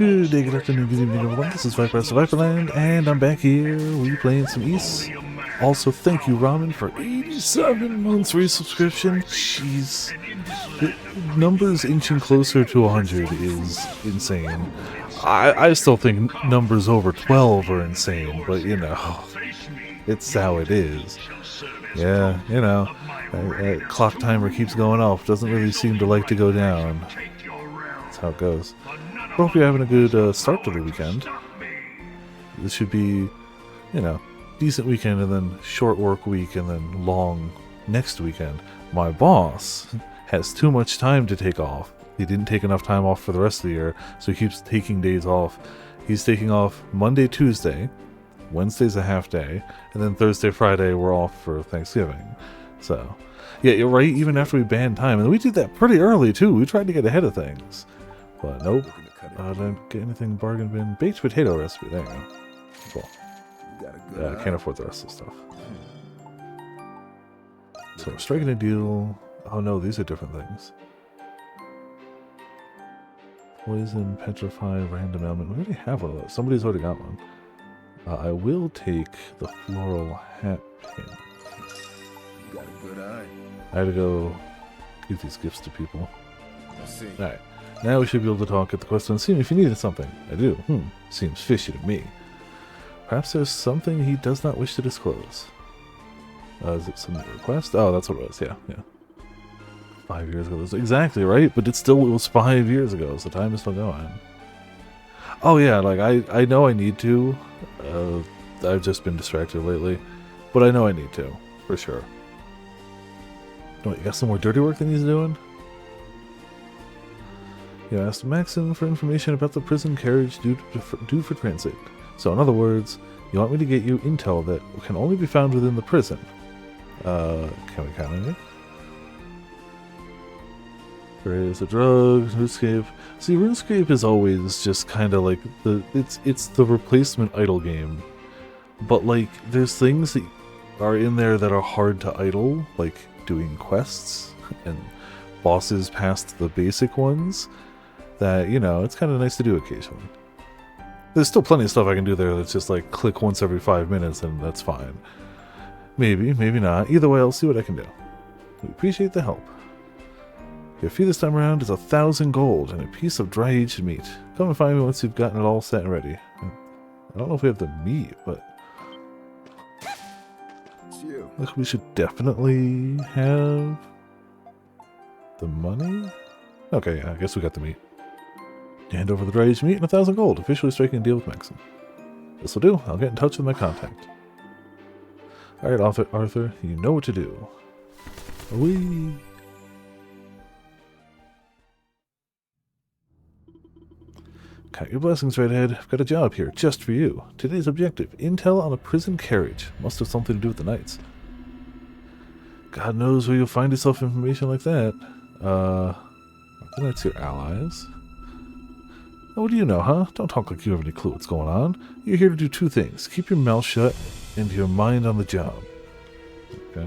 Good day, good afternoon, good evening, everyone. This is Viper Viperland, and I'm back here. We playing some Ys. Also, thank you, Ramen, for 87 months resubscription. Jeez. The numbers inching closer to 100 is insane. I still think numbers over 12 are insane, but you know, it's how it is. Yeah, you know, that clock timer keeps going off. Doesn't really seem to like to go down. That's how it goes. Hope you're having a good start to the weekend. This should be, you know, decent weekend and then short work week and then long next weekend. My boss has too much time to take off. He didn't take enough time off for the rest of the year, so he keeps taking days off. He's taking off Monday, Tuesday, Wednesday's a half day, and then Thursday, Friday we're off for Thanksgiving. So, yeah, you're right, even after we banned time. And we did that pretty early, too. We tried to get ahead of things. But nope. Didn't get anything bargain bin. Baked potato recipe. There you go. Cool. I can't afford the rest of the stuff. So we're striking a deal. Oh no, these are different things. Poison, petrify, random element. We already have one of those. Somebody's already got one. I will take the floral hat pin. You got a good eye. I had to go give these gifts to people. Let's see. Alright. Now we should be able to talk at the quest and see if you needed something. I do. Seems fishy to me. Perhaps there's something he does not wish to disclose. Is it some request? Oh, that's what it was. Yeah. 5 years ago. That's exactly right, but it was 5 years ago, so time is still going. Oh yeah, like I know I need to. I've just been distracted lately, but I know I need to, for sure. No, you got some more dirty work than he's doing? You asked Maxim for information about the prison carriage due for transit. So in other words, you want me to get you intel that can only be found within the prison. Can we count on it? Raise a drug, RuneScape. See, RuneScape is always just kind of like it's the replacement idle game. But like, there's things that are in there that are hard to idle, like doing quests and bosses past the basic ones. That, you know, it's kind of nice to do occasionally. There's still plenty of stuff I can do there that's just like click once every 5 minutes and that's fine. Maybe, maybe not. Either way, I'll see what I can do. We appreciate the help. Your fee this time around is 1,000 gold and a piece of dry aged meat. Come and find me once you've gotten it all set and ready. I don't know if we have the meat, but It's you. look, we should definitely have the money. Okay, yeah, I guess we got the meat. Hand over the dry aged meat and 1,000 gold, officially striking a deal with Maxim. This'll do. I'll get in touch with my contact. Alright, Arthur, you know what to do. Away! Count your blessings, Redhead. I've got a job here, just for you. Today's objective, intel on a prison carriage. Must have something to do with the Knights. God knows where you'll find yourself information like that. I think that's your allies. What do you know, huh? Don't talk like you have any clue what's going on. You're here to do two things. Keep your mouth shut and your mind on the job. Okay.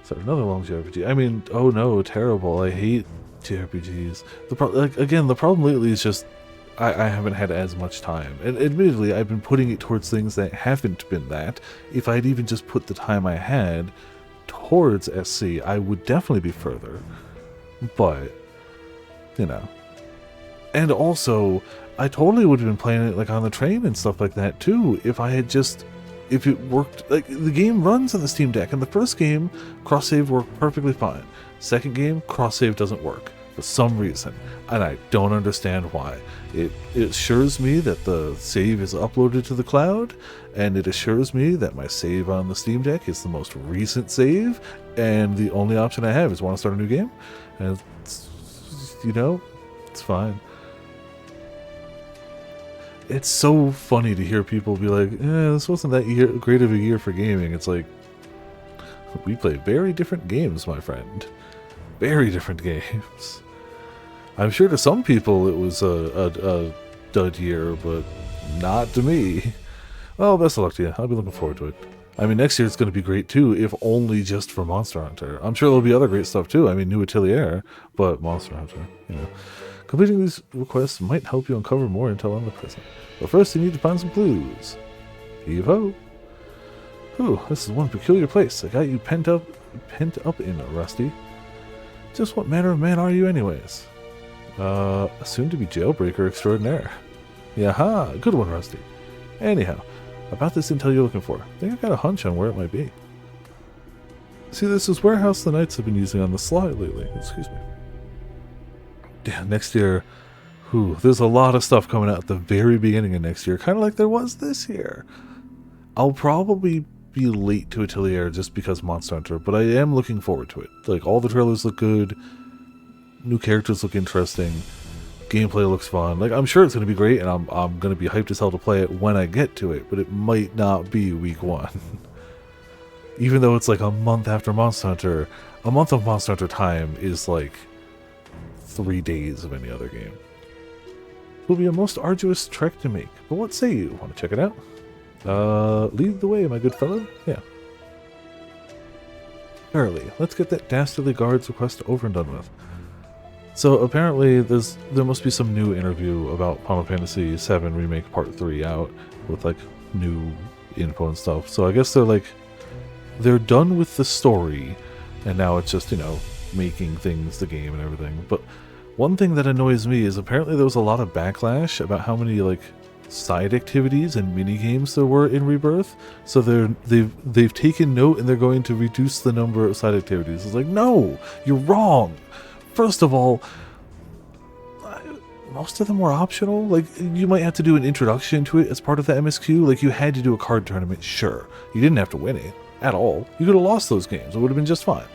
So another long JRPG. I mean, oh no, terrible. I hate JRPGs. The problem lately is just I haven't had as much time. And admittedly, I've been putting it towards things that haven't been that. If I'd even just put the time I had towards SC, I would definitely be further. But, you know. And also, I totally would have been playing it like on the train and stuff like that too, if it worked. Like, the game runs on the Steam Deck, and the first game, cross-save worked perfectly fine. Second game, cross-save doesn't work for some reason, and I don't understand why. It assures me that the save is uploaded to the cloud, and it assures me that my save on the Steam Deck is the most recent save, and the only option I have is want to start a new game, and it's, you know, it's fine. It's so funny to hear people be like, this wasn't that great of a year for gaming. It's like, we play very different games, my friend. Very different games. I'm sure to some people it was a dud year, but not to me. Well, best of luck to you. I'll be looking forward to it. I mean, next year it's going to be great too, if only just for Monster Hunter. I'm sure there'll be other great stuff too. I mean, New Atelier, but Monster Hunter, you know. Completing these requests might help you uncover more intel on the prison. But first, you need to find some clues. Heave-ho! Whew, this is one peculiar place. I got you pent up in, Rusty. Just what manner of man are you anyways? A soon-to-be jailbreaker extraordinaire. Yaha! Good one, Rusty. Anyhow, about this intel you're looking for. I think I got a hunch on where it might be. See, this is warehouse the Knights have been using on the sly lately. Excuse me. Yeah, next year, there's a lot of stuff coming out at the very beginning of next year, kind of like there was this year. I'll probably be late to Atelier just because Monster Hunter, but I am looking forward to it. Like, all the trailers look good, new characters look interesting, gameplay looks fun. Like, I'm sure it's going to be great, and I'm going to be hyped as hell to play it when I get to it, but it might not be week 1. Even though it's like a month after Monster Hunter, a month of Monster Hunter time is like 3 days of any other game. It will be a most arduous trek to make, but what say you? Want to check it out? Lead the way, my good fellow. Yeah. Early. Let's get that dastardly guard's request over and done with. So apparently there must be some new interview about Final Fantasy VII Remake Part 3 out with like new info and stuff. So I guess they're done with the story and now it's just, making things the game and everything. But one thing that annoys me is apparently there was a lot of backlash about how many like side activities and mini games there were in Rebirth. So they've taken note and they're going to reduce the number of side activities. It's like, no, you're wrong. First of all, most of them were optional. Like, you might have to do an introduction to it as part of the MSQ. Like, you had to do a card tournament, sure. You didn't have to win it at all. You could have lost those games. It would have been just fine.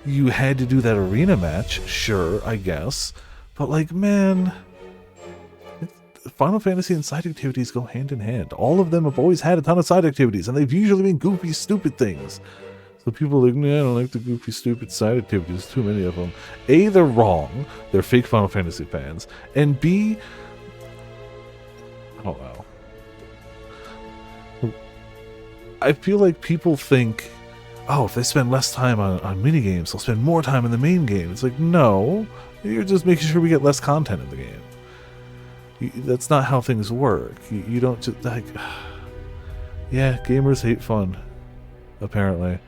You had to do that arena match, sure, I guess. But, like, man, Final Fantasy and side activities go hand in hand. All of them have always had a ton of side activities, and they've usually been goofy, stupid things. So people are like, nah, I don't like the goofy, stupid side activities. Too many of them. A, they're wrong. They're fake Final Fantasy fans. And B, I don't know. I feel like people think, oh, if they spend less time on minigames, they'll spend more time in the main game. It's like, no. You're just making sure we get less content in the game. That's not how things work. You don't just, like... Yeah, gamers hate fun. Apparently.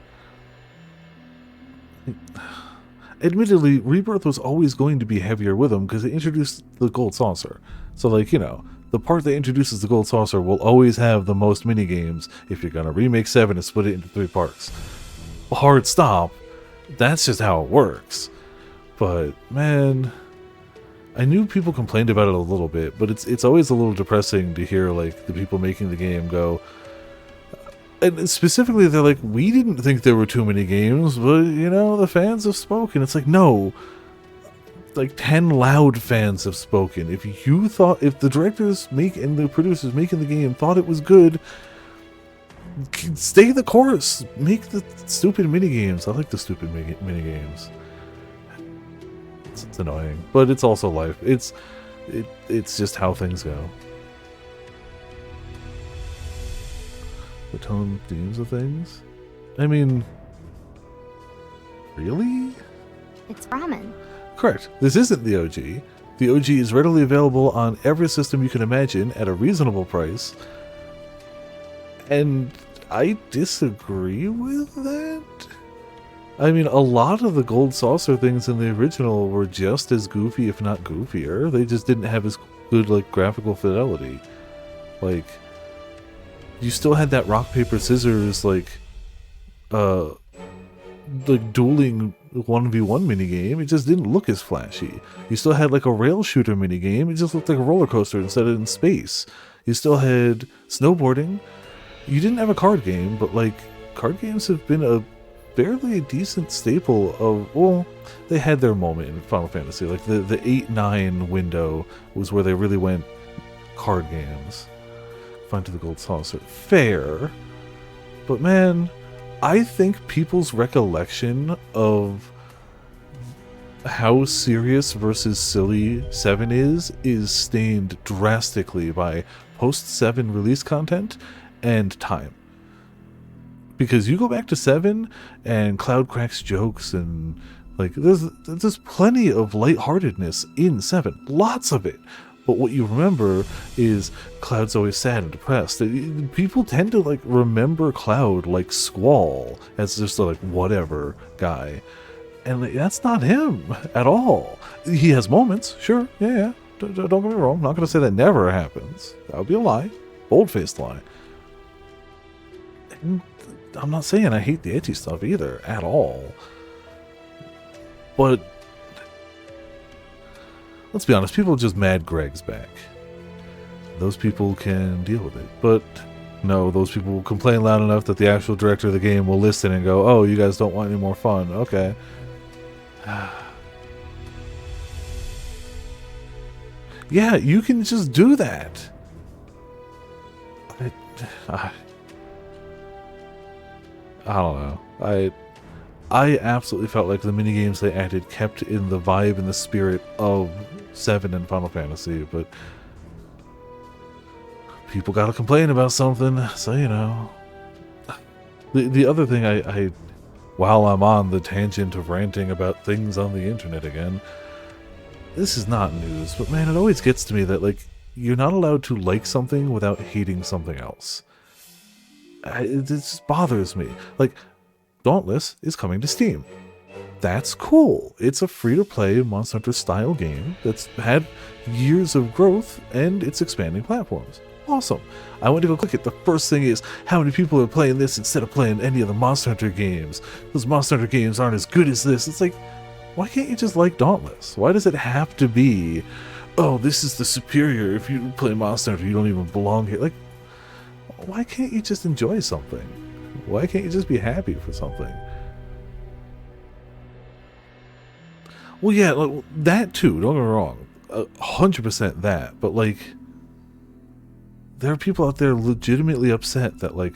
Admittedly, Rebirth was always going to be heavier with them because it introduced the Gold Saucer. So, like, the part that introduces the Gold Saucer will always have the most minigames if you're going to remake 7 and split it into 3 parts. Hard stop. That's just how it works. But, man, I knew people complained about it a little bit, but it's always a little depressing to hear, like, the people making the game go... And specifically, they're like, we didn't think there were too many games, but, the fans have spoken. It's like, no. Like, 10 loud fans have spoken. If the directors and the producers making the game thought it was good, stay the course. Make the stupid minigames. I like the stupid minigames. It's annoying, but it's also life. It's just how things go. The tone themes of things? I mean, really? It's ramen. Correct. This isn't the OG. The OG is readily available on every system you can imagine at a reasonable price. And I disagree with that. I mean, a lot of the Gold Saucer things in the original were just as goofy, if not goofier. They just didn't have as good, like, graphical fidelity. Like... You still had that rock, paper, scissors, like dueling 1v1 minigame. It just didn't look as flashy. You still had like a rail shooter minigame. It just looked like a roller coaster instead of in space. You still had snowboarding. You didn't have a card game, but like card games have been a fairly decent staple of, well, they had their moment in Final Fantasy. Like the 8-9 window was where they really went card games. Find to the Gold Saucer. Fair. But man, I think people's recollection of how serious versus silly 7 is stained drastically by post-7 release content and time. Because you go back to 7 and Cloud cracks jokes and Like, there's plenty of lightheartedness in 7. Lots of it. But what you remember is Cloud's always sad and depressed. People tend to, like, remember Cloud like Squall as just a, like, whatever guy. And like, that's not him at all. He has moments, sure, yeah. Don't get me wrong. I'm not going to say that never happens. That would be a lie. Bold-faced lie. And I'm not saying I hate the edgy stuff either, at all. But let's be honest, people are just mad Greg's back. Those people can deal with it. But no, those people will complain loud enough that the actual director of the game will listen and go, oh, you guys don't want any more fun. Okay. Yeah, you can just do that. I don't know. I absolutely felt like the minigames they added kept in the vibe and the spirit of 7 and Final Fantasy, but people gotta complain about something, so you know. The other thing I while I'm on the tangent of ranting about things on the internet again, this is not news, but man, it always gets to me that, like, you're not allowed to like something without hating something else. It just bothers me. Like, Dauntless is coming to Steam. That's cool. It's a free-to-play Monster Hunter style game that's had years of growth, and it's expanding platforms. Awesome. I went to go click it. The first thing is, how many people are playing this instead of playing any of the Monster Hunter games? Those Monster Hunter games aren't as good as this. It's like, why can't you just like Dauntless? Why does it have to be, oh, this is the superior, if you play Monster Hunter, you don't even belong here? Like, why can't you just enjoy something? Why can't you just be happy for something? Well, yeah, like, that too, don't get me wrong. 100% that, but like, there are people out there legitimately upset that, like,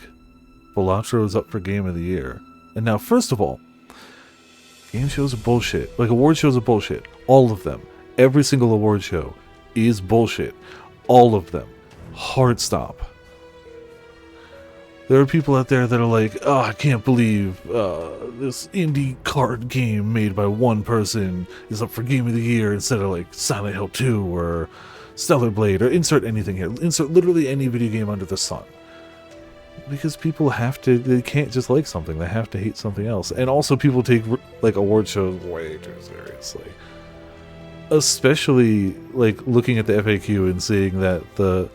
Balatro is up for Game of the Year. And now, first of all, game shows are bullshit. Like, award shows are bullshit. All of them. Every single award show is bullshit. All of them. Hard stop. There are people out there that are like, oh, I can't believe this indie card game made by one person is up for Game of the Year instead of, like, Silent Hill 2 or Stellar Blade, or insert anything here. Insert literally any video game under the sun. Because people have to, they can't just like something, they have to hate something else. And also people take, like, award shows way too seriously. Especially, like, looking at the FAQ and seeing that the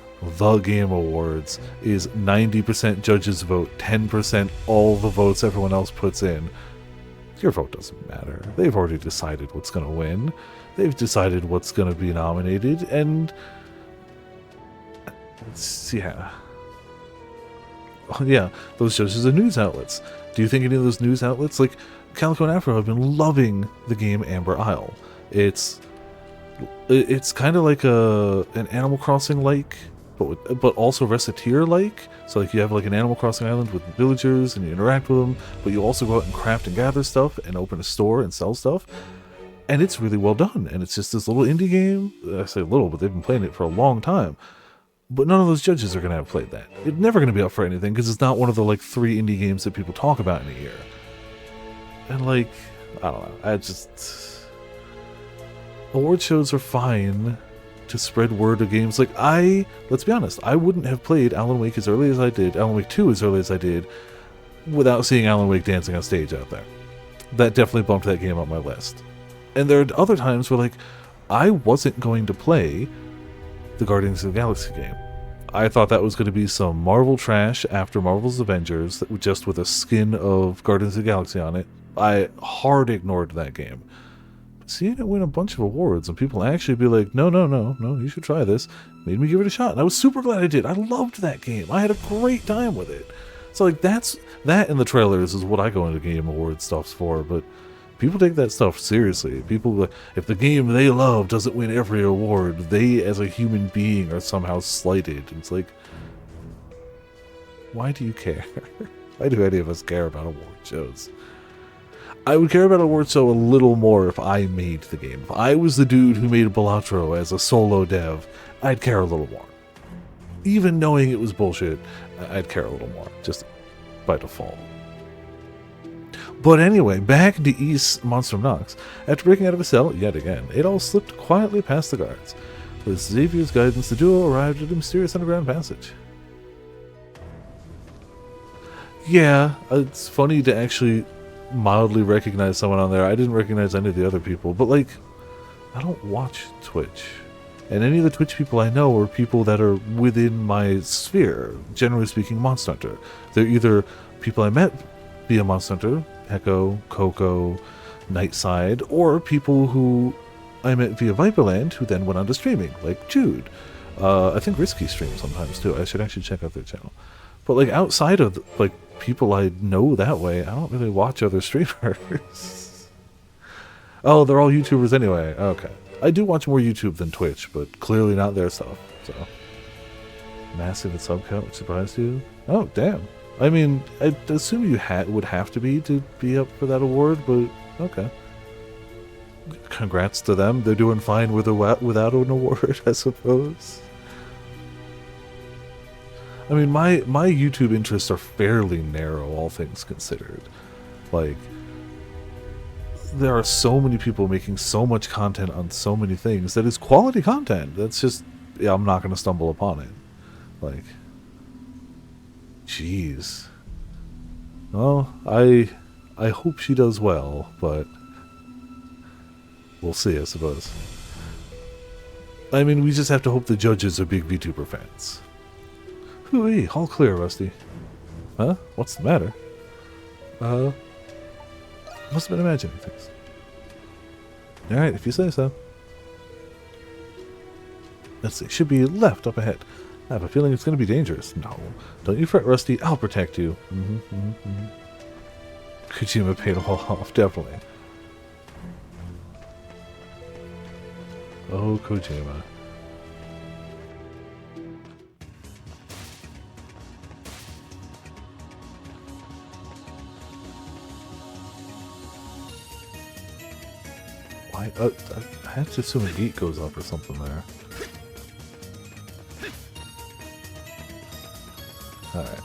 Game Awards is 90% judges vote, 10% all the votes everyone else puts in. Your vote doesn't matter. They've already decided what's going to win. They've decided what's going to be nominated, and yeah. Yeah, those judges are news outlets. Do you think any of those news outlets, like Calico and Afro, have been loving the game Amber Isle? It's kind of like an Animal Crossing like, but also Recettear like. So like you have like an Animal Crossing island with villagers and you interact with them, but you also go out and craft and gather stuff and open a store and sell stuff. And it's really well done. And it's just this little indie game. I say little, but they've been playing it for a long time. But none of those judges are going to have played that. It's never going to be up for anything because it's not one of the, like, 3 indie games that people talk about in a year. And, like, I don't know. Award shows are fine to spread word of games. Like, let's be honest, I wouldn't have played Alan Wake as early as I did, Alan Wake 2 as early as I did, without seeing Alan Wake dancing on stage out there. That definitely bumped that game up my list. And there are other times where, like, I wasn't going to play the Guardians of the Galaxy game. I thought that was going to be some Marvel trash after Marvel's Avengers, just with a skin of Guardians of the Galaxy on it. I hard ignored that game. But seeing it win a bunch of awards and people actually be like, no, you should try this, made me give it a shot. And I was super glad I did. I loved that game. I had a great time with it. So, like, that and the trailers is what I go into Game Award stuff for, but people take that stuff seriously. People, if the game they love doesn't win every award, they as a human being are somehow slighted. It's like, why do you care? Why do any of us care about award shows? I would care about an award show a little more if I made the game. If I was the dude who made Balatro as a solo dev, I'd care a little more. Even knowing it was bullshit, I'd care a little more, just by default. But anyway, back to East Monstrum Nox. After breaking out of a cell yet again, Adol slipped quietly past the guards. With Xavier's guidance, the duo arrived at a mysterious underground passage. Yeah, it's funny to actually mildly recognize someone on there. I didn't recognize any of the other people, but like, I don't watch Twitch. And any of the Twitch people I know are people that are within my sphere, generally speaking, Monster Hunter. They're either people I met via Monster Hunter, Echo, Coco, Nightside, or people who I met via Viperland, who then went on to streaming, like Jude. I think Risky streams sometimes too. I should actually check out their channel. But like outside of like people I know that way, I don't really watch other streamers. Oh, they're all YouTubers anyway. Okay. I do watch more YouTube than Twitch, but clearly not their stuff. So massive at sub count, which surprised you? Oh, damn. I mean, I assume you would have to be up for that award, but okay. Congrats to them. They're doing fine with without an award, I suppose. I mean, my YouTube interests are fairly narrow, all things considered. Like, there are so many people making so much content on so many things that is quality content. That's just, yeah, I'm not going to stumble upon it. Like, jeez. Well, I hope she does well, but we'll see, I suppose. I mean, we just have to hope the judges are big VTuber fans. Hooey, all clear, Rusty. Huh? What's the matter? Must have been imagining things. Alright, if you say so. Let's see, should be left up ahead. I have a feeling it's going to be dangerous. No. Don't you fret, Rusty. I'll protect you. Kojima paid all off, definitely. Oh, Kojima. I have to assume a gate goes up or something there. Alright.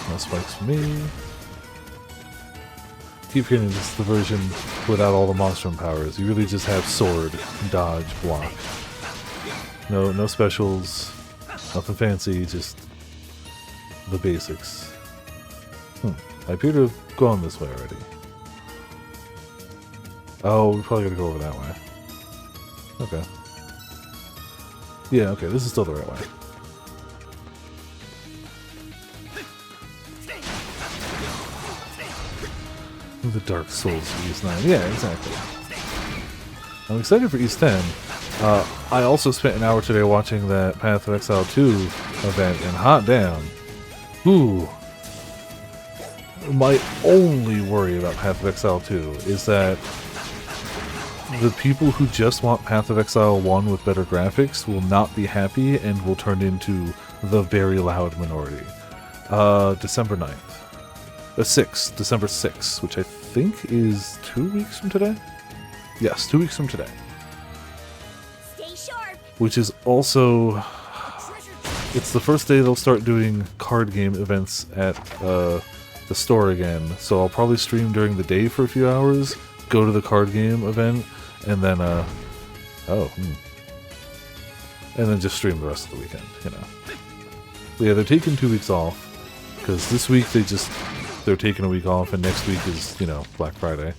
No spikes for me. Keep hearing this is the version without all the monstrum powers. You really just have sword, dodge, block. No specials, nothing fancy, just the basics. I appear to have gone this way already. Oh, we probably gotta go over that way. Okay. Yeah, okay, this is still the right way. The Dark Souls of East 9. Yeah, exactly. I'm excited for East 10. I also spent an hour today watching that Path of Exile 2 event, and hot damn. Ooh. My only worry about Path of Exile 2 is that the people who just want Path of Exile 1 with better graphics will not be happy and will turn into the very loud minority. December 9th. 6th. December 6th, which I think is 2 weeks from today? Yes, 2 weeks from today. Stay sharp. Which is also... It's the first day they'll start doing card game events at the store again, so I'll probably stream during the day for a few hours, go to the card game event, and then and then just stream the rest of the weekend, you know. But yeah, they're taking 2 weeks off, because this week they're taking a week off, and next week is, you know, Black Friday.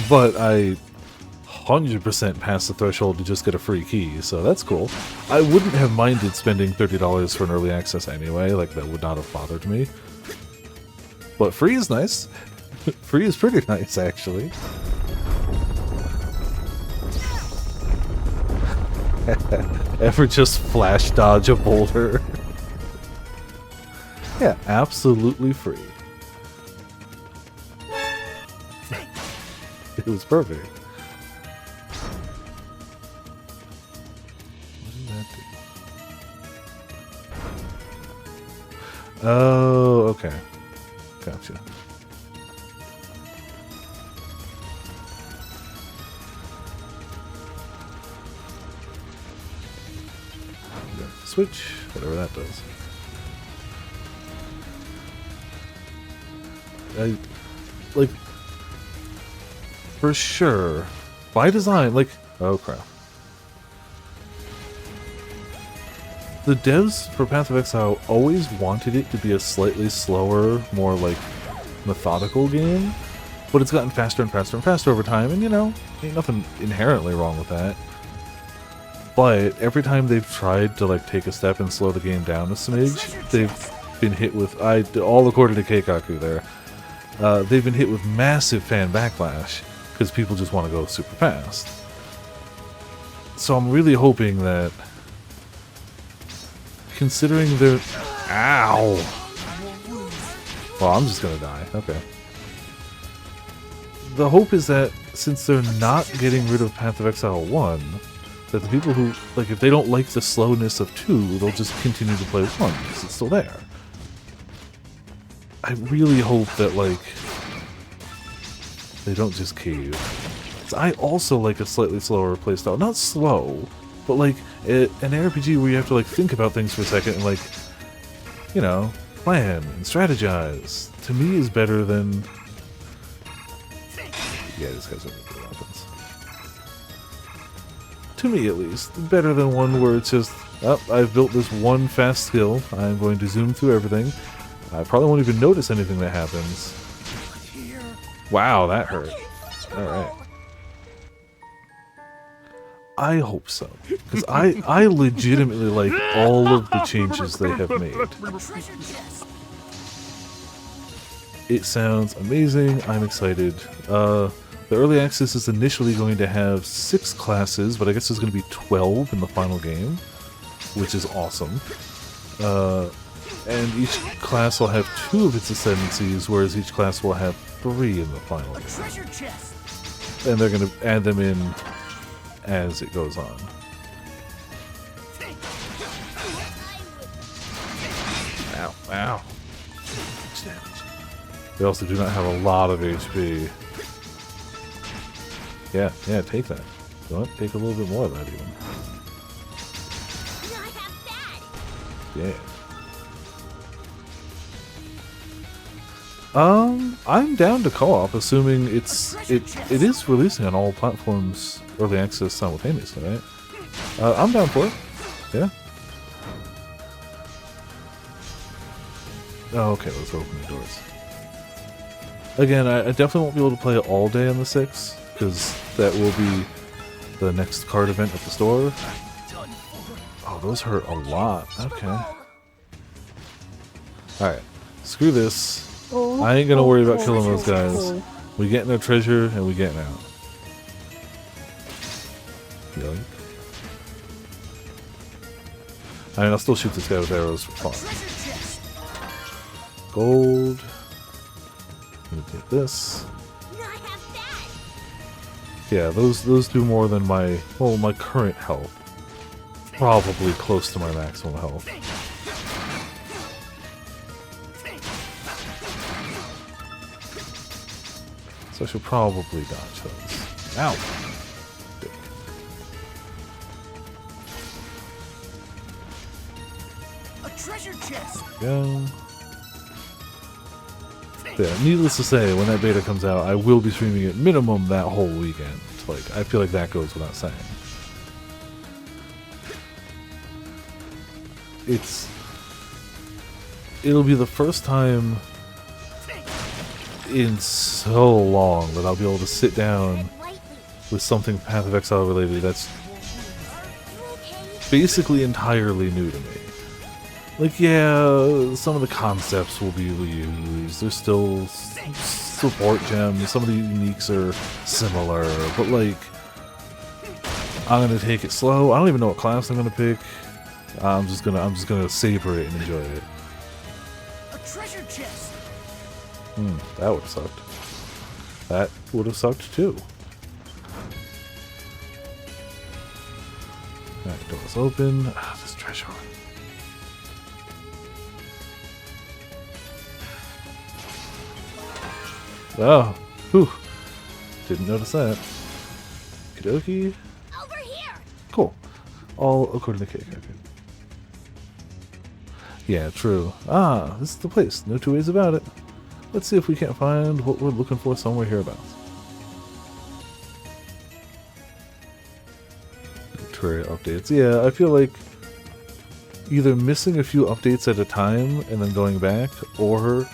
But I 100% passed the threshold to just get a free key, so that's cool. I wouldn't have minded spending $30 for an early access anyway, like that would not have bothered me. But free is nice. Free is pretty nice, actually. Ever just flash dodge a boulder? Yeah, absolutely free. It was perfect. Oh, okay. Gotcha. switch, whatever that does. Like, for sure, by design, like, oh crap. The devs for Path of Exile always wanted it to be a slightly slower, more like methodical game, but it's gotten faster and faster and faster over time, and you know, ain't nothing inherently wrong with that. But every time they've tried to like take a step and slow the game down a smidge, they've been hit with, all according to Keikaku there, they've been hit with massive fan backlash, because people just want to go super fast. So I'm really hoping that, considering their... Ow! Well, I'm just gonna die. Okay. The hope is that, since they're not getting rid of Path of Exile 1, that the people who, like, if they don't like the slowness of 2, they'll just continue to play 1, because it's still there. I really hope that, like, they don't just cave. 'Cause I also like a slightly slower playstyle. Not slow, but like an RPG where you have to like think about things for a second and like, you know, plan and strategize. To me is better than... Yeah, this guy's got good weapons. To me at least, better than one where it's just, oh, I've built this one fast skill, I'm going to zoom through everything. I probably won't even notice anything that happens. Wow, that hurt. Alright. I hope so, because I legitimately like all of the changes they have made. It sounds amazing, I'm excited. The early access is initially going to have 6 classes, but I guess there's going to be 12 in the final game, which is awesome. And each class will have 2 of its ascendancies, whereas each class will have 3 in the final game. And they're going to add them in as it goes on. Ow, ow. They also do not have a lot of HP. Yeah, take that. You know what? Take a little bit more of that even. Yeah. I'm down to co-op, assuming it is releasing on all platforms early access simultaneously, right? I'm down for it. Yeah. Oh, okay, let's open the doors. Again, I definitely won't be able to play it all day on the 6th, because that will be the next card event at the store. Oh, those hurt a lot. Okay. Alright. Screw this. I ain't gonna worry about killing those guys. We getting their treasure, and we getting out. Yoink. I mean, I'll still shoot this guy with arrows for fun. Gold. Let me get this. Yeah, those do more than my, well, my current health. Probably close to my maximum health. So I should probably dodge those. Ow! Dick. A treasure chest. Go. Yeah, needless to say, when that beta comes out, I will be streaming it minimum that whole weekend. Like, I feel like that goes without saying. It'll be the first time in so long that I'll be able to sit down with something Path of Exile related that's basically entirely new to me. Like, yeah, some of the concepts will be reused, there's still support gems, some of the uniques are similar, but like, I'm gonna take it slow. I don't even know what class I'm gonna pick. I'm just gonna savor it and enjoy it. A treasure chest. That would have sucked. That would have sucked too. Alright, doors open. Ah, this treasure. Oh, whew. Didn't notice that. Okie dokie. Over here. Cool. All according to Keikaku. Yeah, true. Ah, this is the place. No two ways about it. Let's see if we can't find what we're looking for somewhere hereabouts. Terraria updates. Yeah, I feel like either missing a few updates at a time and then going back, or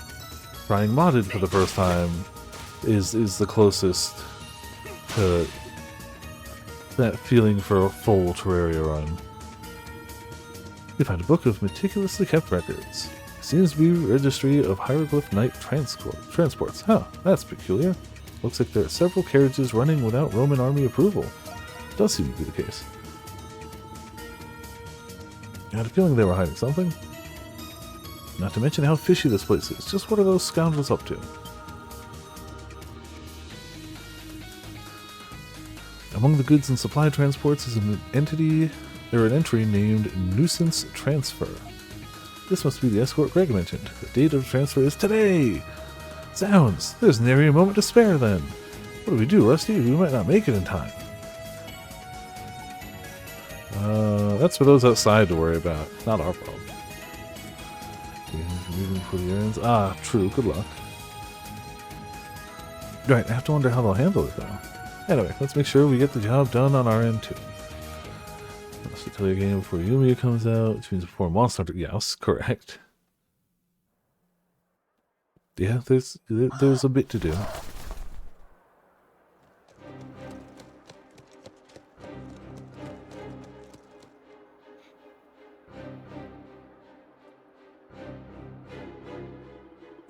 trying modded for the first time is the closest to that feeling for a full Terraria run. You find a book of meticulously kept records. Seems to be a registry of Hieroglyph Knight transports. Huh, that's peculiar. Looks like there are several carriages running without Roman army approval. Does seem to be the case. I had a feeling they were hiding something. Not to mention how fishy this place is. Just what are those scoundrels up to? Among the goods and supply transports is an entry named Nuisance Transfer. This must be the escort Greg mentioned. The date of transfer is today! Zounds! There's nary a moment to spare then! What do we do, Rusty? We might not make it in time. That's for those outside to worry about. Not our problem. Moving for the errands. Ah, true. Good luck. Right, I have to wonder how they'll handle it, though. Anyway, let's make sure we get the job done on our end, too. Let's tell you a game before Yumiya comes out, which means before Monster Hunter. Yes, correct. Yeah, there's a bit to do.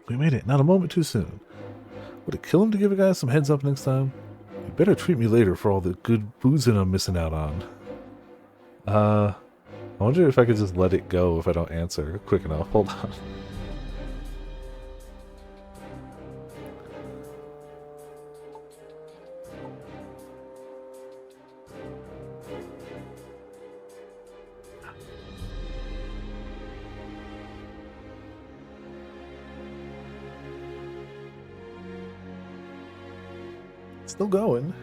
We made it. Not a moment too soon. Would it kill him to give a guy some heads up next time? You better treat me later for all the good boozing I'm missing out on. I wonder if I could just let it go if I don't answer quick enough. Hold on. Still going.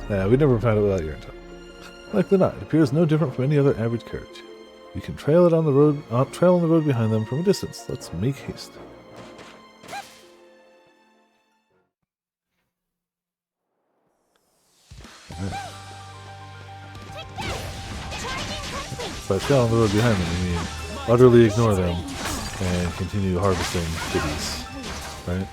Yeah, we never found it without your intel. Likely not. It appears no different from any other average carriage. You can trail it on the road, behind them from a distance. Let's make haste. By trail on the road behind them, you mean utterly ignore them and continue harvesting goodies, right?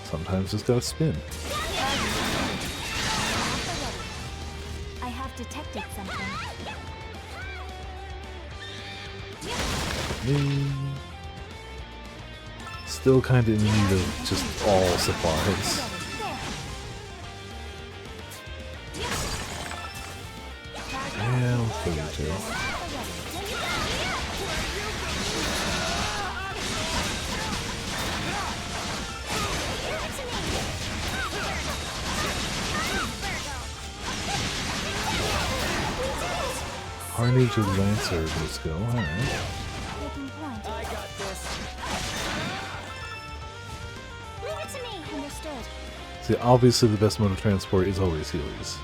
Sometimes it's gotta spin. I have detected something. Still kind of in need of just all supplies. Yeah, I'll put it too. Carnage of Lancer will skill, alright. Taking point. I got this. Leave it to me. Understood. See, obviously the best mode of transport is always Heelys.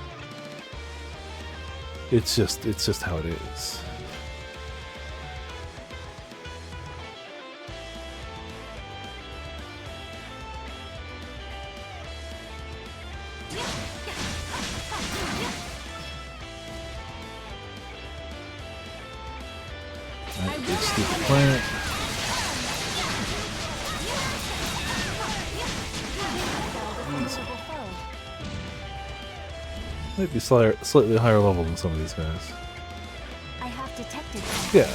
It's just how it is. Stupid plant. Might be slightly higher level than some of these guys. I have detected. Yeah,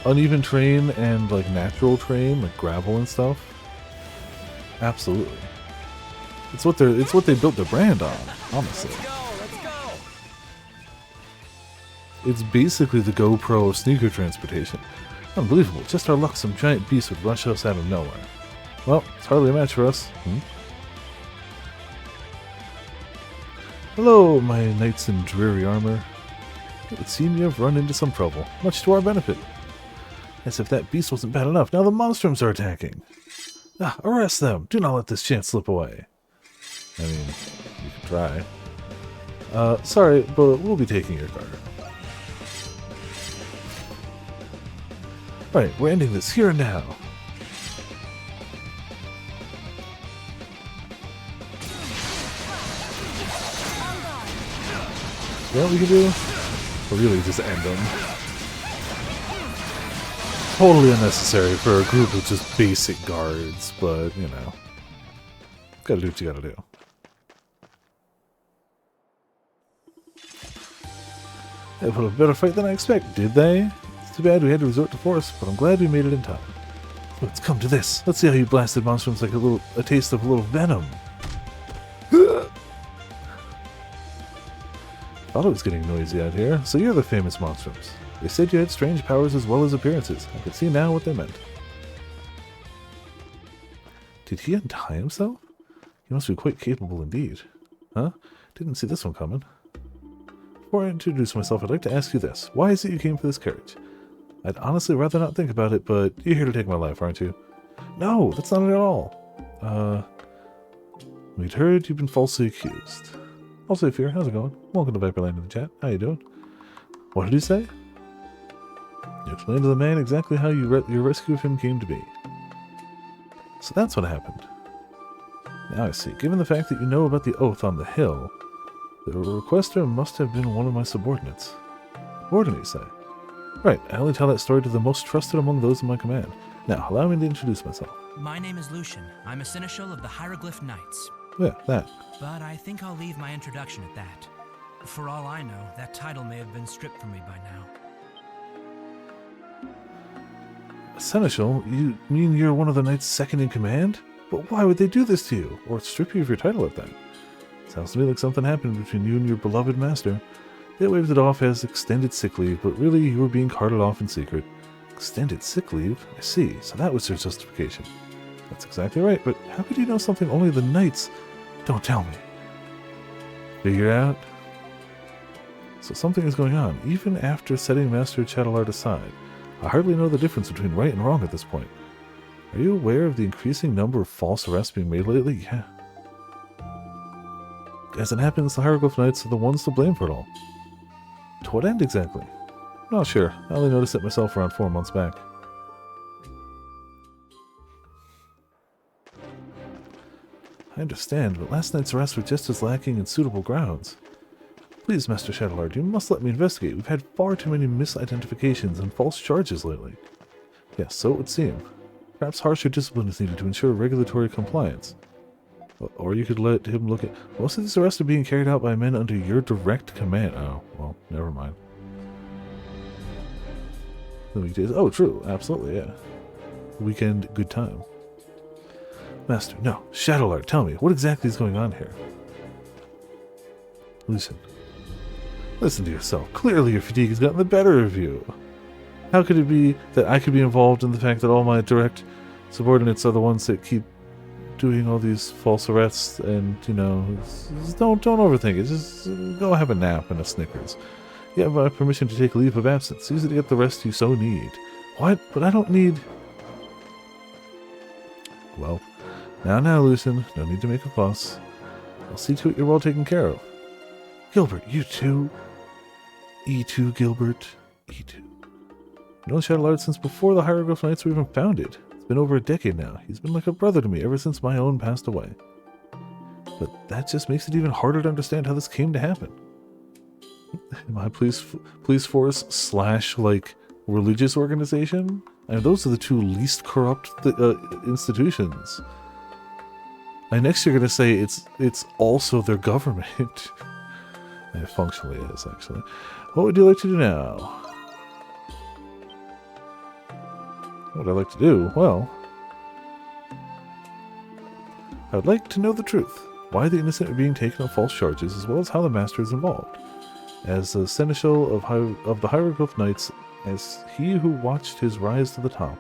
uneven terrain and like natural terrain, like gravel and stuff. Absolutely, it's what they built their brand on. Honestly, it's basically the GoPro of sneaker transportation. Unbelievable. Just our luck, some giant beast would rush us out of nowhere. Well, it's hardly a match for us. Hello, my knights in dreary armor. It would seem you have run into some trouble, much to our benefit. As if that beast wasn't bad enough, now the monstroms are attacking. Ah, arrest them! Do not let this chance slip away. I mean, you can try. Sorry, but we'll be taking your car. Right, we're ending this here and now. Is that what we can do? Or really just end them? Totally unnecessary for a group of just basic guards, but, you know. Gotta do what you gotta do. They put up a better fight than I expected, did they? It's too bad we had to resort to force, but I'm glad we made it in time. Let's come to this. Let's see how you blasted monstrums like a taste of a little venom. Thought it was getting noisy out here. So you're the famous monstrums. They said you had strange powers as well as appearances. I can see now what they meant. Did he untie himself? He must be quite capable indeed. Huh? Didn't see this one coming. Before I introduce myself, I'd like to ask you this. Why is it you came for this carriage? I'd honestly rather not think about it, but you're here to take my life, aren't you? No, that's not it at all. We'd heard you've been falsely accused. Also, Fear, how's it going? Welcome to Viperland in the chat. How you doing? What did you say? You explained to the man exactly how your rescue of him came to be. So that's what happened. Now I see. Given the fact that you know about the oath on the hill, the requester must have been one of my subordinates. Subordinate, you say? Right, I only tell that story to the most trusted among those in my command. Now, allow me to introduce myself. My name is Lucian. I'm a Seneschal of the Hieroglyph Knights. Yeah, that. But I think I'll leave my introduction at that. For all I know, that title may have been stripped from me by now. Seneschal? You mean you're one of the knights second in command? But why would they do this to you? Or strip you of your title at that? Sounds to me like something happened between you and your beloved master. They waved it off as extended sick leave, but really you were being carted off in secret. Extended sick leave? I see, so that was their justification. That's exactly right, but how could you know something only the knights? Don't tell me. Figure out? So something is going on, even after setting Master Chatelard aside. I hardly know the difference between right and wrong at this point. Are you aware of the increasing number of false arrests being made lately? Yeah. As it happens, the Hieroglyph Knights are the ones to blame for it all. To what end exactly? Not sure. I only noticed it myself around 4 months back. I understand, but last night's arrests were just as lacking in suitable grounds. Please, Master Chatelard, you must let me investigate. We've had far too many misidentifications and false charges lately. Yes, so it would seem. Perhaps harsher discipline is needed to ensure regulatory compliance. Or you could let him look at... Most of these arrests are being carried out by men under your direct command. Oh, well, never mind. The weekdays... Oh, true. Absolutely, yeah. Weekend, good time. Master, no. Chatelard, tell me, what exactly is going on here? Listen to yourself. Clearly your fatigue has gotten the better of you. How could it be that I could be involved in the fact that all my direct subordinates are the ones that keep doing all these false arrests and, you know, don't overthink it. Just go have a nap and a Snickers. You have my permission to take leave of absence. Use it to get the rest you so need. What? But I don't need... Well, now, Lucian. No need to make a fuss. I'll see to it you're well taken care of. Gilbert, you too? E2, Gilbert. E2. Known Chatelard since before the Hieroglyph Knights were even founded. It's been over a decade now. He's been like a brother to me ever since my own passed away. But that just makes it even harder to understand how this came to happen. My police force / like religious organization? I mean, those are the two least corrupt institutions. Next you're gonna say it's also their government. It functionally is, actually. What would you like to do now? What would I like to do? Well, I would like to know the truth. Why the innocent are being taken on false charges, as well as how the master is involved. As the Seneschal of the Hieroglyph Knights, as he who watched his rise to the top,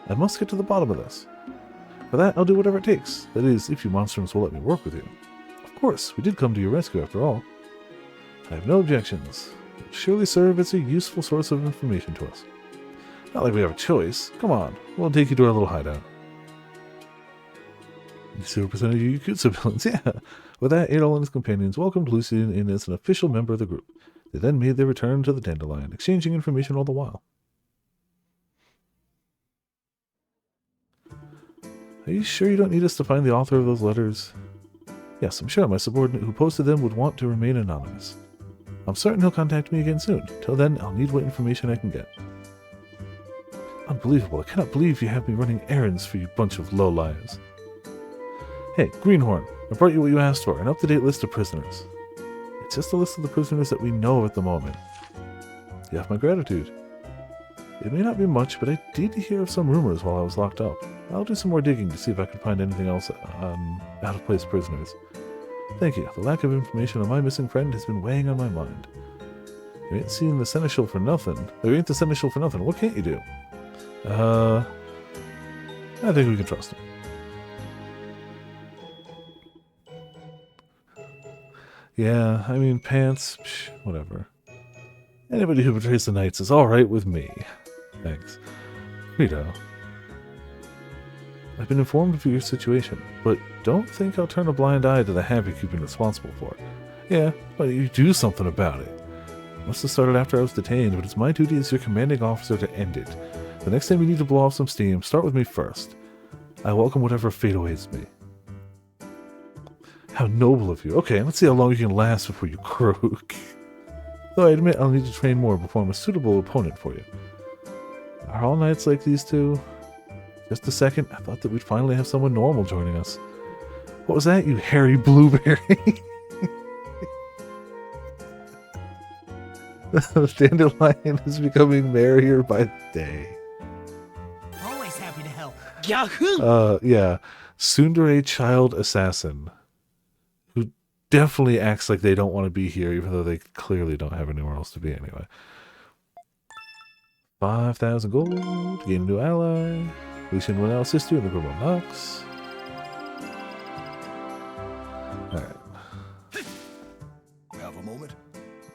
I must get to the bottom of this. For that, I'll do whatever it takes. That is, if you monstrums will let me work with you. Of course, we did come to your rescue after all. I have no objections. It will surely serve as a useful source of information to us. Not like we have a choice. Come on, we'll take you to our little hideout. 0% of you Yakuza villains, yeah. With that, Adol and his companions welcomed Lucian in as an official member of the group. They then made their return to the Dandelion, exchanging information all the while. Are you sure you don't need us to find the author of those letters? Yes, I'm sure my subordinate who posted them would want to remain anonymous. I'm certain he'll contact me again soon. Till then, I'll need what information I can get. Unbelievable. I cannot believe you have me running errands for you bunch of lowlives. Hey, Greenhorn, I brought you what you asked for, an up-to-date list of prisoners. It's just a list of the prisoners that we know of at the moment. You have my gratitude. It may not be much, but I did hear of some rumors while I was locked up. I'll do some more digging to see if I can find anything else on out-of-place prisoners. Thank you. The lack of information on my missing friend has been weighing on my mind. You ain't seen the Seneschal for nothing. You ain't the Seneschal for nothing. What can't you do? I think we can trust him. Yeah, I mean, pants, psh, whatever. Anybody who betrays the Knights is alright with me. Thanks. Rito. I've been informed of your situation, but don't think I'll turn a blind eye to the havoc you've been responsible for. Yeah, but you do something about it. Must have started after I was detained, but it's my duty as your commanding officer to end it. The next time you need to blow off some steam, start with me first. I welcome whatever fate awaits me. How noble of you. Okay, let's see how long you can last before you croak. Though I admit I'll need to train more before I'm a suitable opponent for you. Are all knights like these two? Just a second, I thought that we'd finally have someone normal joining us. What was that, you hairy blueberry? The Dandelion is becoming merrier by the day. Always happy to help. Yahoo! Yeah. Tsundere Child Assassin. Who definitely acts like they don't want to be here, even though they clearly don't have anywhere else to be anyway. 5,000 gold. Gain a new ally. Lucian will now assist you in the Grimble Nox. Alright. Have a moment.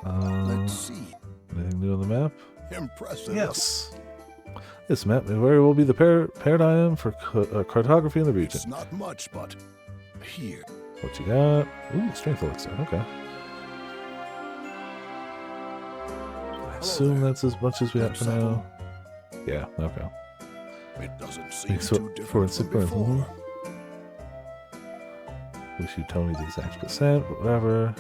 Let's see. Anything new on the map? Impressive. Yes. This map may very well be the paradigm for cartography in the region. It's not much, but here. What you got? Ooh, strength elixir. Okay. I assume that's as much as we have for now. Yeah, okay. It doesn't seem Thanks for too different from before. Wish you told me the exact percent, but whatever.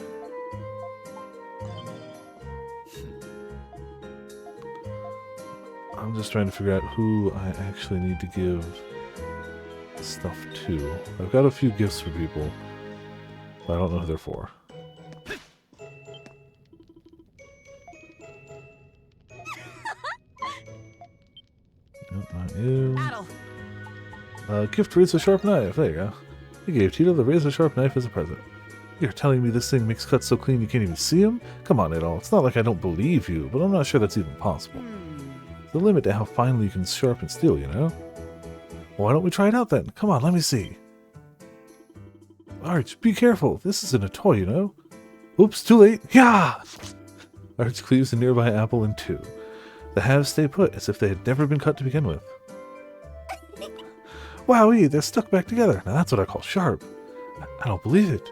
I'm just trying to figure out who I actually need to give stuff to. I've got a few gifts for people, but I don't know who they're for. Nope, not you. Gift Razor Sharp Knife. There you go. You gave Tito the Razor Sharp Knife as a present. You're telling me this thing makes cuts so clean you can't even see them? Come on, Adol. It's not like I don't believe you, but I'm not sure that's even possible. There's a limit to how finely you can sharpen steel, you know? Well, why don't we try it out then? Come on, let me see. Arch, be careful. This isn't a toy, you know? Oops, too late. Yeah! Arch cleaves a nearby apple in two. The halves stay put, as if they had never been cut to begin with. Wowee, they're stuck back together. Now that's what I call sharp. I don't believe it.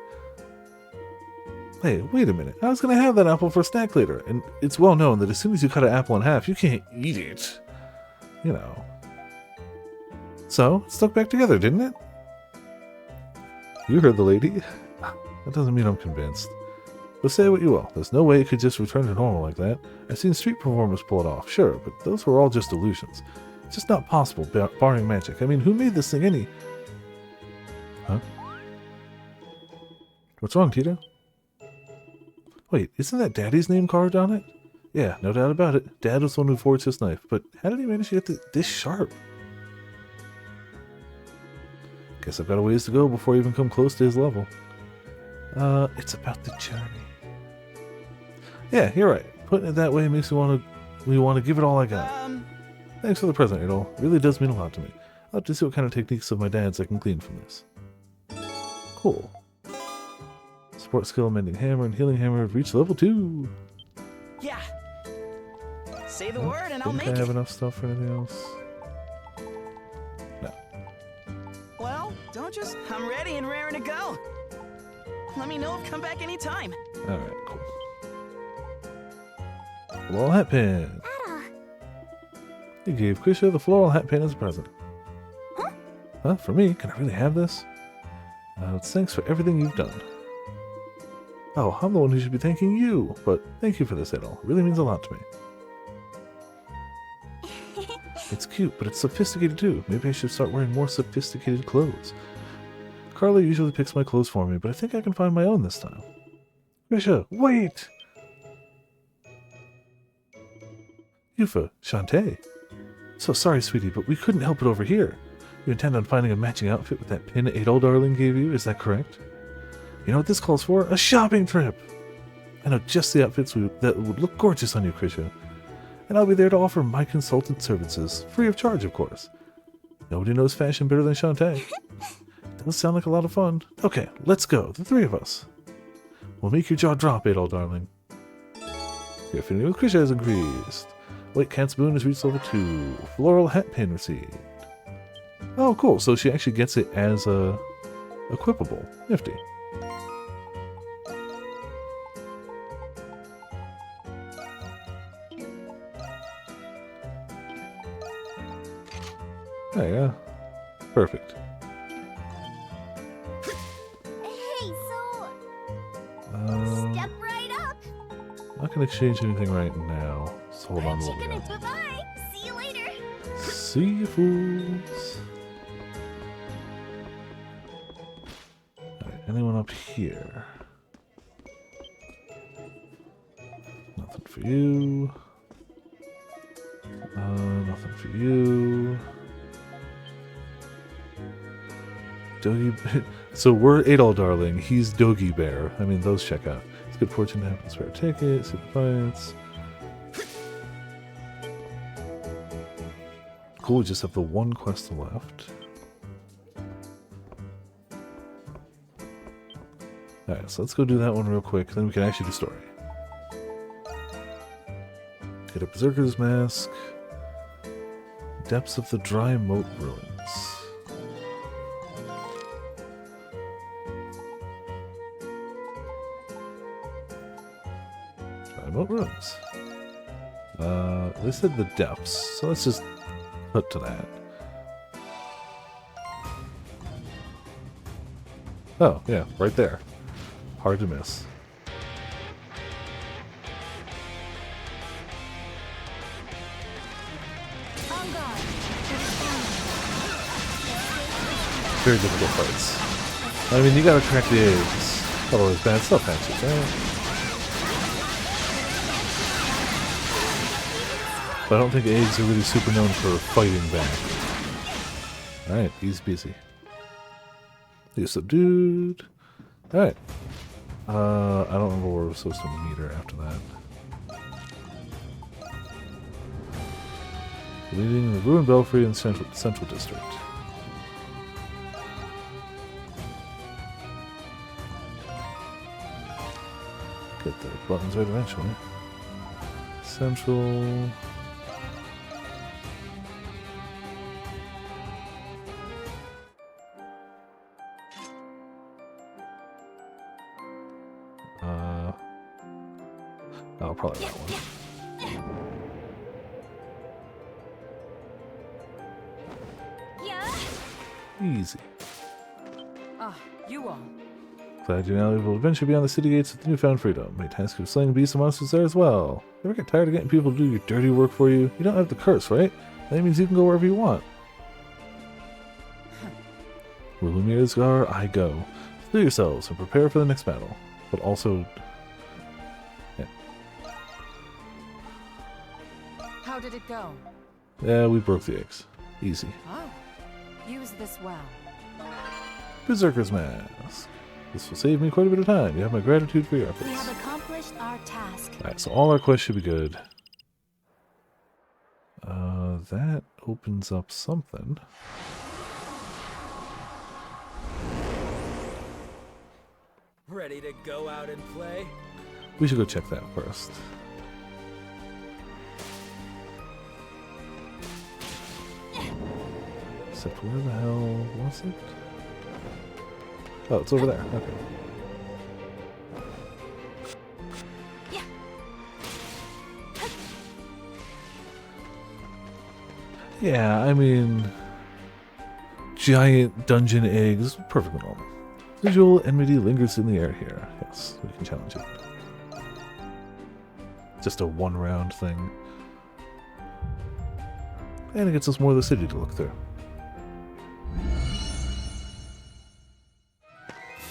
Hey, wait a minute. I was going to have that apple for a snack later, and it's well known that as soon as you cut an apple in half, you can't eat it. You know. So, it stuck back together, didn't it? You heard the lady. That doesn't mean I'm convinced. But say what you will, there's no way it could just return to normal like that. I've seen street performers pull it off, sure, but those were all just illusions. It's just not possible, barring magic. I mean, who made this thing any... Huh? What's wrong, Tito? Wait, isn't that Daddy's name carved on it? Yeah, no doubt about it. Dad was the one who forged this knife, but how did he manage to get this sharp? Guess I've got a ways to go before I even come close to his level. It's about the journey. Yeah, you're right. Putting it that way makes me want to give it all I got. Thanks for the present, Adol. Really does mean a lot to me. I'll have to see what kind of techniques of my dad's I can glean from this. Cool. Support skill, mending hammer, and healing hammer have reached level 2. Yeah. Say the word and I'll make I have it. enough stuff for anything else. No. Well, don't challenges? I'm ready and raring to go. Let me know if come back anytime. Alright, cool. Floral hat pin. Ada. You gave Krisha the floral hat pin as a present. Huh? Huh? For me? Can I really have this? It's thanks for everything you've done. Oh, I'm the one who should be thanking you, but thank you for this, Adol. It really means a lot to me. It's cute, but it's sophisticated too. Maybe I should start wearing more sophisticated clothes. Carla usually picks my clothes for me, but I think I can find my own this time. Krisha, wait! Yufa, Shantae. So sorry, sweetie, but we couldn't help it over here. You intend on finding a matching outfit with that pin Adol darling gave you, is that correct? You know what this calls for? A shopping trip! I know just the outfits that would look gorgeous on you, Krisha. And I'll be there to offer my consultant services, free of charge, of course. Nobody knows fashion better than Shantae. Does sound like a lot of fun. Okay, let's go, the three of us. We'll make your jaw drop, Adol darling. Your affinity with Krisha has increased. White Cat's Boon has reached level 2. Floral hat pin received. Oh, cool. So she actually gets it as a equipable. Nifty. There you go. Perfect. Hey, so Um, step right up. not going to exchange anything right now. Just hold on to what we Chicken got. and bye-bye. See you later. See you, fools. Alright, anyone up here? Nothing for you. Nothing for you. Dogi. So we're Adol darling. He's Dogi Bear. I mean, those check out. It's good fortune to have a spare ticket. Super fights. Cool. We just have the one quest left. Alright, so let's go do that one real quick. Then we can actually do story. Get a Berserker's Mask. Depths of the Dry Moat Ruins. Dry Moat Ruins. They said the depths, so let's just put to that. Oh, yeah, right there. Hard to miss. On guard. Very difficult fights. I mean, you gotta crack the eggs. Otherwise, bad stuff happens, right? But I don't think eggs are really super known for fighting back. Alright, easy peasy. You're subdued. Alright. I don't remember where we're supposed to meet her after that. Leading the Ruined Belfry in Central District. Get the buttons right eventually. Central. Oh, probably that one. Yeah. Easy. Ah, you all. Glad you're now able to venture beyond the city gates with newfound freedom. May task of slaying beasts and monsters there as well. Ever get tired of getting people to do your dirty work for you? You don't have the curse, right? That means you can go wherever you want. Where Lumire's are, I go. Clear yourselves and prepare for the next battle. But also... yeah. How did it go? Yeah, we broke the eggs. Easy. Oh, use this well. Berserker's Mask. This will save me quite a bit of time. You have my gratitude for your We efforts. have accomplished our task. Alright, so all our quests should be good. That opens up something. Ready to go out and play? We should go check that first. Except where the hell was it? Oh, it's over there. Okay. Yeah, I mean, giant dungeon eggs, perfectly normal. Visual enmity lingers in the air here. Yes, we can challenge it. Just a one-round thing. And it gets us more of the city to look through.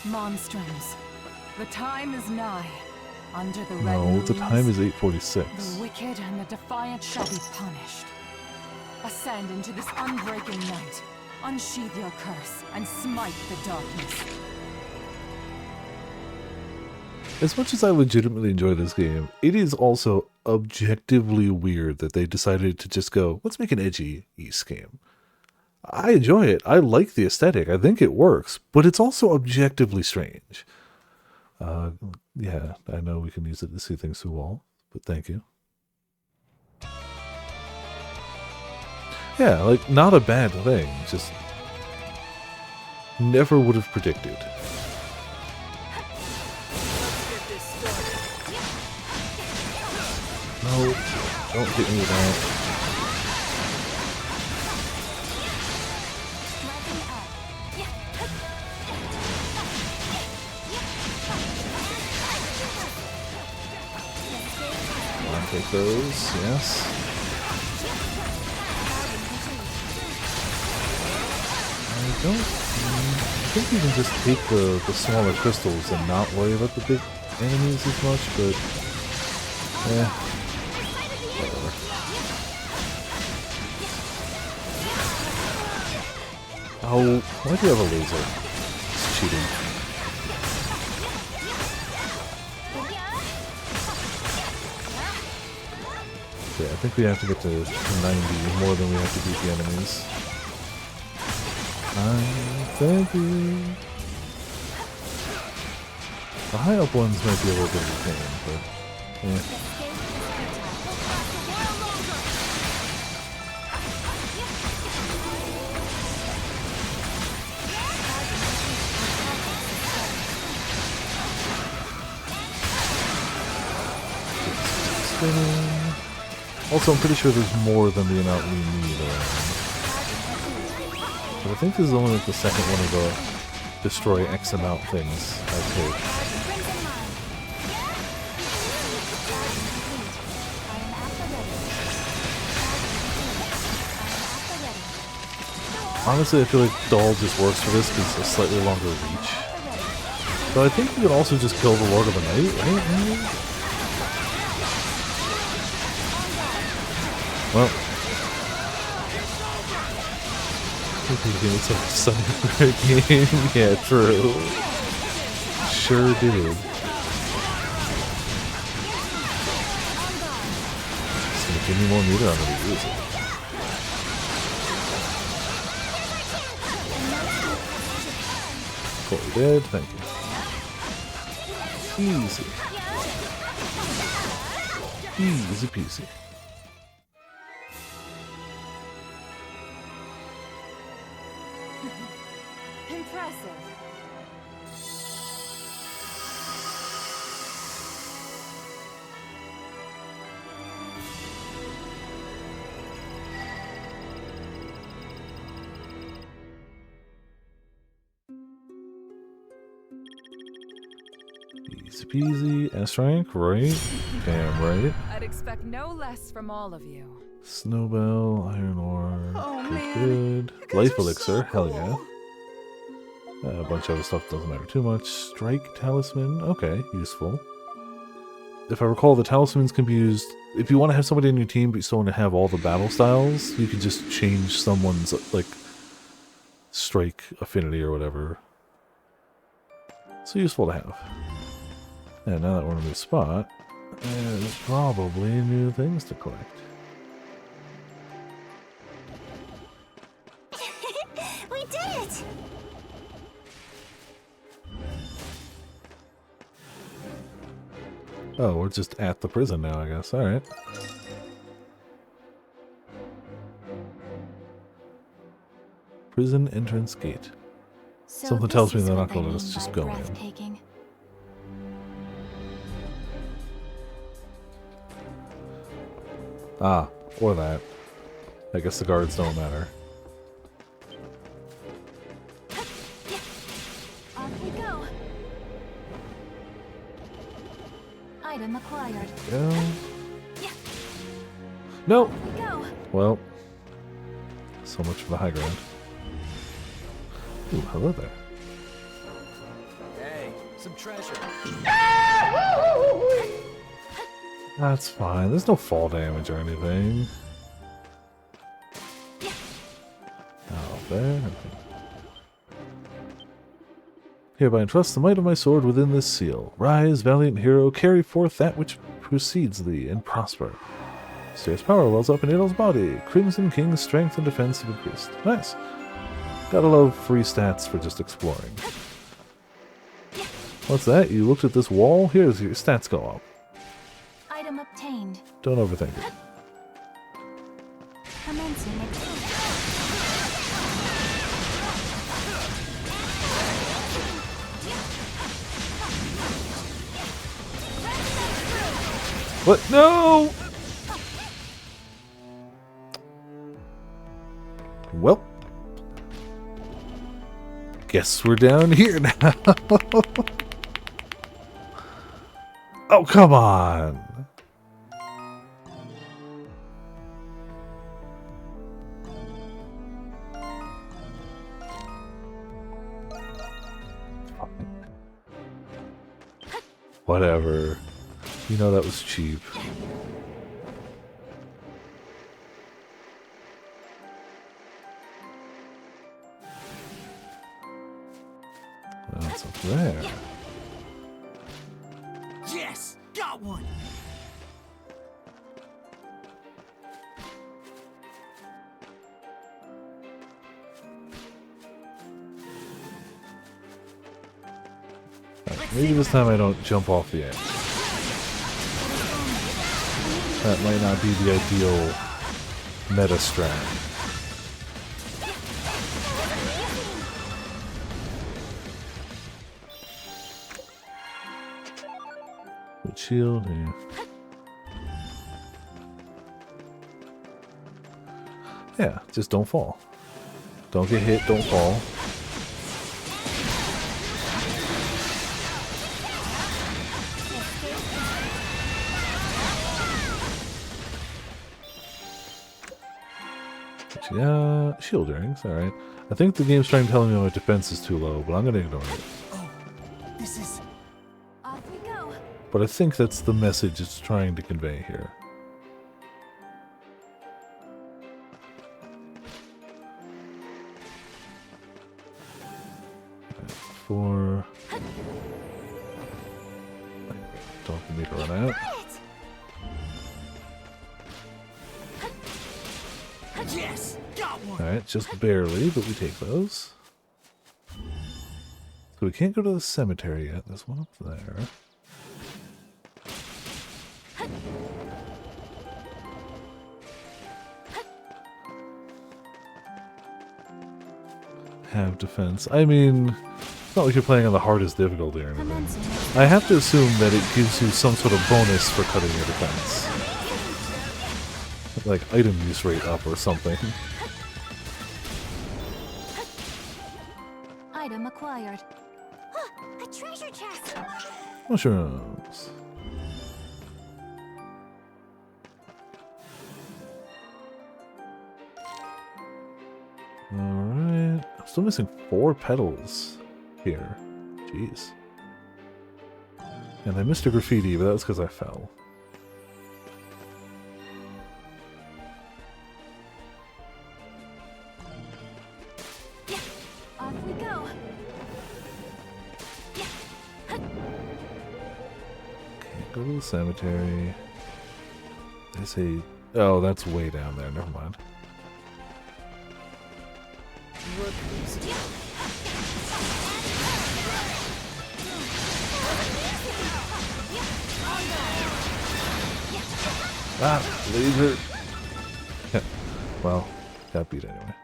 Monstrums, the time is nigh. Under the red No, the time moons, is 8:46. the wicked and the defiant shall be punished. Ascend into this unbreaking night. Unsheathe your curse and smite the darkness. As much as I legitimately enjoy this game, it is also objectively weird that they decided to just go, let's make an edgy Ys game. I enjoy it. I like the aesthetic. I think it works, but it's also objectively strange. Yeah, I know we can use it to see things through wall, but thank you. Yeah, like, not a bad thing, just never would have predicted. No, don't hit me with that. I'll take those, yes. I think you can just take the smaller crystals and not worry about the big enemies as much, but whatever. Oh, why do you have a laser? It's cheating. Okay, I think we have to get to 90 more than we have to beat the enemies. Thank you. The high up ones might be a little bit of a pain, but yeah. Also, I'm pretty sure there's more than the amount we need around. But I think this is only like the second one of the destroy X amount things I take. Honestly, I feel like Dahl just works for this because it's a slightly longer reach. But I think you can also just kill the Lord of the Night, right? Well, it's a Sunny game. Yeah, true. Sure did. It's gonna give me more meter, I'm gonna use it. Fully dead, thank you. Easy. Easy peasy. Impressive. Easy peasy. S rank, right? Damn right. I'd expect no less from all of you. Snowbell, iron ore. Oh, man. Good. You guys Life are elixir, so hell yeah. cool. A bunch of other stuff doesn't matter too much. Strike talisman, okay, useful. If I recall, the talismans can be used if you want to have somebody on your team, but you still want to have all the battle styles. You can just change someone's like strike affinity or whatever. So useful to have. And now that we're in a new spot, there's probably new things to collect. We did it! Oh, we're just at the prison now, I guess. Alright. Prison entrance gate. So Something this tells me is they're what not they gonna let mean us just by go in. breathtaking. Ah, or that. I guess the guards don't matter. Off we go. Item acquired. Go. No! We go. Well, so much for the high ground. Ooh, hello there. Hey, some treasure. That's fine. There's no fall damage or anything. Oh, there. Hereby entrust the might of my sword within this seal. Rise, valiant hero, carry forth that which precedes thee, and prosper. Serious power wells up in Idol's body. Crimson King's strength and defense have increased. Nice. Gotta love free stats for just exploring. What's that? You looked at this wall? Here's your stats go up. Item obtained. Don't overthink it. Commencing extraction. What? No! Well. Guess we're down here now. Oh, come on. Whatever. You know that was cheap. That's up there. Yes, got one. Maybe this time I don't jump off the edge. That might not be the ideal meta strat. Good shield here. Yeah, just don't fall. Don't get hit, don't fall. Yeah, shield rings, alright. I think the game's trying to tell me my defense is too low, but I'm gonna ignore it. Oh, this is... Off we go. But I think that's the message it's trying to convey here. Four. Don't need to run out. Yes, got one. Alright, just barely, but we take those. So we can't go to the cemetery yet. There's one up there. Have defense. I mean, it's not like you're playing on the hardest difficulty or anything. Commencing. I have to assume that it gives you some sort of bonus for cutting your defense. Like item use rate up or something. Item acquired. A treasure chest. Mushrooms. Alright. I'm still missing 4 petals here. Jeez. And I missed a graffiti, but that was because I fell. Off we go. Can't go to the cemetery. They say... Oh, that's way down there. Never mind. Ah, laser. Well, got beat anyway.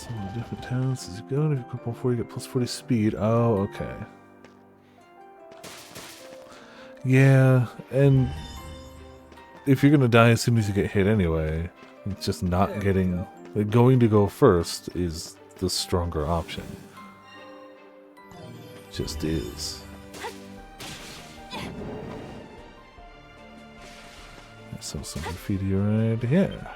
Some of the different talents as you go, and if you equip all 4, you get plus 40 speed. Oh, okay. Yeah, and if you're gonna die as soon as you get hit anyway, it's just not getting... Like, going to go first is the stronger option. Just is. So some graffiti right here.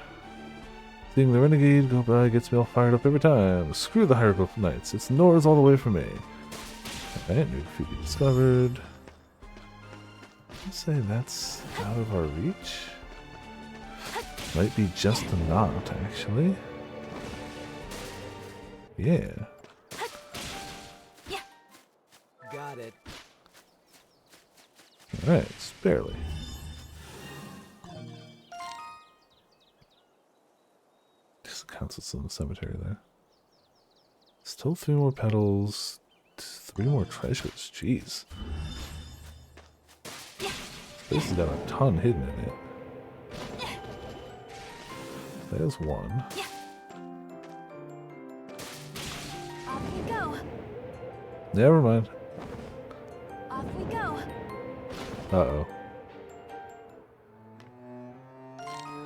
Seeing the renegade go by gets me all fired up every time. Screw the Hieroglyph Knights. It's Nora's all the way for me. Alright, new graffiti discovered. I'd say that's out of our reach. Might be just a knot, actually. Yeah. Got it. Alright, just barely. Just counts as some cemetery there. Still 3 more petals, 3 more treasures. Jeez. This has got a ton hidden in it. There's one. Off we go. Never mind. Off we go. Uh-oh.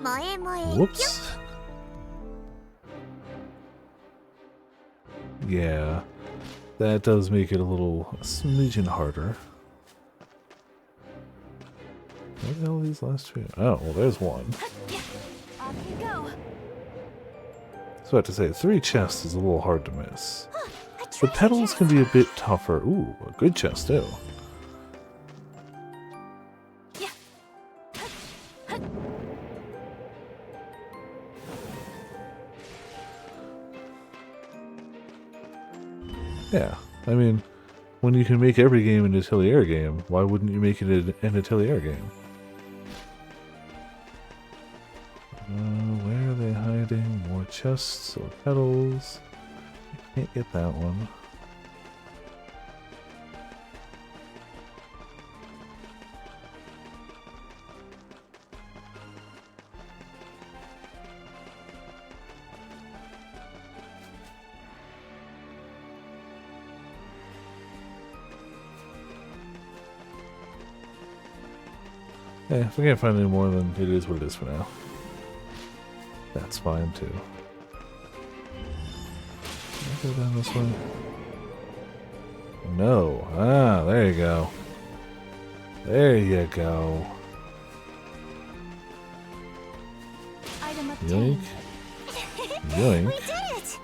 Moe moe. Whoops. Yeah. That does make it a smidgen harder. Where the hell are these last 2? Oh, well, there's one. Off we go. I was about to say, 3 chests is a little hard to miss. A The treasure petals chest. can be a bit tougher. Ooh, a good chest, too. Yeah, I mean, when you can make every game an Atelier game, why wouldn't you make it an Atelier game? Where are they hiding? More chests or petals? I can't get that one. Yeah, if I can't find any more, then it is what it is for now. That's fine too. Can I go down this way? No. Ah, there you go. There you go. Item Yoink. obtained. Yoink. We did it.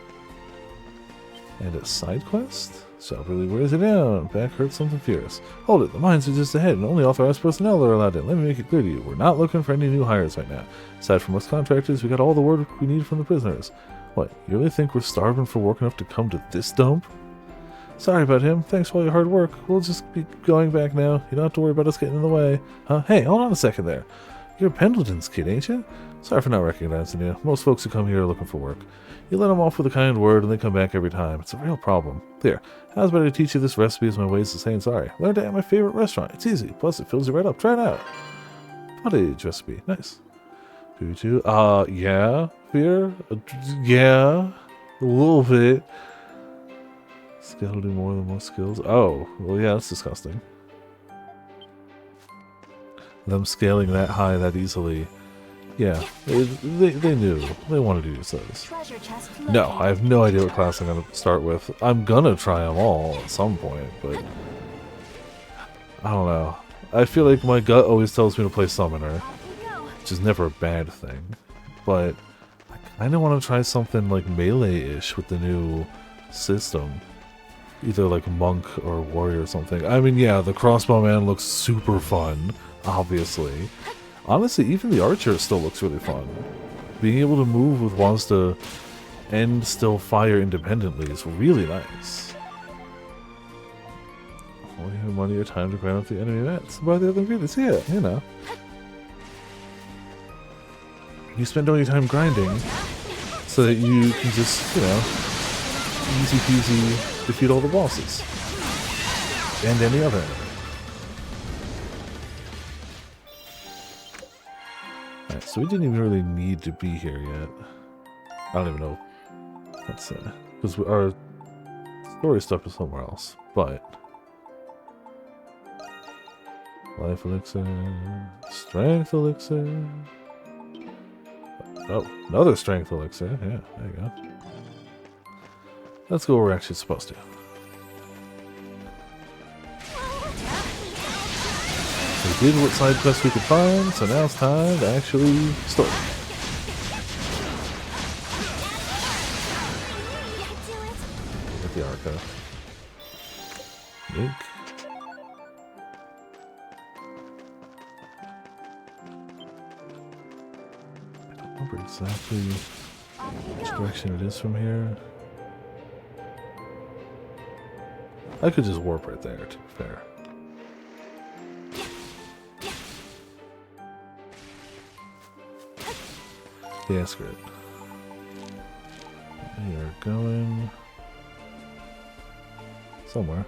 And a side quest? Sharply wears it down. Back hurts something fierce. Hold it, the mines are just ahead, and only authorized personnel are allowed in. Let me make it clear to you, we're not looking for any new hires right now. Aside from us contractors, we got all the work we need from the prisoners. What, you really think we're starving for work enough to come to this dump? Sorry about him. Thanks for all your hard work. We'll just be going back now. You don't have to worry about us getting in the way. Huh? Hey, hold on a second there. You're Pendleton's kid, ain't you? Sorry for not recognizing you. Most folks who come here are looking for work. You let them off with a kind word and they come back every time. It's a real problem. Here, how's about I teach you this recipe as my ways of saying sorry? Learn it at my favorite restaurant. It's easy. Plus, it fills you right up. Try it out. Pottage recipe. Nice. Yeah. Fear? Yeah. A little bit. Skill to do more than most skills. Oh, well, yeah, that's disgusting. Them scaling that high that easily. Yeah, they knew. They wanted to use those. Treasure chest No, located. I have no idea what class I'm going to start with. I'm going to try them all at some point, but I don't know. I feel like my gut always tells me to play Summoner, Off we go. which is never a bad thing. But I kind of want to try something like Melee-ish with the new system. Either like Monk or Warrior or something. I mean, yeah, the Crossbow Man looks super fun, obviously. Honestly, even the Archer still looks really fun. Being able to move with Wazda and still fire independently is really nice. Only have money or time to grind up the enemy mats. Buy the other ingredients, yeah, you know. You spend all your time grinding so that you can just, you know, easy peasy defeat all the bosses. And any other enemy. Alright, so we didn't even really need to be here yet. I don't even know. Let's see. Because our story stuff is somewhere else. But life elixir, strength elixir. Oh, another strength elixir. Yeah, there you go. Let's go where we're actually supposed to. We did what side quests we could find, so now it's time to actually start. Get the archive. Link. I don't remember exactly which direction it is from here. I could just warp right there, to be fair. Yeah, screw it. We are going somewhere.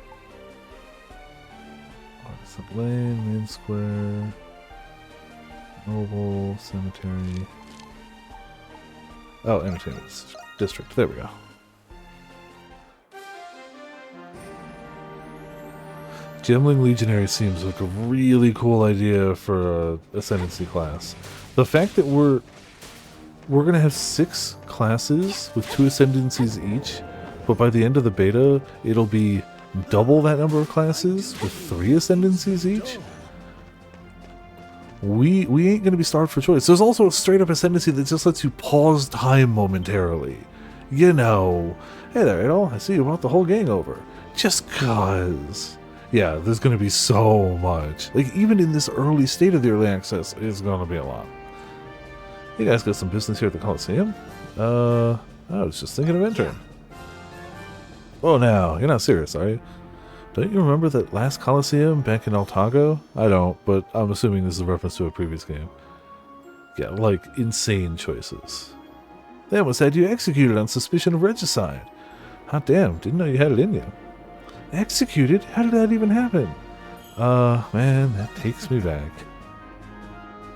Artisan Lane, Main Square, Noble, Cemetery. Oh, Entertainment District. There we go. Gemling Legionary seems like a really cool idea for a Ascendancy class. The fact that we're gonna have 6 classes with 2 Ascendancies each, but by the end of the beta, it'll be double that number of classes with 3 Ascendancies each. We ain't gonna be starved for choice. There's also a straight up Ascendancy that just lets you pause time momentarily. You know, hey there, Adol, I see you brought the whole gang over. Just cause. Yeah, there's gonna be so much. Like, even in this early state of the early access, it's gonna be a lot. You guys got some business here at the Coliseum? I was just thinking of entering. Oh, now, you're not serious, are you? Don't you remember that last Coliseum back in Altago? I don't, but I'm assuming this is a reference to a previous game. Yeah, like, insane choices. They almost had you executed on suspicion of regicide. Hot damn, didn't know you had it in you. Executed? How did that even happen? Man, that takes me back.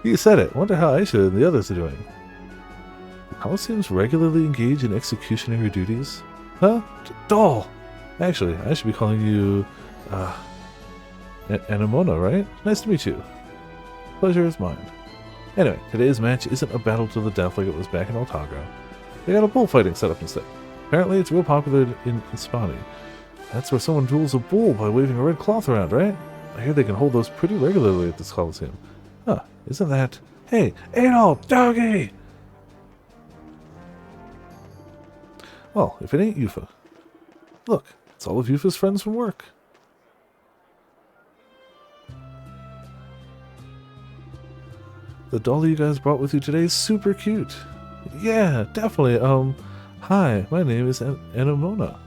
You said it. Wonder how Aisha and the others are doing. The Coliseums regularly engage in executionary duties? Huh? Doll! Actually, I should be calling you, Anemona, right? Nice to meet you. Pleasure is mine. Anyway, today's match isn't a battle to the death like it was back in Altago. They got a bullfighting set up instead. Apparently it's real popular in Spani. That's where someone duels a bull by waving a red cloth around, right? I hear they can hold those pretty regularly at this Coliseum. Huh, isn't that... Hey, Adol, doggy! Well, if it ain't Yuffie. Look, it's all of Yuffie's friends from work. The doll you guys brought with you today is super cute. Yeah, definitely. Hi, my name is Anemona.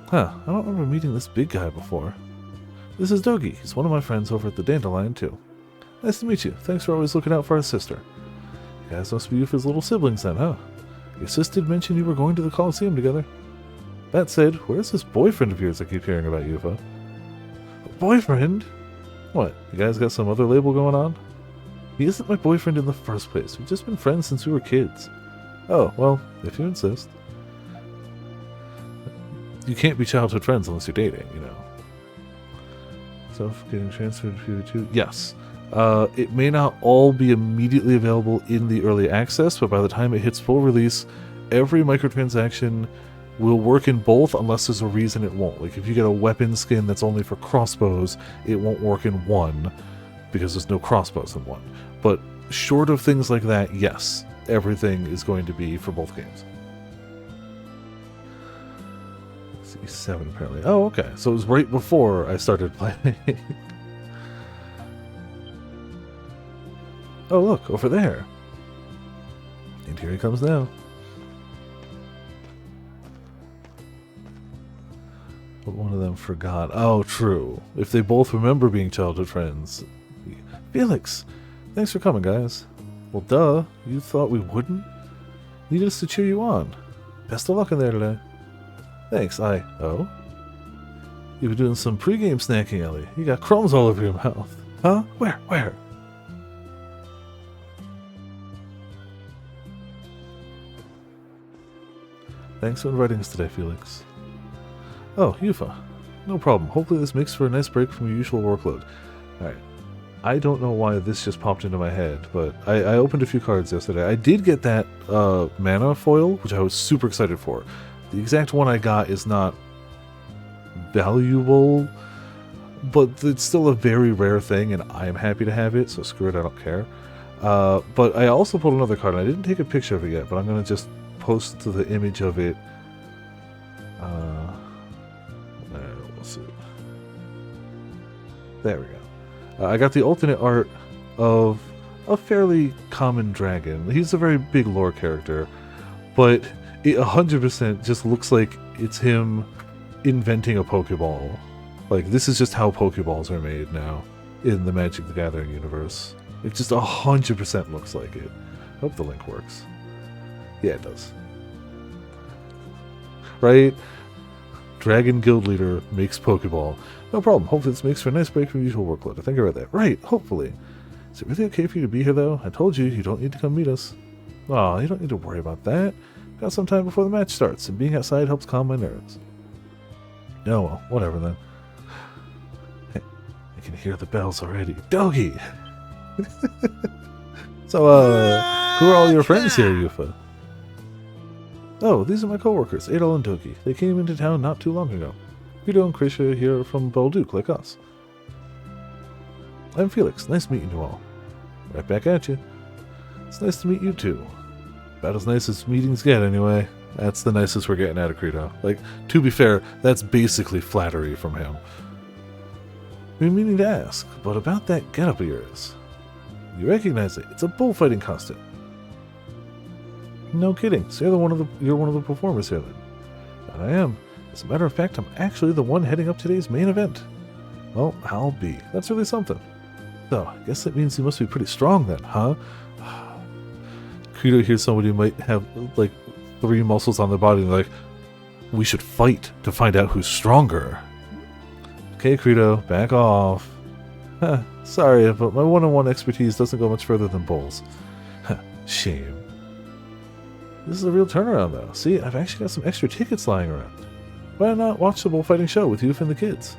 Huh, I don't remember meeting this big guy before. This is Dogi. He's one of my friends over at the Dandelion, too. Nice to meet you. Thanks for always looking out for our sister. You guys must be Yuffie's little siblings then, huh? Your sis did mention you were going to the Coliseum together. That said, where's this boyfriend of yours I keep hearing about, Yuffie? A boyfriend? What, you guys got some other label going on? He isn't my boyfriend in the first place. We've just been friends since we were kids. Oh, well, if you insist. You can't be childhood friends unless you're dating, you know. Stuff getting transferred to two. Yes. It may not all be immediately available in the early access, but by the time it hits full release, every microtransaction will work in both unless there's a reason it won't. Like if you get a weapon skin that's only for crossbows, it won't work in one because there's no crossbows in one. But short of things like that, yes, everything is going to be for both games. C7 apparently. Oh, okay. So it was right before I started playing. Oh, look, over there. And here he comes now. But one of them forgot. Oh, true. If they both remember being childhood friends. Felix, thanks for coming, guys. Well, duh. You thought we wouldn't? Need us to cheer you on. Best of luck in there today. Thanks, Oh? You were doing some pregame snacking, Ellie. You got crumbs all over your mouth. Huh? Where? Thanks for inviting us today, Felix. Oh, Yufa. No problem. Hopefully this makes for a nice break from your usual workload. Alright. I don't know why this just popped into my head, but I opened a few cards yesterday. I did get that mana foil, which I was super excited for. The exact one I got is not valuable, but it's still a very rare thing, and I am happy to have it, so screw it, I don't care. But I also pulled another card, and I didn't take a picture of it yet, but I'm going to just post the image of it. We'll see. There we go. I got the alternate art of a fairly common dragon. He's a very big lore character, but it 100% just looks like it's him inventing a Pokeball. Like, this is just how Pokeballs are made now in the Magic the Gathering universe. It just 100% looks like it. I hope the link works. Yeah, it does. Right? Dragon Guild Leader makes Pokeball. No problem. Hopefully this makes for a nice break from usual workload. I think I read that. Right, hopefully. Is it really okay for you to be here, though? I told you, you don't need to come meet us. Aw, you don't need to worry about that. Got some time before the match starts, and being outside helps calm my nerves. Oh, well, whatever then. Hey, I can hear the bells already. Doggy! So, who are all your friends here, Yufa? Oh, these are my coworkers, Adol and Doki. They came into town not too long ago. Vito and Krisha here from Bolduc, like us. I'm Felix. Nice meeting you all. Right back at you. It's nice to meet you too. About as nice as meetings get, anyway. That's the nicest we're getting out of Credo. Like, to be fair, that's basically flattery from him. We've been meaning to ask, but about that getup of yours. You recognize it. It's a bullfighting costume. No kidding. So you're one of the performers here then. And I am. As a matter of fact, I'm actually the one heading up today's main event. Well, I'll be. That's really something. So, I guess that means you must be pretty strong then, huh? Credo hears somebody might have, like, 3 muscles on their body and they're like, we should fight to find out who's stronger. Okay, Credo, back off. Sorry, but my one-on-one expertise doesn't go much further than bowls. Shame. This is a real turnaround, though. See, I've actually got some extra tickets lying around. Why not watch the bullfighting show with you and the kids?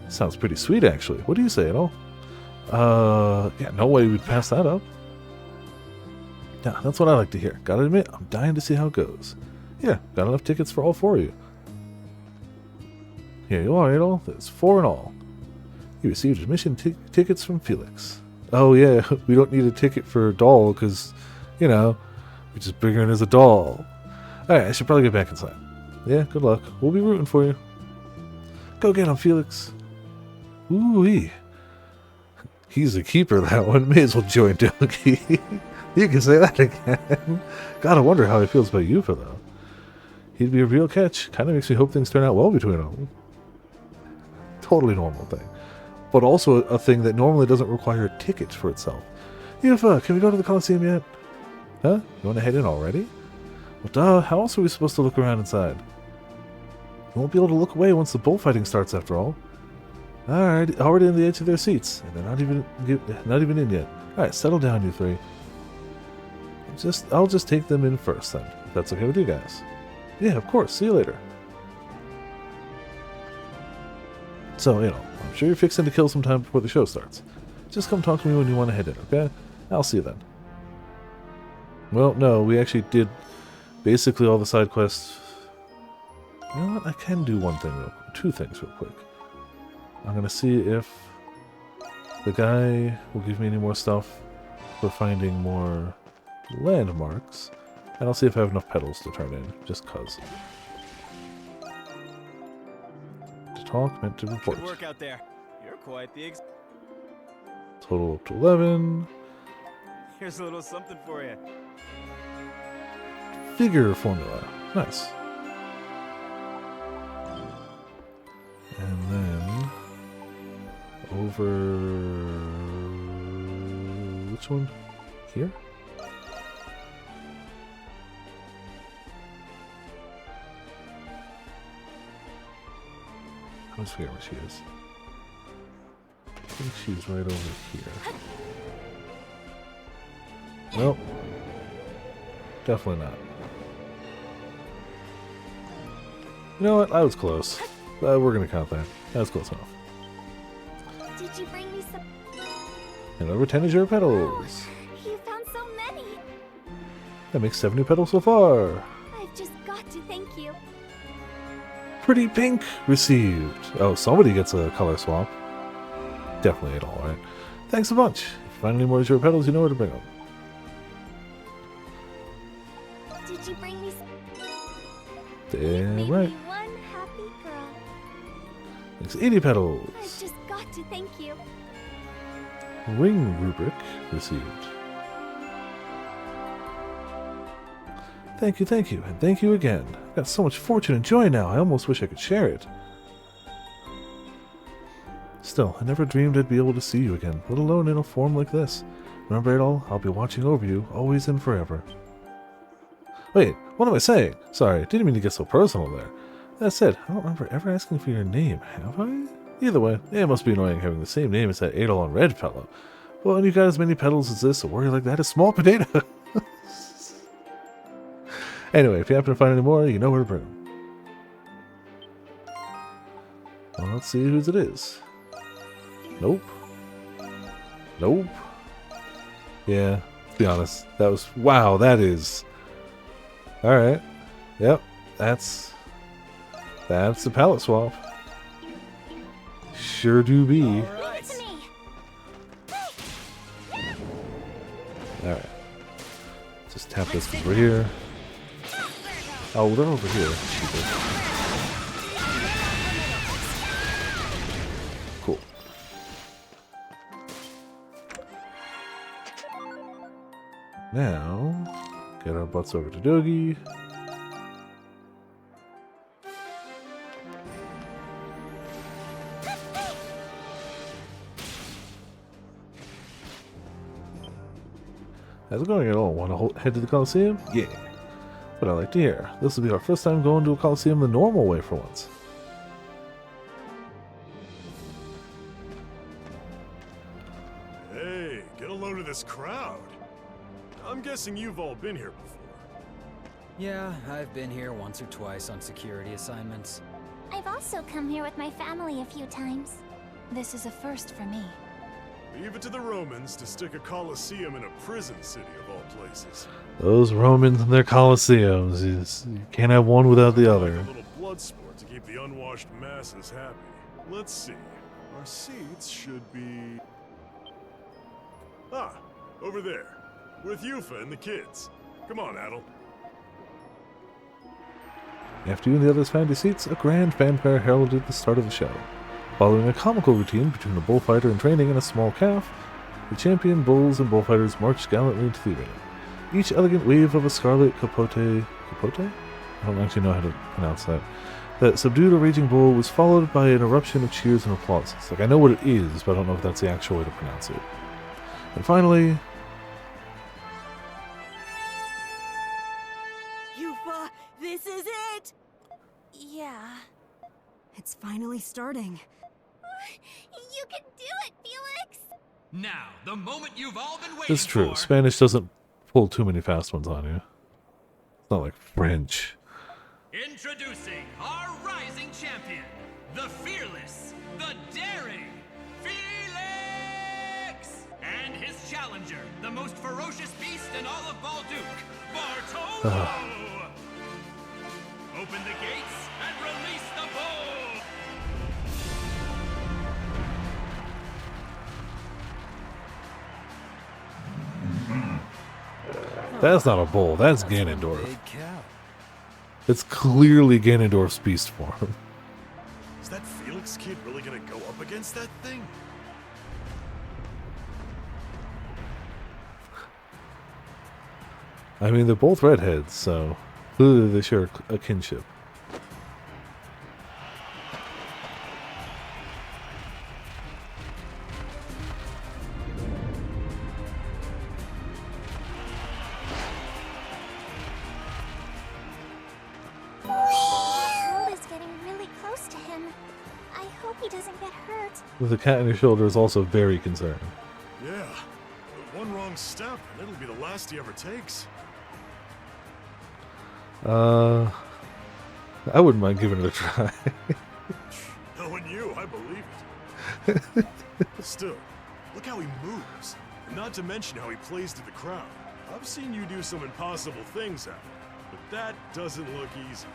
Sounds pretty sweet, actually. What do you say, Adol? Yeah, no way we'd pass that up. Yeah, that's what I like to hear. Gotta admit, I'm dying to see how it goes. Yeah, got enough tickets for all 4 of you. Here you are, Adol. There's 4 in all. You received admission tickets from Felix. Oh yeah, we don't need a ticket for a doll, because, you know, we just bring her in as a doll. Alright, I should probably get back inside. Yeah, good luck. We'll be rooting for you. Go get him, Felix. Ooh-wee. He's a keeper, that one. May as well join Doki. You can say that again. Gotta wonder how he feels about Yufa, though. He'd be a real catch. Kinda makes me hope things turn out well between them. Totally normal thing. But also a thing that normally doesn't require a ticket for itself. Yufa, can we go to the Coliseum yet? Huh? You want to head in already? Well, duh. How else are we supposed to look around inside? You won't be able to look away once the bullfighting starts, after all. Alright, already on the edge of their seats, and they're not even in yet. Alright, settle down, you 3. I'll just take them in first, then. If that's okay with you guys. Yeah, of course. See you later. So, you know, I'm sure you're fixing to kill some time before the show starts. Just come talk to me when you want to head in, okay? I'll see you then. Well, no, we actually did basically all the side quests. You know what? I can do one thing real quick. 2 things real quick. I'm going to see if the guy will give me any more stuff for finding more landmarks. And I'll see if I have enough petals to turn in, just cuz. To talk, meant to report. Good work out there. You're quite the Total up to 11. Here's a little something for you. Figure formula. Nice. And then over which one? Here? I just forget where she is. I think she's right over here. Nope. Definitely not. You know what? I was close. We're gonna count that. That was close enough. Did you bring me some? And over 10 azure petals. You found so many. That makes 70 petals so far. I've just got to thank you. Pretty pink received. Oh, somebody gets a color swap. Definitely Adol, right? Thanks a bunch. If you find any more azure petals, you know where to bring them. Did you bring me some? Damn Made right. me one happy girl. Makes 80 petals. I've just got to thank you. Ring rubric received. Thank you, and thank you again. I've got so much fortune and joy now, I almost wish I could share it. Still, I never dreamed I'd be able to see you again, let alone in a form like this. Remember it all? I'll be watching over you, always and forever. Wait, what am I saying? Sorry, didn't mean to get so personal there. That said, I don't remember ever asking for your name, have I? Either way, it must be annoying having the same name as that Adol red fellow. Well, when you got as many petals as this, a worry like that is small potato. Anyway, if you happen to find any more, you know where to bring them. Well, let's see whose it is. Nope. Nope. Yeah, to be honest, that was... Wow, that is... Alright. Yep, that's the palette swap. Sure do be. Give it to me. Alright. Just tap this over here. Oh, they're over here. Cool. Now, get our butts over to Dogi. How's it going at all? Want to head to the Coliseum? Yeah. But I like to hear. This will be our first time going to a Coliseum the normal way for once. Hey, get a load of this crowd. I'm guessing you've all been here before. Yeah, I've been here once or twice on security assignments. I've also come here with my family a few times. This is a first for me. Leave it to the Romans to stick a Colosseum in a prison city of all places. Those Romans and their Colosseums. You can't have one without the other. Like a little blood sport to keep the unwashed masses happy. Let's see. Our seats should be... Ah, over there. With Yufa and the kids. Come on, Adol. After you and the others found your seats, a grand fanfare heralded the start of the show. Following a comical routine between a bullfighter in training and a small calf, the champion bulls and bullfighters marched gallantly into the arena. Each elegant wave of a scarlet capote? I don't actually know how to pronounce that subdued a raging bull was followed by an eruption of cheers and applause. It's like, I know what it is, but I don't know if that's the actual way to pronounce it. And finally... Yufa, this is it! Yeah. It's finally starting. You can do it, Felix! Now, the moment you've all been waiting It's true. for. Spanish doesn't pull too many fast ones on you. It's not like French. Introducing our rising champion, the fearless, the daring, Felix! And his challenger, the most ferocious beast in all of Balduke, Bartolo! Open the gates and release the bull! That's not a bull. That's Ganondorf. Big cow. It's clearly Ganondorf's beast form. Is that Felix kid really gonna go up against that thing? I mean, they're both redheads, so clearly they share a kinship. Harold is getting really close to him. I hope he doesn't get hurt. The cat on your shoulder is also very concerned. Yeah. But one wrong step, and it'll be the last he ever takes. I wouldn't mind giving it a try. Knowing you, I believe it. Still, look how he moves. And not to mention how he plays to the crowd. I've seen you do some impossible things out there, but that doesn't look easy.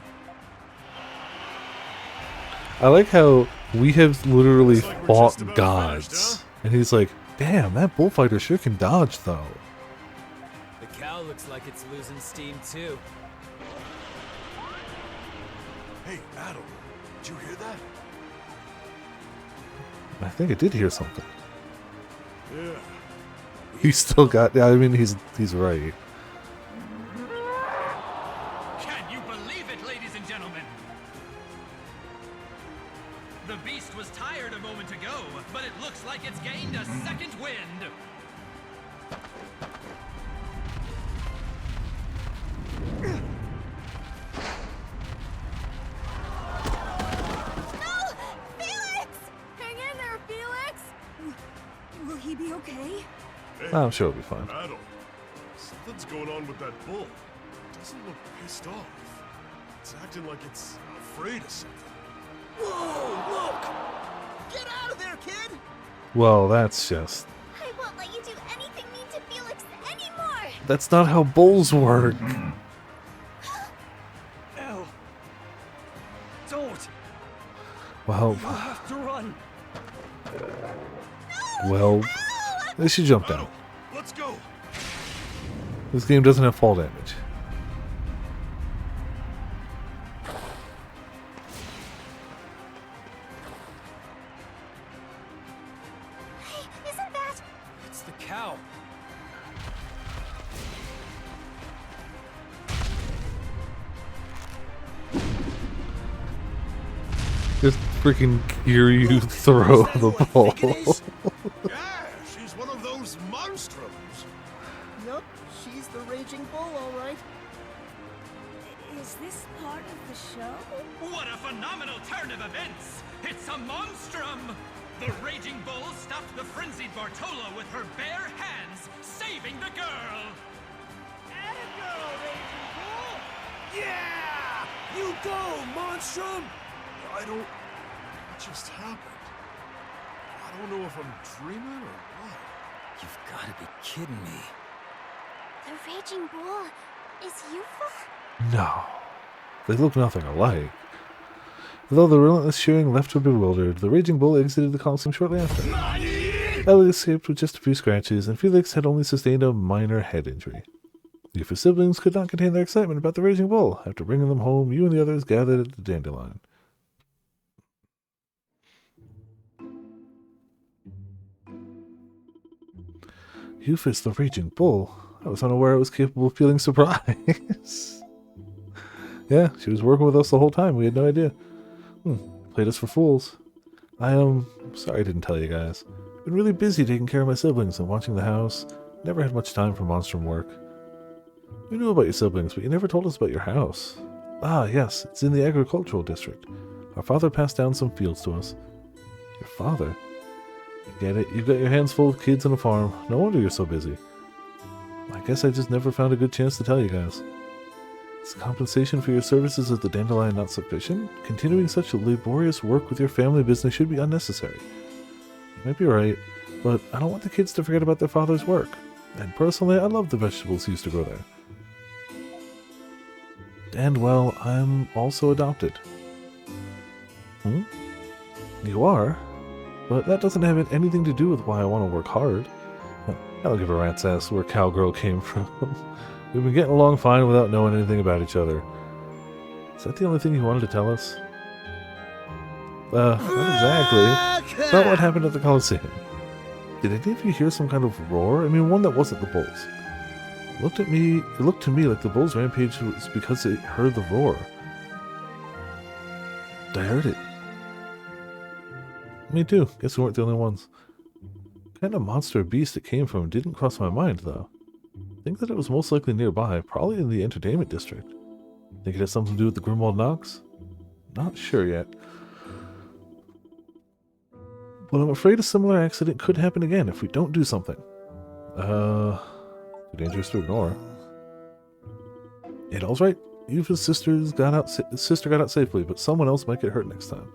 I like how we have literally Looks like we're fought just about gods. finished, huh? And he's like, damn, that bullfighter sure can dodge, though. The cow looks like it's losing steam too. Hey, Adel, did you hear that? I think I did hear something. Yeah. He's still got, yeah, I mean, he's right. Can you believe it, ladies and gentlemen? The beast was tired a moment ago, but it looks like it's gained a second wind. No! Felix! Hang in there, Felix! Will he be okay? Hey, I'm sure it'll be fine. Adel, something's going on with that bull. It doesn't look pissed off. It's acting like it's afraid of something. Whoa, look! Get out of there, kid! Well, that's just... I won't let you do anything mean to Felix anymore! That's not how bulls work. Ow. Don't! Well, You have to run! well, they should jump down. Let's go. This game doesn't have fall damage. Hey, isn't that... It's the cow. Just freaking hear you throw the ball. Yeah, she's one of those monstroms. Yup, she's the raging bull, all right. Is this part of the show? What a phenomenal turn of events! It's a monstrum! The Raging Bull stopped the frenzied Bartolo with her bare hands, saving the girl! Yeah! You go, monstrum! What just happened? I don't know if I'm dreaming or what. You've got to be kidding me. The Raging Bull is Yufa? No. They look nothing alike. Though the relentless cheering left her bewildered, the Raging Bull exited the Coliseum shortly after. Ellie escaped with just a few scratches, and Felix had only sustained a minor head injury. Yufa's siblings could not contain their excitement about the Raging Bull. After bringing them home, you and the others gathered at the Dandelion. Euphis the Raging Bull? I was unaware I was capable of feeling surprise. Yeah, she was working with us the whole time. We had no idea. Played us for fools. I am sorry I didn't tell you guys. Been really busy taking care of my siblings and watching the house. Never had much time for monstrum work. We knew about your siblings, but you never told us about your house. Ah, yes, it's in the agricultural district. Our father passed down some fields to us. Your father? Get it? You've got your hands full of kids and a farm. No wonder you're so busy. I guess I just never found a good chance to tell you guys. Is compensation for your services at the Dandelion not sufficient? Continuing such laborious work with your family business should be unnecessary. You might be right, but I don't want the kids to forget about their father's work. And personally, I love the vegetables he used to grow there. And, well, I'm also adopted. You are? But that doesn't have anything to do with why I want to work hard. I don't give a rat's ass where Cowgirl came from. We've been getting along fine without knowing anything about each other. Is that the only thing you wanted to tell us? Not exactly. Not what happened at the Coliseum. Did any of you hear some kind of roar? I mean, one that wasn't the bulls. It looked to me like the bulls' rampage was because it heard the roar. I heard it. Me too. Guess we weren't the only ones. What kind of monster or beast it came from didn't cross my mind, though. I think that it was most likely nearby, probably in the entertainment district. Think it has something to do with the Grimwald Knox? Not sure yet. But I'm afraid a similar accident could happen again if we don't do something. Too dangerous to ignore. Adol's right. Yufa's sister got out safely, but someone else might get hurt next time.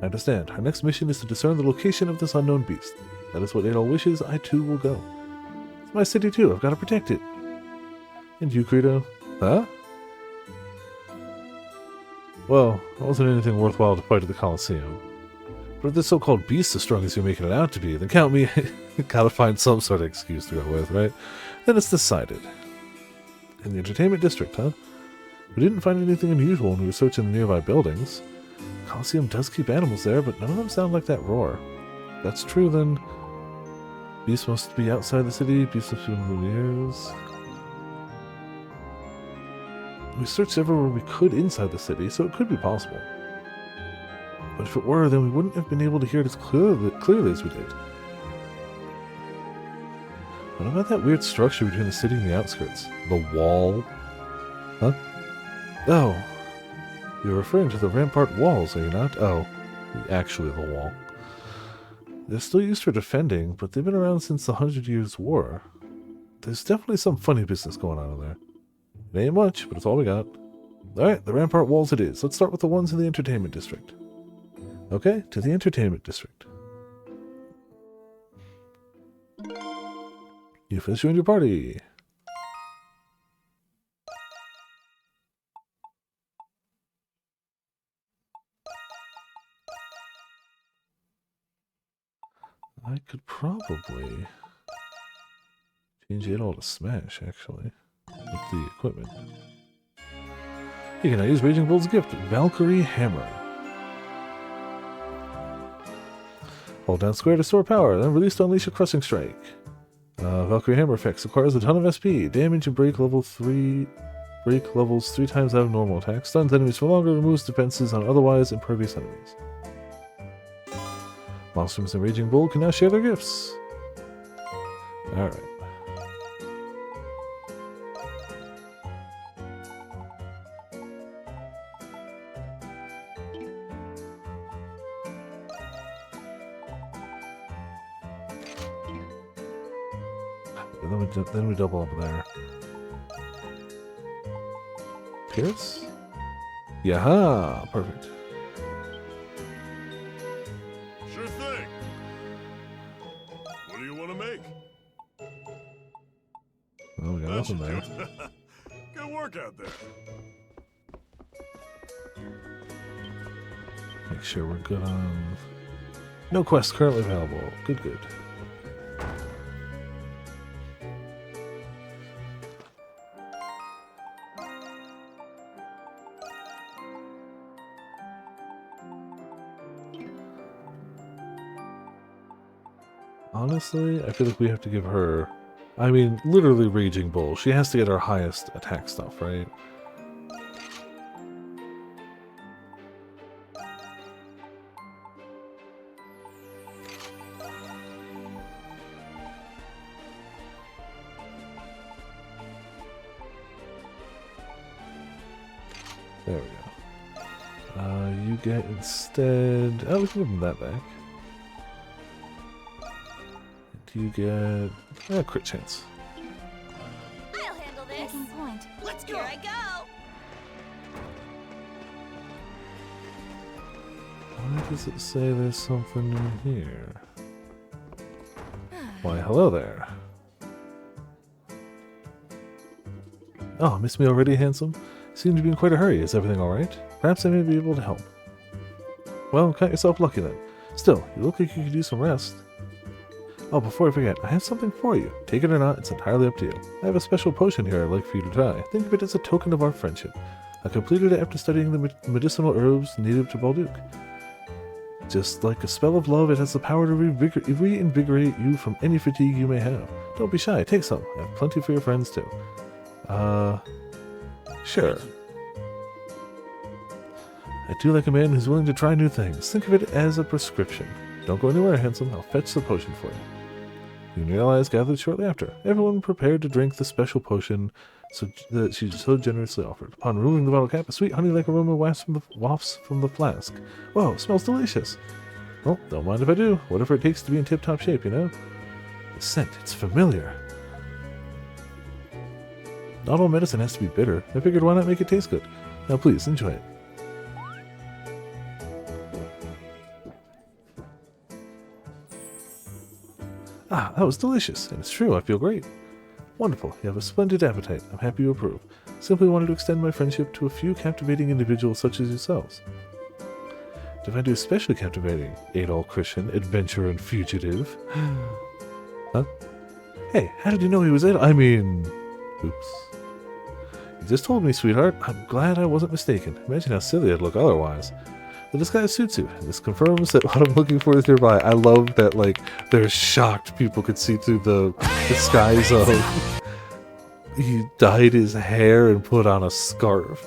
I understand. Our next mission is to discern the location of this unknown beast. That is what Adol wishes. I too will go. It's my city too. I've got to protect it. And you, Credo? Huh? Well, it wasn't anything worthwhile to fight at the Colosseum. But if this so-called beast is as strong as you're making it out to be, then count me. Gotta find some sort of excuse to go with, right? Then it's decided. In the entertainment district, huh? We didn't find anything unusual when we were searching the nearby buildings. The Colosseum does keep animals there, but none of them sound like that roar. If that's true, then beast must be outside the city. Beast must be in the years. We searched everywhere we could inside the city, so it could be possible. But if it were, then we wouldn't have been able to hear it as clearly as we did. What about that weird structure between the city and the outskirts? The wall? Huh? Oh. You're referring to the rampart walls, are you not? Oh. Actually the wall. They're still used for defending, but they've been around since the 100 Years' War. There's definitely some funny business going on in there. It ain't much, but it's all we got. Alright, the rampart walls it is. Let's start with the ones in the entertainment district. Okay, to the entertainment district. You've joined your party. I could probably change it all to Smash, actually, with the equipment. You can now use Raging Bull's gift, Valkyrie Hammer. Hold down square to store power, then release to unleash a crushing strike. Valkyrie Hammer effects requires a ton of SP, damage and break levels 3 times out of normal attacks, stuns enemies for longer, removes defenses on otherwise impervious enemies. Monsters and Raging Bull can now share their gifts. Alright. Then we double up there. Pierce? Yaha! Perfect. Sure thing. What do you want to make? Oh, we got nothing there. Good work out there. Make sure we're good on... No quests currently available. Good, good. Honestly, I feel like we have to give her... I mean, literally Raging Bull. She has to get our highest attack stuff, right? There we go. You get instead... Oh, we can give him that back. You get a crit chance. I'll handle this. Making point. Let's go. Here I go. Why does it say there's something in here? Why, hello there. Oh, miss me already, handsome? Seem to be in quite a hurry. Is everything alright? Perhaps I may be able to help. Well, count yourself lucky then. Still, you look like you could use some rest. Oh, before I forget, I have something for you. Take it or not, it's entirely up to you. I have a special potion here I'd like for you to try. Think of it as a token of our friendship. I completed it after studying the medicinal herbs native to Balduq. Just like a spell of love, it has the power to reinvigorate you from any fatigue you may have. Don't be shy, take some. I have plenty for your friends too. Sure. I do like a man who's willing to try new things. Think of it as a prescription. Don't go anywhere, handsome. I'll fetch the potion for you. You and your allies gathered shortly after. Everyone prepared to drink the special potion that she so generously offered. Upon removing the bottle cap, a sweet honey-like aroma wafts from the flask. Whoa, smells delicious. Well, don't mind if I do. Whatever it takes to be in tip-top shape, you know? The scent, it's familiar. Not all medicine has to be bitter. I figured why not make it taste good? Now please, enjoy it. Ah, that was delicious, and it's true, I feel great. Wonderful, you have a splendid appetite. I'm happy you approve. Simply wanted to extend my friendship to a few captivating individuals such as yourselves. To find you especially captivating, Adol Christian, adventurer and fugitive. Huh? Hey, how did you know he was Adol? I mean... Oops. You just told me, sweetheart. I'm glad I wasn't mistaken. Imagine how silly I'd look otherwise. The disguise suits you. This confirms that what I'm looking for is nearby. I love that, like, they're shocked people could see through the disguise of... He dyed his hair and put on a scarf.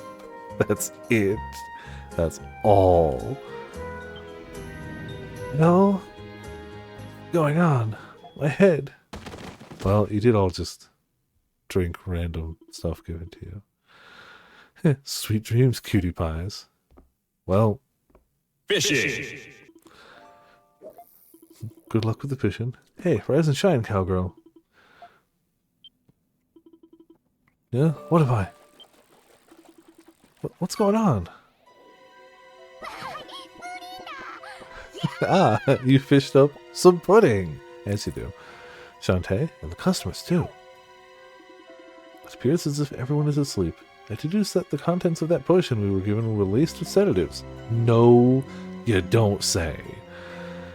That's it. That's all. No? Going on? My head. Well, you did all just drink random stuff given to you. Sweet dreams, cutie pies. Well... Fishing! Good luck with the fishing. Hey, rise and shine, cowgirl. Yeah? What have I? What's going on? Ah, you fished up some pudding. As you do. Shantae, and the customers too. It appears as if everyone is asleep. I deduce that the contents of that potion we were given were laced with sedatives. No, you don't say.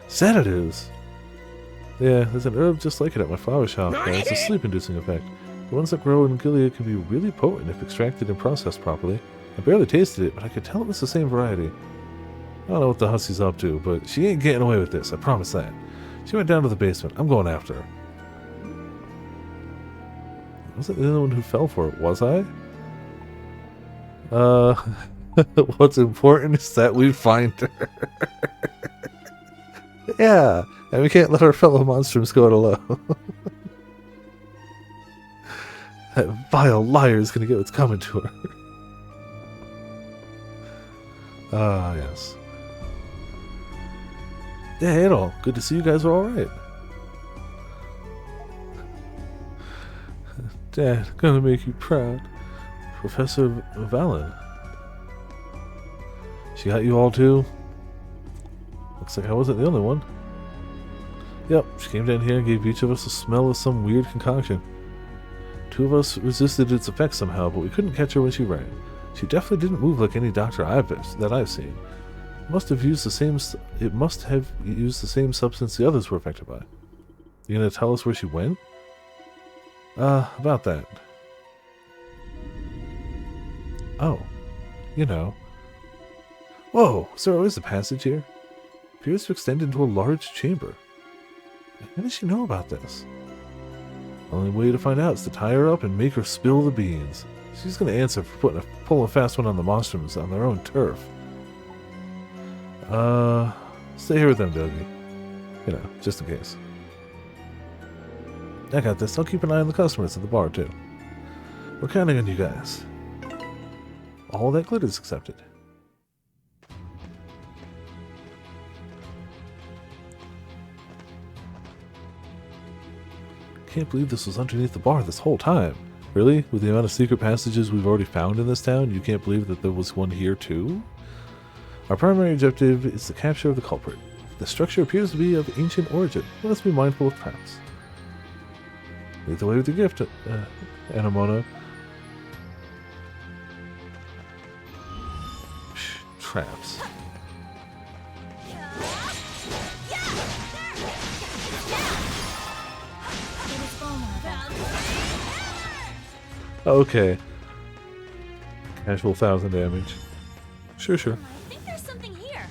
Sedatives? Yeah, there's an herb just like it at my flower shop that has a sleep-inducing effect. The ones that grow in Gilead can be really potent if extracted and processed properly. I barely tasted it, but I could tell it was the same variety. I don't know what the hussy's up to, but she ain't getting away with this, I promise that. She went down to the basement. I'm going after her. Wasn't the only one who fell for it, was I? What's important is that we find her. Yeah, and we can't let our fellow monstrums go it alone. That vile liar is going to get what's coming to her. Ah, yes. Yeah, Adol, good to see you guys are alright. Dad, gonna make you proud. Professor Valen. She got you all too? Looks like I wasn't the only one. Yep, she came down here and gave each of us a smell of some weird concoction. Two of us resisted its effects somehow, but we couldn't catch her when she ran. She definitely didn't move like any doctor that I've seen. It must have used the same substance the others were affected by. You gonna tell us where she went? About that. Oh, you know. Whoa, so there is a passage here? Appears to extend into a large chamber. How does she know about this? Only way to find out is to tie her up and make her spill the beans. She's gonna answer for pulling a fast one on the monstrums on their own turf. Stay here with them, Dougie. You know, just in case. I got this. I'll keep an eye on the customers at the bar, too. We're counting on you guys. All that glitter's accepted. Can't believe this was underneath the bar this whole time. Really? With the amount of secret passages we've already found in this town, you can't believe that there was one here, too? Our primary objective is the capture of the culprit. The structure appears to be of ancient origin. Let us be mindful of traps. Lead the way with your gift, Anamona. Traps. Okay. Casual 1,000 damage. Sure. I think there's something here.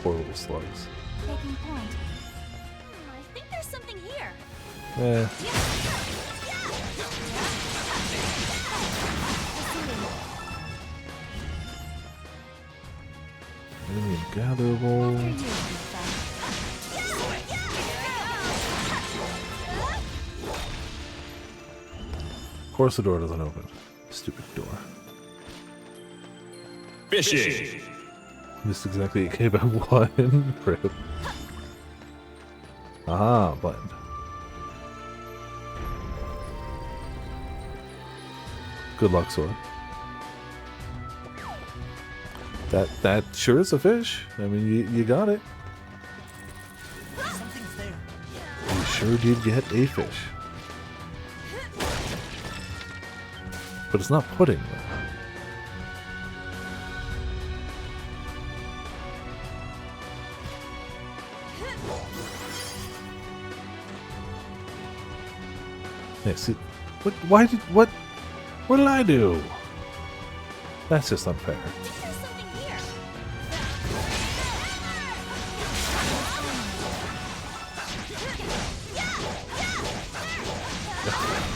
Poor little slugs. Taking point. I think there's something here. Eh. Enemy ungatherable. Of course the door doesn't open. Stupid door. Fishing! Missed exactly 8k by 1. Rip. Aha, button. Good luck, Sora. That sure is a fish. I mean, you got it. Something's there. You sure did get a fish. But it's not pudding, though. Yeah, see, what did I do? That's just unfair. There's something here.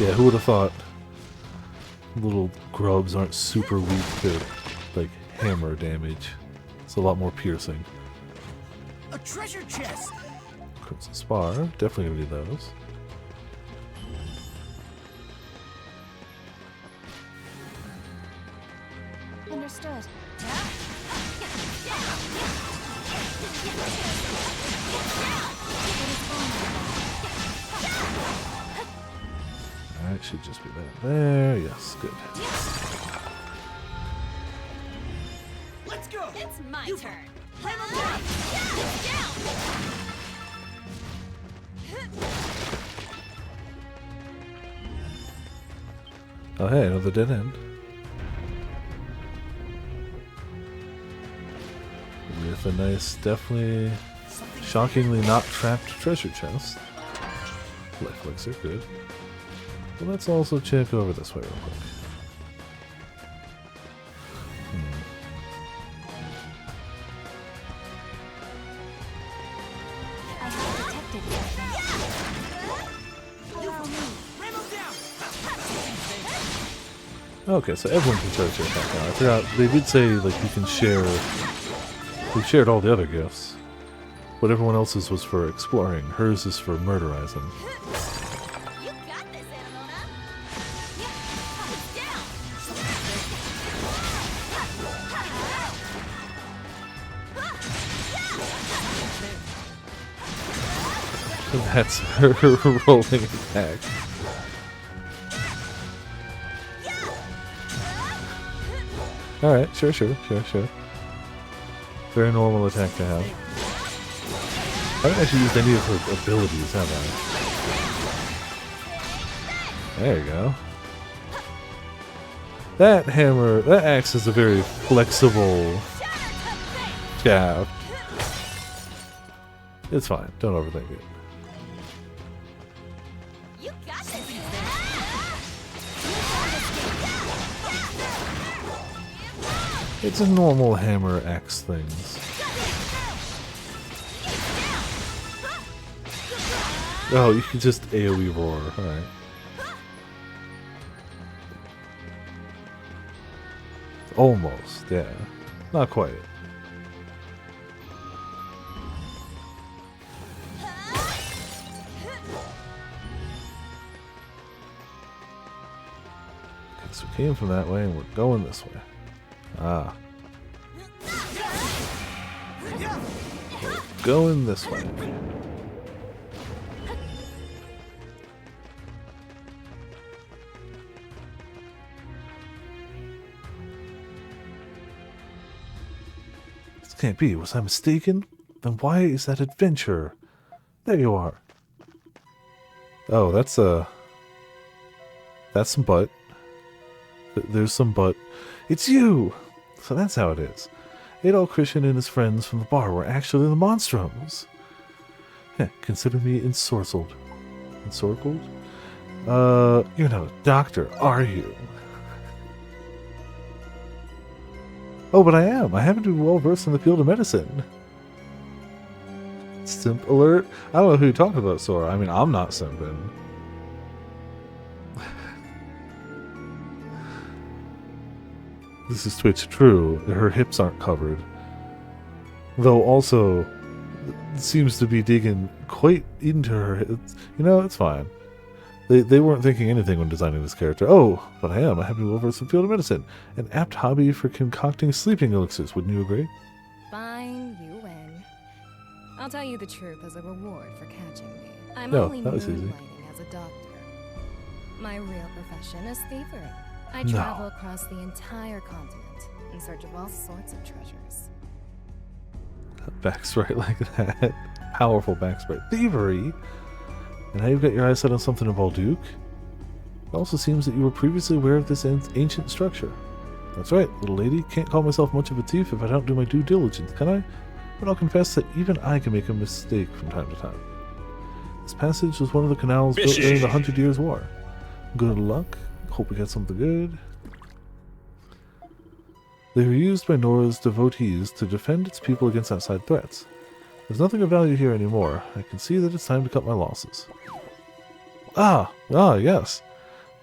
Yeah, who would have thought little grubs aren't super weak to, like, hammer damage. It's a lot more piercing. A treasure chest. Crimson Spar, definitely gonna need those. Understood. Alright, should just be that there. Yes, good. Let's go. It's my turn. Oh hey, another dead end. With a nice, definitely shockingly not trapped treasure chest. Life elixir, good. Well, let's also check over this way real quick. I have detected something. Allow me. Rambo down. Okay, so everyone can charge their attack now. I forgot, they did say, like, you can share... We've shared all the other gifts. But everyone else's was for exploring. Hers is for murderizing. You got this, Anamona. Down. That's her rolling attack. Alright, sure. Very normal attack to have. I haven't actually used any of her abilities, have I? There you go. That hammer, that axe is a very flexible shaft. It's fine, don't overthink it. You got this. It's a normal hammer axe things. Oh, you can just AoE roar, alright. Almost, yeah. Not quite. Okay, so we came from that way and we're going this way. Ah. We're going this way. This can't be. Was I mistaken? Then why is that adventure? There you are. Oh, that's some butt. There's some butt. It's you! So that's how it is. Adol Christian and his friends from the bar were actually the Monstrums. Heh, consider me ensorcelled. Ensorcelled? You're not a doctor, are you? Oh, but I am. I happen to be well versed in the field of medicine. Simp alert. I don't know who you're talking about, Sora. I mean, I'm not simping. This is Twitch true. Her hips aren't covered. Though also, it seems to be digging quite into her hips. You know, it's fine. They weren't thinking anything when designing this character. Oh, but I have to go over some field of medicine. An apt hobby for concocting sleeping elixirs, wouldn't you agree? Fine. I'll tell you the truth as a reward for catching me. I'm No, only that was easy. moonlighting as a doctor. My real profession is thievery. I No. travel across the entire continent in search of all sorts of treasures. Backstory like that. Powerful backstory. Thievery! And now you've got your eyes set on something in Balduke. It also seems that you were previously aware of this ancient structure. That's right, little lady. Can't call myself much of a thief if I don't do my due diligence, can I? But I'll confess that even I can make a mistake from time to time. This passage was one of the canals built during the 100 Years' War. Good luck. Hope we get something good. They were used by Nora's devotees to defend its people against outside threats. There's nothing of value here anymore. I can see that it's time to cut my losses. Yes.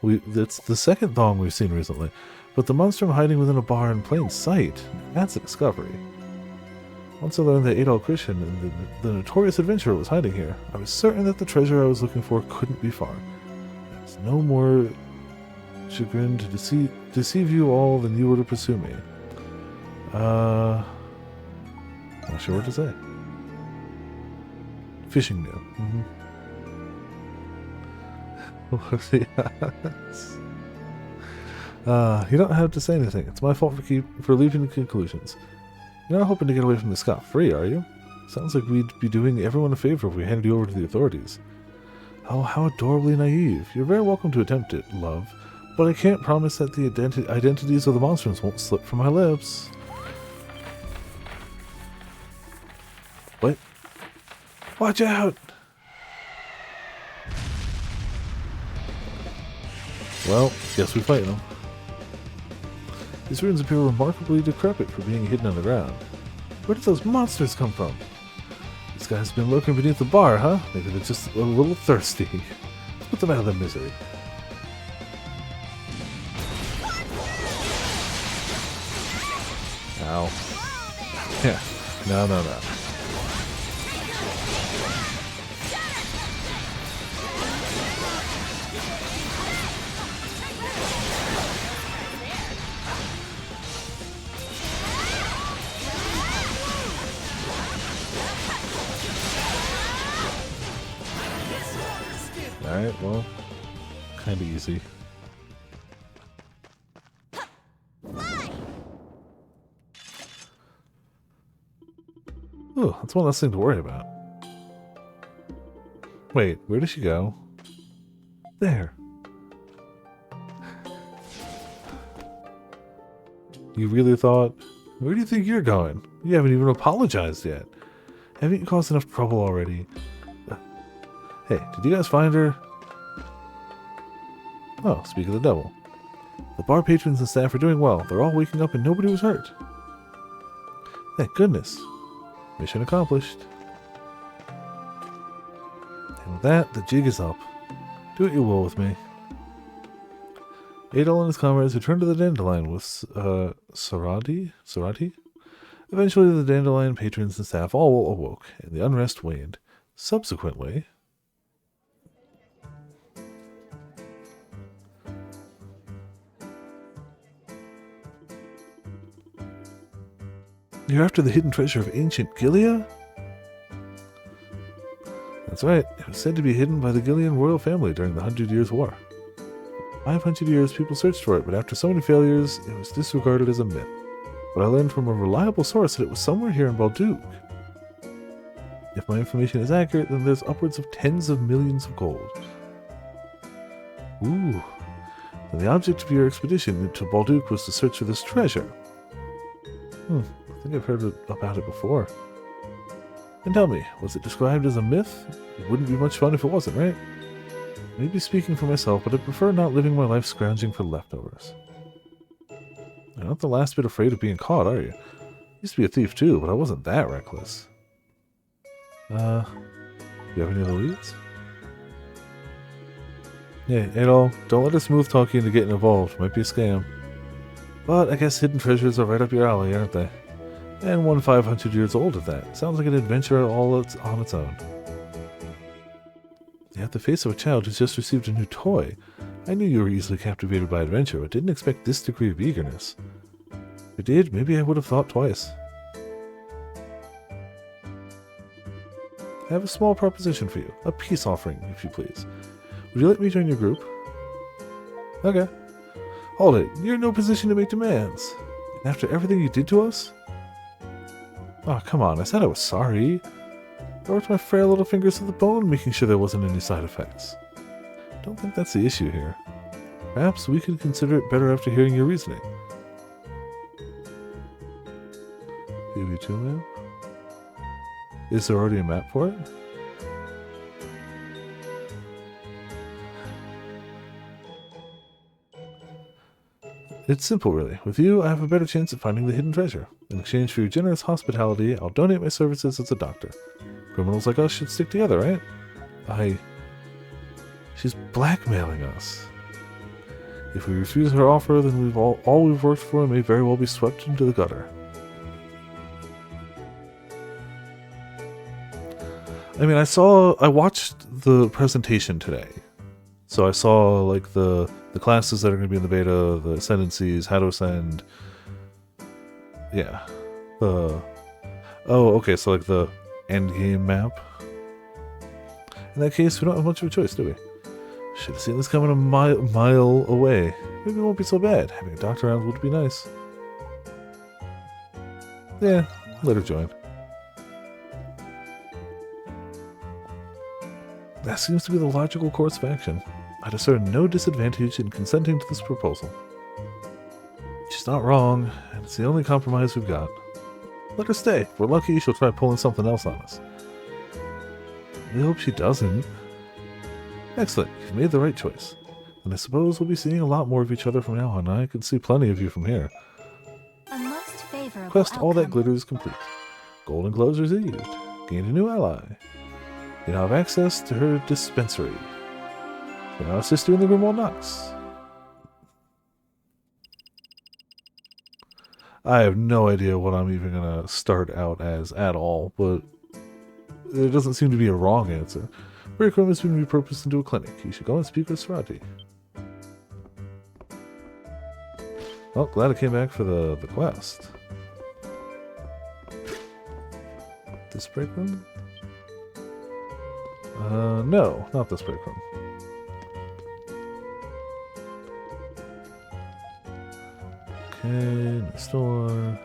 It's the second thong we've seen recently. But the monstrum hiding within a bar in plain sight, that's a discovery. Once I learned that Adol Christian and the notorious adventurer was hiding here, I was certain that the treasure I was looking for couldn't be far. There's no more chagrin to deceive you all than you were to pursue me. Not sure what to say. Fishing new. Yes. You don't have to say anything. It's my fault for leaving the conclusions. You're not hoping to get away from this scot-free, are you? Sounds like we'd be doing everyone a favor if we handed you over to the authorities. Oh, how adorably naive. You're very welcome to attempt it, love. But I can't promise that the identities of the monsters won't slip from my lips. What? Watch out! Well, guess we fight them. These ruins appear remarkably decrepit for being hidden underground. Where did those monsters come from? These guys have been lurking beneath the bar, huh? Maybe they're just a little thirsty. Let's put them out of their misery. Ow. Yeah. No. Alright, well, kinda easy. Ooh, that's one less thing to worry about. Wait, where did she go? There. You really thought? Where do you think you're going? You haven't even apologized yet. Haven't you caused enough trouble already? Hey, did you guys find her? Oh, speak of the devil. The bar patrons and staff are doing well. They're all waking up and nobody was hurt. Thank goodness. Mission accomplished. And with that, the jig is up. Do what you will with me. Adol and his comrades returned to the Dandelion with Sarati? Eventually, the Dandelion patrons and staff all awoke, and the unrest waned. Subsequently... You're after the hidden treasure of ancient Gilia? That's right. It was said to be hidden by the Gillian royal family during the 100 Years' War. 500 years people searched for it, but after so many failures, it was disregarded as a myth. But I learned from a reliable source that it was somewhere here in Balduke. If my information is accurate, then there's upwards of tens of millions of gold. Ooh. Then the object of your expedition to Balduke was to search for this treasure. I think I've heard about it before. And tell me, was it described as a myth? It wouldn't be much fun if it wasn't, right? Maybe speaking for myself, but I prefer not living my life scrounging for leftovers. You're not the last bit afraid of being caught, are you? Used to be a thief too, but I wasn't that reckless. You have any other leads? Yeah, Adol, don't let her smooth talk you into getting involved. Might be a scam. But I guess hidden treasures are right up your alley, aren't they? And one 500 years old at that. Sounds like an adventure all on its own. You have the face of a child who's just received a new toy. I knew you were easily captivated by adventure, but didn't expect this degree of eagerness. If I did, maybe I would have thought twice. I have a small proposition for you. A peace offering, if you please. Would you let me join your group? Okay. Hold it. You're in no position to make demands. And after everything you did to us? Oh, come on. I said I was sorry. I worked my frail little fingers to the bone making sure there wasn't any side effects. Don't think that's the issue here. Perhaps we could consider it better after hearing your reasoning. PV2 map? Is there already a map for it? It's simple, really. With you, I have a better chance at finding the hidden treasure. In exchange for your generous hospitality, I'll donate my services as a doctor. Criminals like us should stick together, right? She's blackmailing us. If we refuse her offer, then all we've worked for may very well be swept into the gutter. I mean, I watched the presentation today. So I saw, like, the classes that are going to be in the beta, the ascendancies, how to ascend. Yeah. Oh, okay, so, like, the endgame map. In that case, we don't have much of a choice, do we? Should have seen this coming a mile away. Maybe it won't be so bad. Having a doctor around would be nice. Yeah, let her join. That seems to be the logical course of action. I discern no disadvantage in consenting to this proposal. She's not wrong, and it's the only compromise we've got. Let her stay. If we're lucky, she'll try pulling something else on us. I hope she doesn't. Excellent. You've made the right choice. And I suppose we'll be seeing a lot more of each other from now on. I can see plenty of you from here. A most favorable Quest All That outcome. Glitters complete. Golden gloves received. Gained a new ally. You now have access to her dispensary. Can I assist you in the Grimwald Knox? I have no idea what I'm even going to start out as at all, but there doesn't seem to be a wrong answer. Break room has been repurposed into a clinic. You should go and speak with Sarati. Well, glad I came back for the quest. This break room? No, not this break room. Okay, in the store.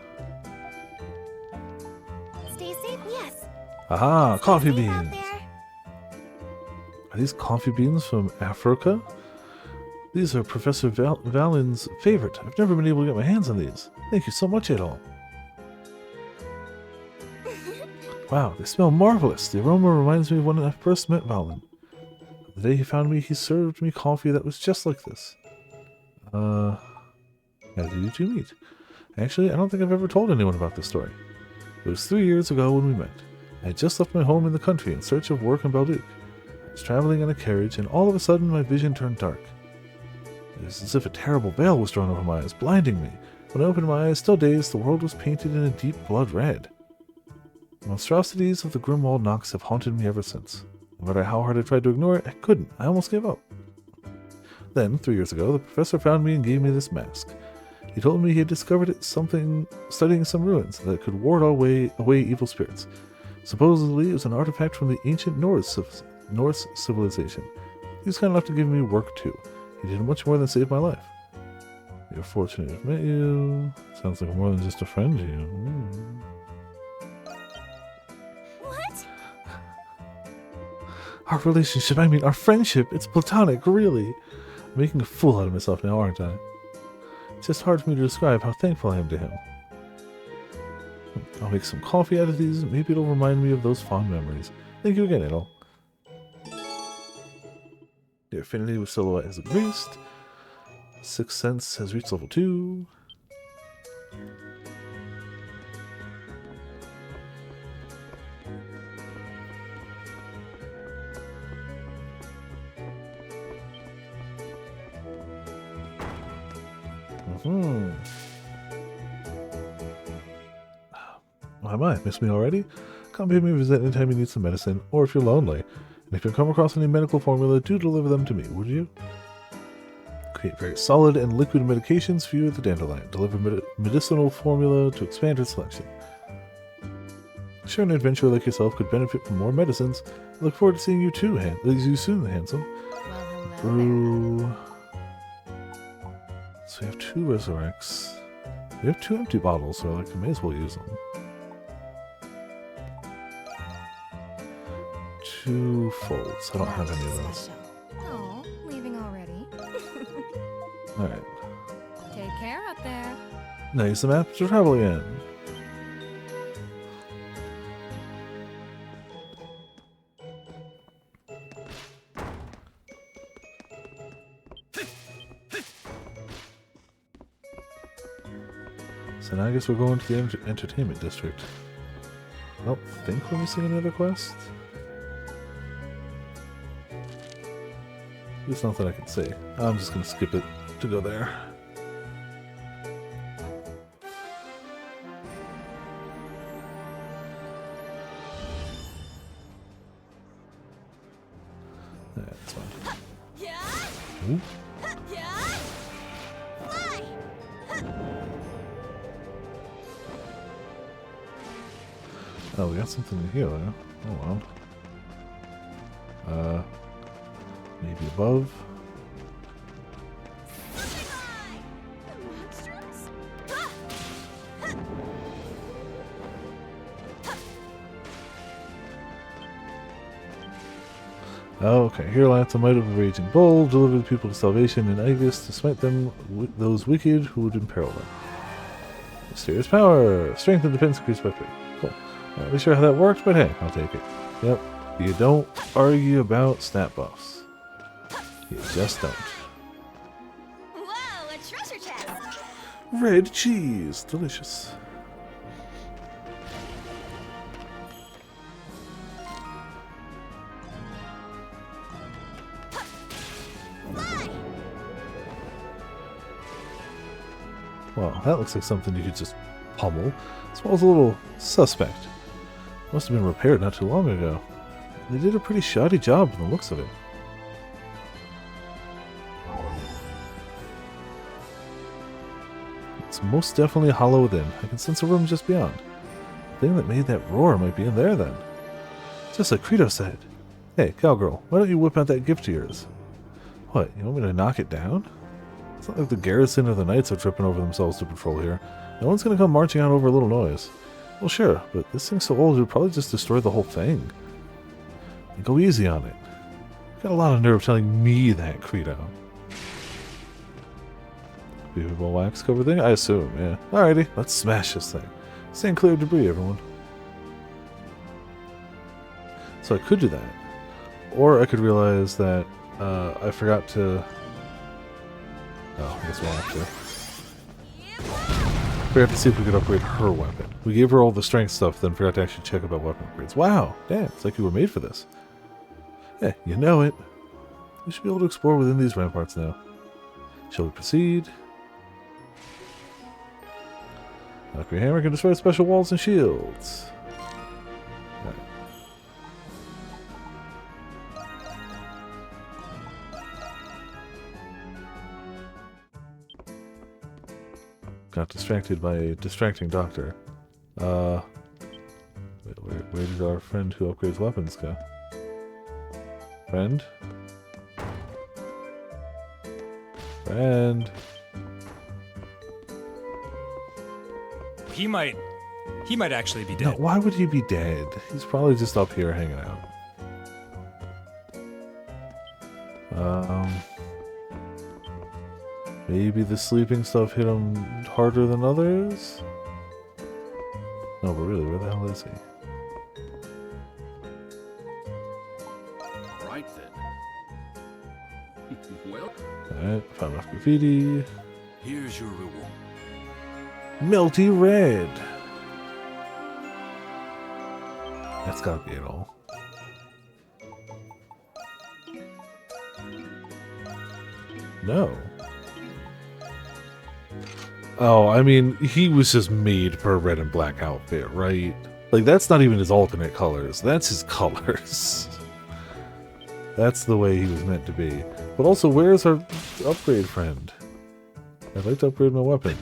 Stay safe, yes. Aha, coffee Stay safe out beans. there. Are these coffee beans from Africa? These are Professor Valen's favorite. I've never been able to get my hands on these. Thank you so much, Adol. Wow, they smell marvelous. The aroma reminds me of when I first met Valen. The day he found me, he served me coffee that was just like this. How did you two meet? Actually, I don't think I've ever told anyone about this story. It was 3 years ago when we met. I had just left my home in the country in search of work in Balduc. I was traveling in a carriage, and all of a sudden my vision turned dark. It was as if a terrible veil was drawn over my eyes, blinding me. When I opened my eyes, still dazed, the world was painted in a deep blood red. The monstrosities of the Grimwald Knox have haunted me ever since. No matter how hard I tried to ignore it, I couldn't. I almost gave up. Then, 3 years ago, the professor found me and gave me this mask. He told me he had discovered it studying some ruins that could ward away evil spirits. Supposedly, it was an artifact from the ancient Norse civilization. He was kind enough to give me work too. He did much more than save my life. You're fortunate to have met you. Sounds like more than just a friend to you. What? Our relationship, I mean our friendship, it's platonic, really. I'm making a fool out of myself now, aren't I? It's just hard for me to describe how thankful I am to him. I'll make some coffee out of these, maybe it'll remind me of those fond memories. Thank you again, Adol. Your affinity with Silhouette has increased. Sixth Sense has reached level 2. My, miss me already? Come pay me a visit anytime you need some medicine, or if you're lonely. And if you come across any medical formula, do deliver them to me, would you? Create very solid and liquid medications for you at the Dandelion. Deliver medicinal formula to expand your selection. Sure, an adventurer like yourself could benefit from more medicines. I look forward to seeing you too, you soon, handsome. Well, hello Brew. So we have 2 resurrects. We have 2 empty bottles, so I may as well use them. 2 folds. I don't have any of those. Oh, leaving already? Alright. Take care out there. Now use the map to travel again. So now I guess we're going to the entertainment district. I don't think we're missing another quest. There's nothing I can say. I'm just going to skip it to go there. That's fine. Ooh. Oh, we got something to heal, huh? Oh well. Maybe above. Oh, okay. Here lies the might of a raging bull, deliver the people to salvation in Aegis to smite them, those wicked who would imperil them. Mysterious power! Strength and defense increased by 3. Cool. Not really sure how that worked, but hey, I'll take it. Yep. You don't argue about stat buffs. You just don't. Whoa, a treasure chest! Red cheese! Delicious. Well, that looks like something you could just pummel. Smells a little suspect. Must have been repaired not too long ago. They did a pretty shoddy job from the looks of it. It's most definitely hollow within. I can sense a room just beyond. The thing that made that roar might be in there then. Just like Credo said. Hey, cowgirl, why don't you whip out that gift of yours? What, you want me to knock it down? It's not like the garrison or the knights are tripping over themselves to patrol here. No one's gonna come marching out over a little noise. Well, sure, but this thing's so old it would probably just destroy the whole thing. And go easy on it. You got a lot of nerve telling me that, Credo. Beautiful wax cover thing? I assume, yeah. Alrighty, let's smash this thing. Stand clear of debris, everyone. So I could do that. Or I could realize that I forgot to... Oh, I guess we'll have to. Forgot to see if we could upgrade her weapon. We gave her all the strength stuff, then forgot to actually check about weapon upgrades. Wow! Damn, it's like you were made for this. Yeah, you know it. We should be able to explore within these ramparts now. Shall we proceed? Valkyrie Hammer can destroy special walls and shields. Right. Got distracted by a distracting doctor. Where did our friend who upgrades weapons go? Friend? Friend? He might actually be No, dead. why would he be dead? He's probably just up here hanging out. Maybe the sleeping stuff hit him harder than others? No, but really, where the hell is he? Right then. Well, Alright, found enough graffiti. here's your reward. Melty red! That's gotta be it all. No. Oh, I mean, he was just made per red and black outfit, right? Like, that's not even his alternate colors. That's his colors. That's the way he was meant to be. But also, where's our upgrade friend? I'd like to upgrade my weapon.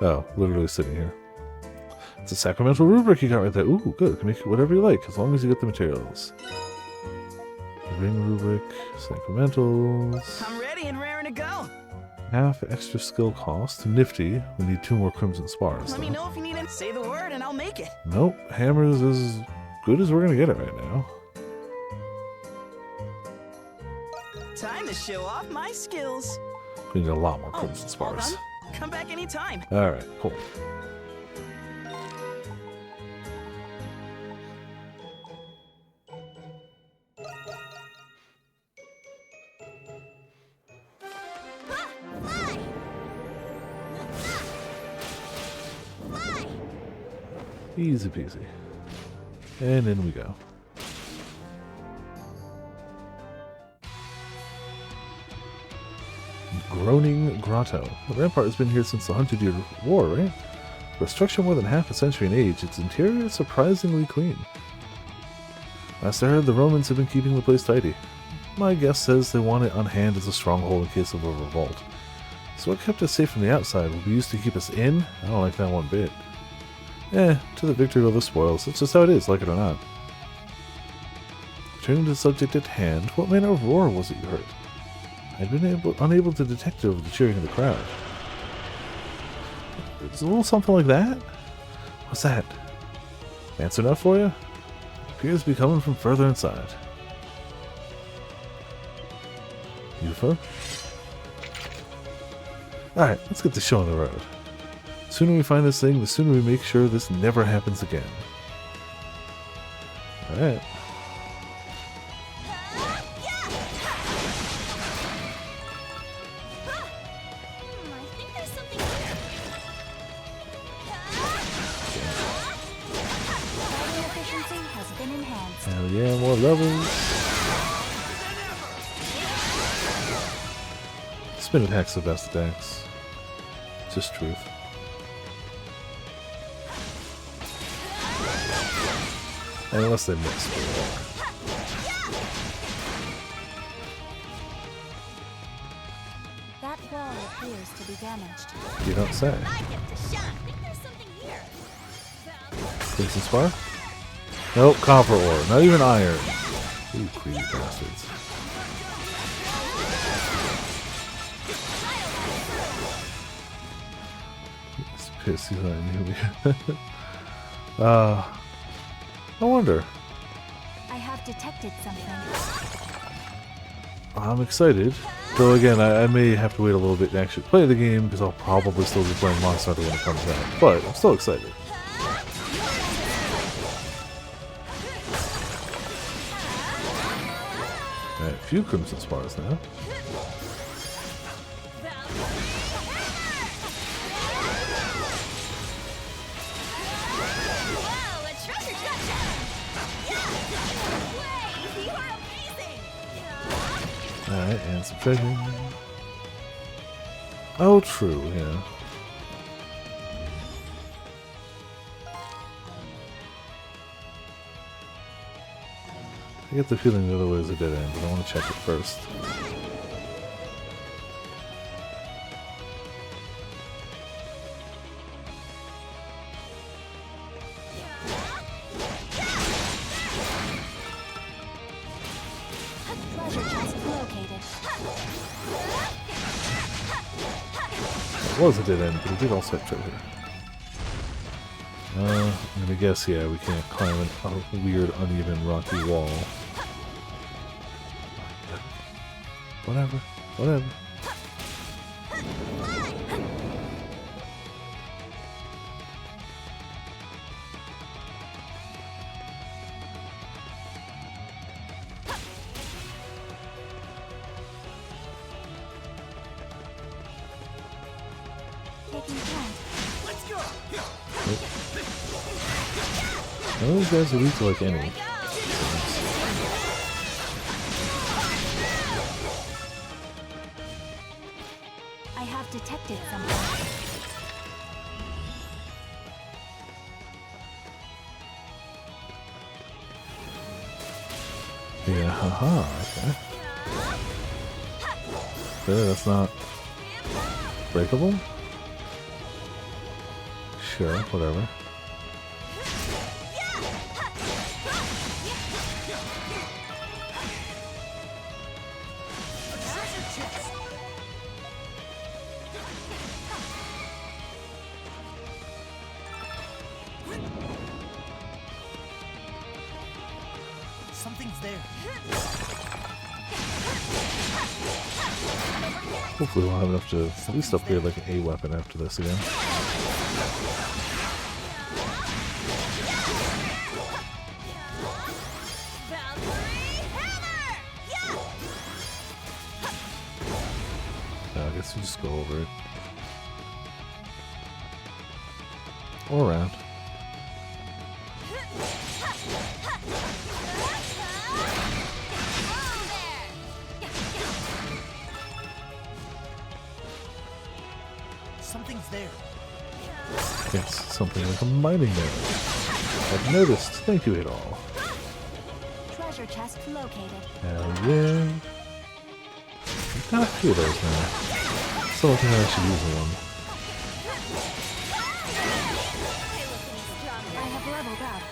Oh, literally sitting here. It's a sacramental rubric you got right there. Ooh, good. You can make it whatever you like, as long as you get the materials. Ring rubric, sacramentals. I'm ready and raring to go. Half extra skill cost. Nifty. We need 2 more crimson spars. Let me know if you need it. Say the word and I'll make it. Nope. Hammer's as good as we're gonna get it right now. Time to show off my skills. We need a lot more Oh, crimson hold spars. on. Come back anytime. Alright, cool. Easy peasy. And in we go. Groaning Grotto. The rampart has been here since the 100-year war, right? For a structure more than half a century in age, its interior is surprisingly clean. Last I heard, the Romans have been keeping the place tidy. My guess says they want it on hand as a stronghold in case of a revolt. So what kept us safe from the outside will be used to keep us in? I don't like that one bit. To the victor go the spoils. That's just how it is, like it or not. Returning to the subject at hand, what manner of roar was it you heard? I'd been unable to detect it over the cheering of the crowd. It's a little something like that? What's that? Answer enough for you? It appears to be coming from further inside. UFO? Alright, let's get the show on the road. The sooner we find this thing, the sooner we make sure this never happens again. Alright. I think there's something here. Fighting efficiency has been enhanced. Hell yeah, more levels. Spin attack's the best attacks. Just truth. Unless they mix. That wall appears to be damaged. You don't say. I get to shine. I think there's something here. Crimson Spar? Nope, copper ore. Not even iron. You greedy bastards. It's pissy that I knew. I wonder. I have detected something. I'm excited. Though again, I may have to wait a little bit to actually play the game because I'll probably still be playing Monster Hunter when it comes out. But I'm still excited. Alright, a few Crimson Spars now. Wow, a treasure Wait, you are amazing! Alright, and some treasure. Oh, true, yeah. I get the feeling the other way is a dead end, but I want to check it first. Treasure chest located. It was a dead end, but it did also have treasure. I'm gonna guess, yeah, we can't climb a weird, uneven, rocky wall. Whatever, whatever. Taking point. Let's go. None of these guys are weak to like any. I have detected something. Yeah, haha, okay. There, that's not breakable? Sure, whatever. Something's there. Hopefully we'll have enough to at least upgrade like a weapon after this again. I guess we just go over it. Or around. Something's there. Yes, something like a mining node. I've noticed. Thank you, Adol. Treasure chest located. Hell yeah. I've got a few of those now. Still don't think I should use one. I have leveled up.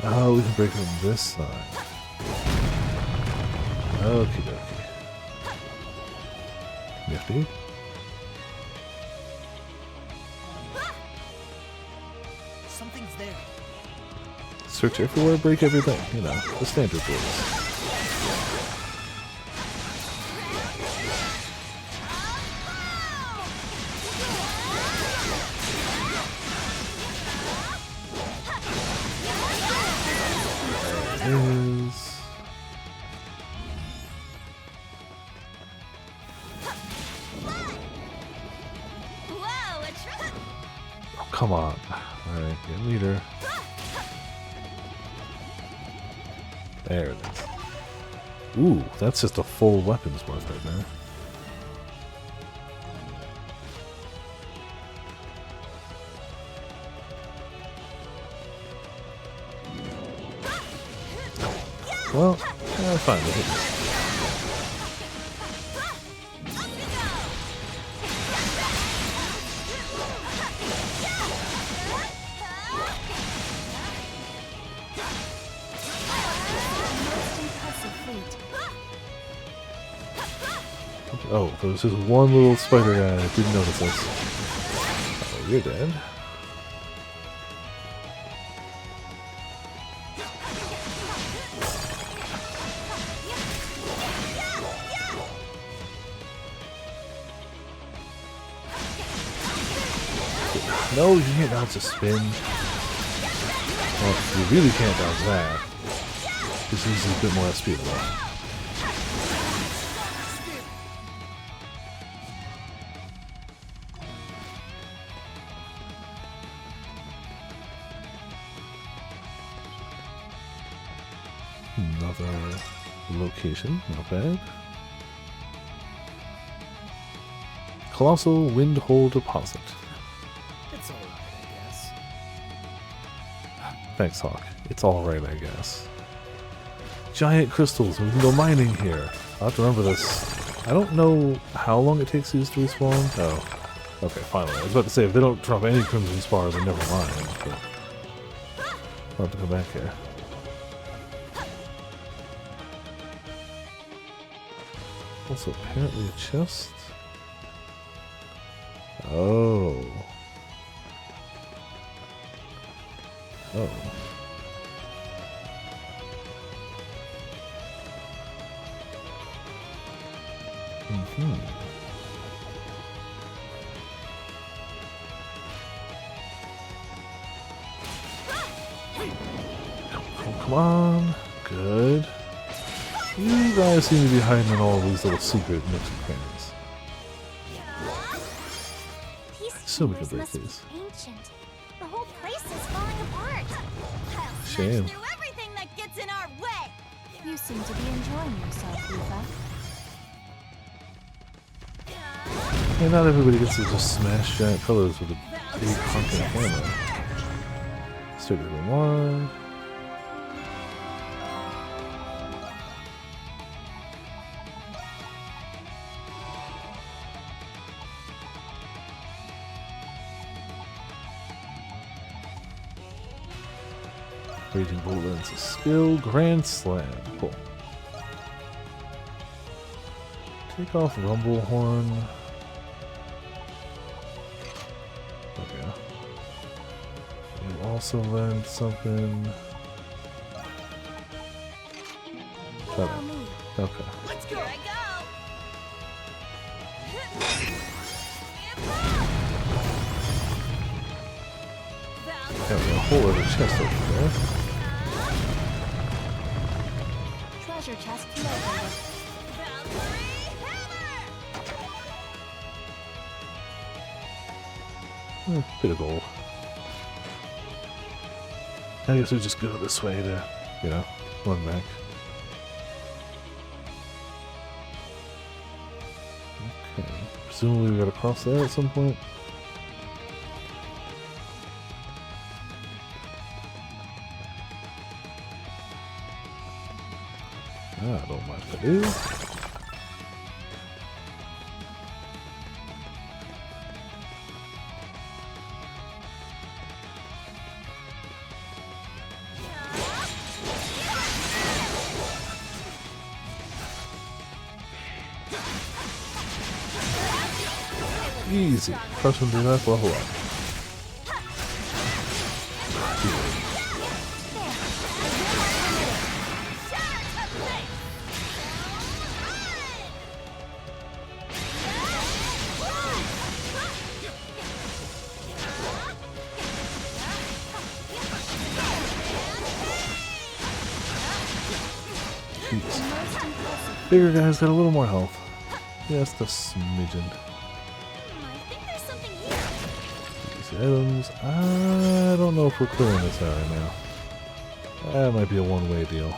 Oh, we can break it on this side. Okie dokie. Nifty. Something's there. Search everywhere, break everything. You know, the standard rules. Is oh, come on. Alright, get leader. There it is. Ooh, that's just a full weapons worth right there. Well, fine. We'll hit this. Oh, there was just one little spider guy that didn't notice us. Oh, you're dead. No, you can't dodge a spin. Well, you really can't dodge that. This uses a bit more SP than that. Another location, not bad. Colossal Wind Hole Deposit. It's alright, I guess. Thanks, Hawk. It's alright, I guess. Giant crystals, we can go mining here. I'll have to remember this. I don't know how long it takes these to respawn. Oh. Okay, finally. I was about to say, if they don't drop any Crimson Spar, then never mind. But I'll have to come back here. Also, apparently a chest. Oh. Oh. Mm-hmm. Oh, come on. Good. You guys seem to be hiding in all these little secret nooks and crannies. So we can break these. Ancient. The whole place is falling apart. Shame. Do everything that gets in our way. You seem to be enjoying yourself, Lufa. And not everybody gets to just smash giant pillars with a big honking hammer. Start with one. Raging Bolt Lens, a skill, Grand Slam. Cool. Take off Rumble Horn. Okay. You also learned something. Okay. Let's go. Here I go. Got a whole other chest over there. Treasure chest located. Bit of gold. I guess we just go this way to, you know, run back. Okay. Presumably we gotta cross there at some point. I don't mind if I do. Easy. Crush him to death, level up. Jeez. Bigger guys got a little more health. Just a smidgen. These items, I don't know if we're clearing this out right now. That might be a one-way deal.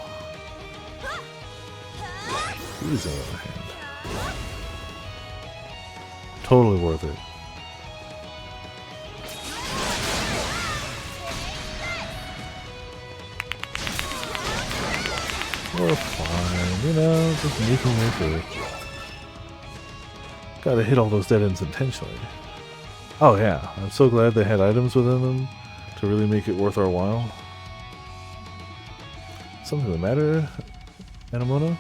These on the other hand. Totally worth it. We're fine, you know, just making way through it. Gotta hit all those dead ends intentionally. Oh yeah, I'm so glad they had items within them to really make it worth our while. Something the matter, Anamona?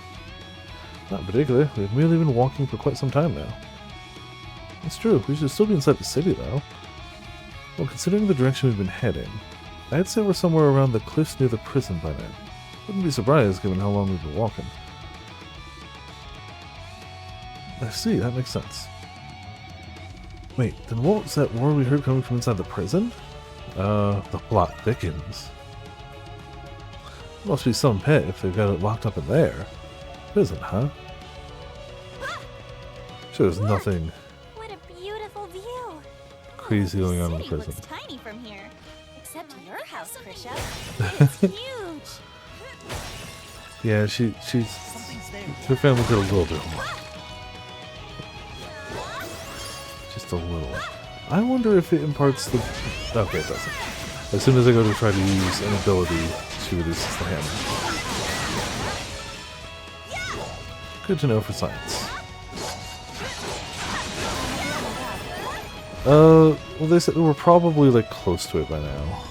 Not particularly. We've merely been walking for quite some time now. It's true, we should still be inside the city though. Well, considering the direction we've been heading, I'd say we're somewhere around the cliffs near the prison by now. Wouldn't be surprised given how long we've been walking. I see, that makes sense. Wait, then what was that roar we heard coming from inside the prison? The plot thickens. Must be some pit if they've got it locked up in there. Prison, huh? Sure, there's nothing What a beautiful view. crazy going on in the City prison. looks tiny from here. Except your house, Krisha. It's huge. Yeah, she's her family's got a little bit more. Just a little. I wonder if it imparts the. Okay, it doesn't. As soon as I go to try to use an ability, she releases the hammer. Good to know for science. Well, they said we're probably like close to it by now.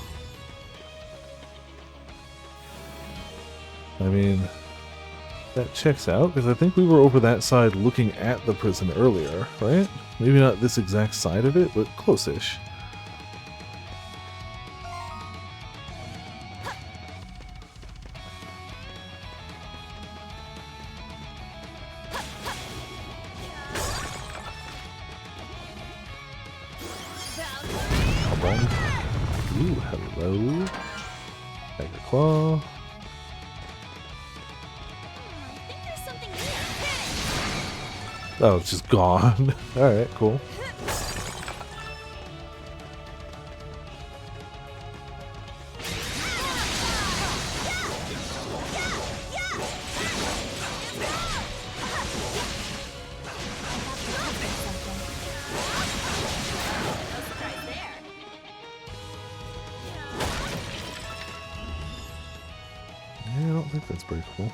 I mean, that checks out, because I think we were over that side looking at the prison earlier, right? Maybe not this exact side of it, but close-ish. Ooh, hello. Tiger Claw. Oh, it's just gone. Alright, cool. Yeah, I don't think that's very cool.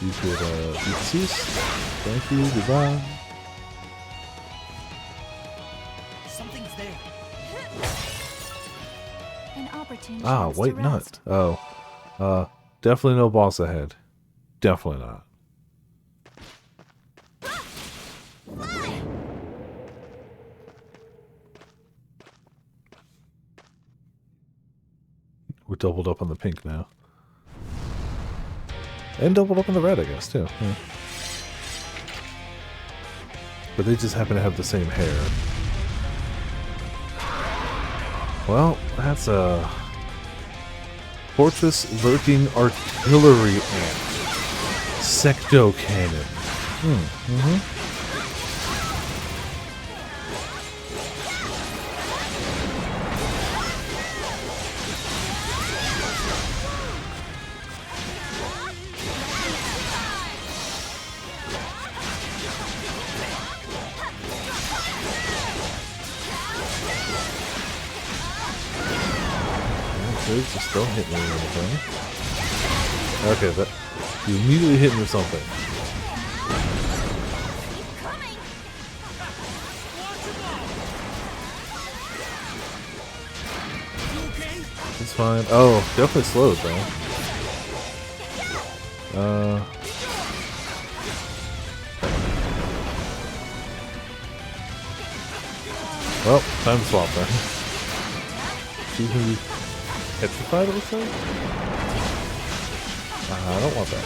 You could cease. Thank you. Goodbye. Something's there. An opportune Ah, chance to white rest. nut. Oh. Definitely no boss ahead. Definitely not. We're doubled up on the pink now. And doubled up on the red, I guess, too. Yeah. But they just happen to have the same hair. Well, that's a Fortress Lurking Artillery Ant. Secto Cannon. Just don't hit me or anything. Okay, that you immediately hit me with something. It's fine. Oh, definitely slowed though. Well, time to swap then. She's gonna be petrified, it looks like? I don't want that.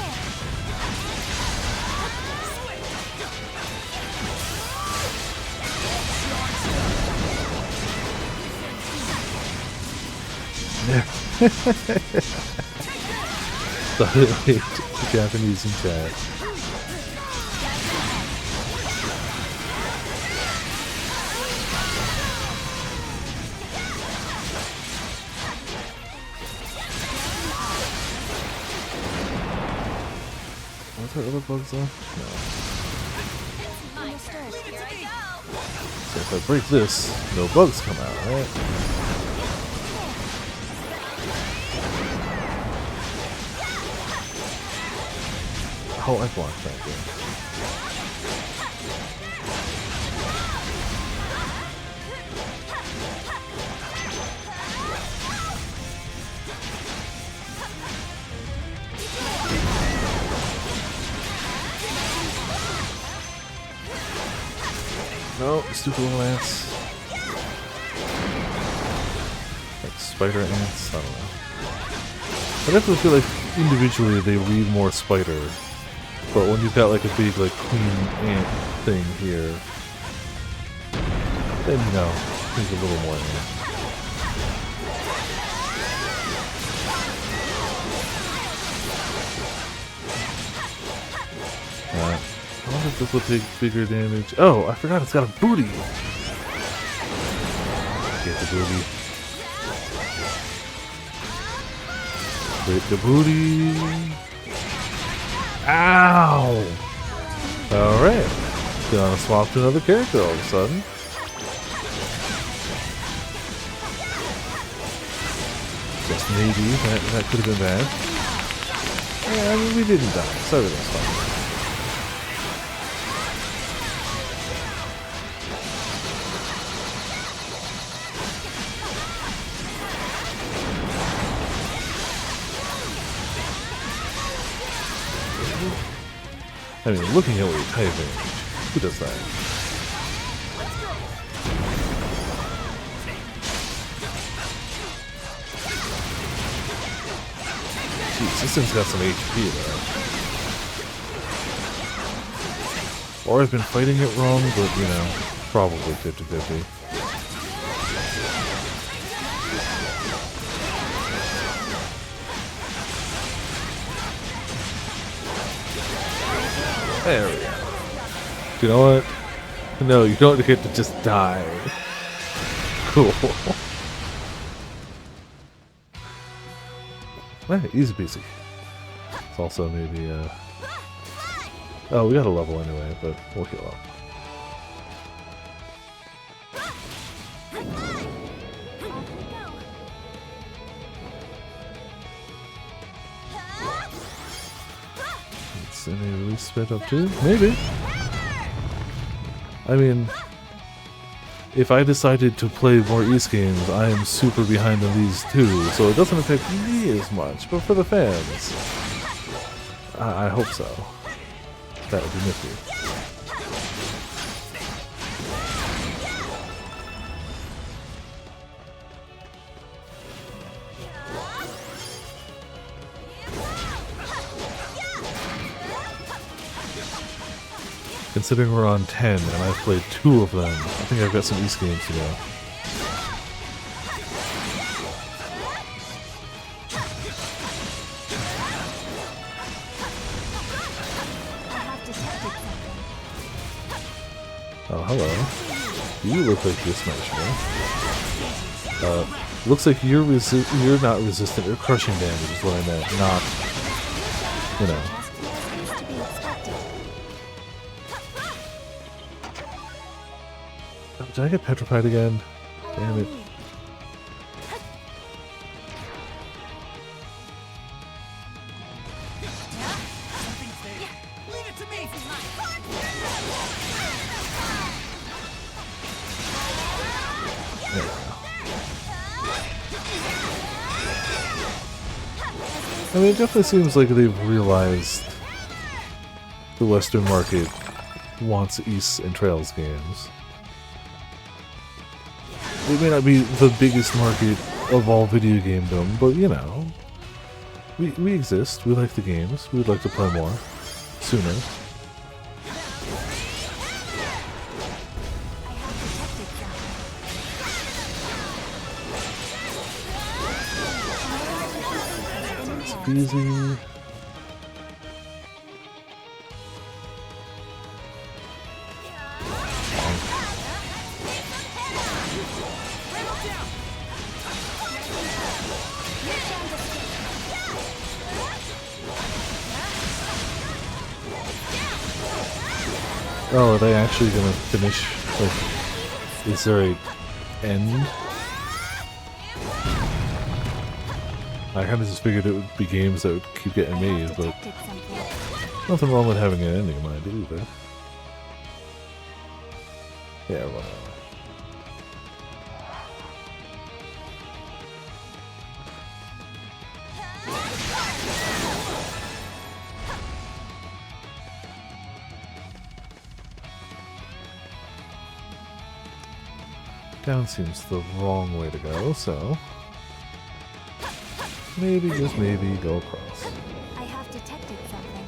Thought it was Japanese in chat. Are there other bugs though? No. So if I break this, no bugs come out, right? Oh, I blocked that game. No, stupid little ants. Like spider ants, I don't know. I definitely feel like individually they read more spider. But when you've got like a big like queen ant thing here, then you know, there's a little more ant. I wonder if this will take bigger damage. Oh, I forgot it's got a booty! Get the booty. Get the booty! Ow! Alright. Gonna swap to another character all of a sudden. Just maybe. That could have been bad. Yeah, I mean, we didn't die, so everything's fine. I mean, looking at what you're typing, who does that? Jeez, this thing's got some HP though. Or I've been fighting it wrong, but you know, probably 50-50. There we go. You know what? No, you don't get to just die. Cool. Right, easy peasy. It's also maybe, oh, we got a level anyway, but we'll heal up. Let's Is any release sped up too? Maybe. I mean, if I decided to play more East games, I am super behind on these too, so it doesn't affect me as much. But for the fans, I hope so. That would be nifty. Considering we're on 10 and I've played 2 of them, I think I've got some East games to go. Oh, hello. You look like you're smashable. Looks like you're not resistant or crushing damage is what I meant, not, you know. Did I get petrified again? Damn it. I mean, it definitely seems like they've realized the Western market wants East and Trails games. It may not be the biggest market of all video gamedom, but you know, we exist, we like the games, we'd like to play more, sooner. It's easy. Oh, are they actually gonna finish? Like, is there a end? I kind of just figured it would be games that would keep getting made, but nothing wrong with having an ending in mind either. Yeah, whatever. Down seems the wrong way to go, so maybe, just maybe, go across. I have detected something.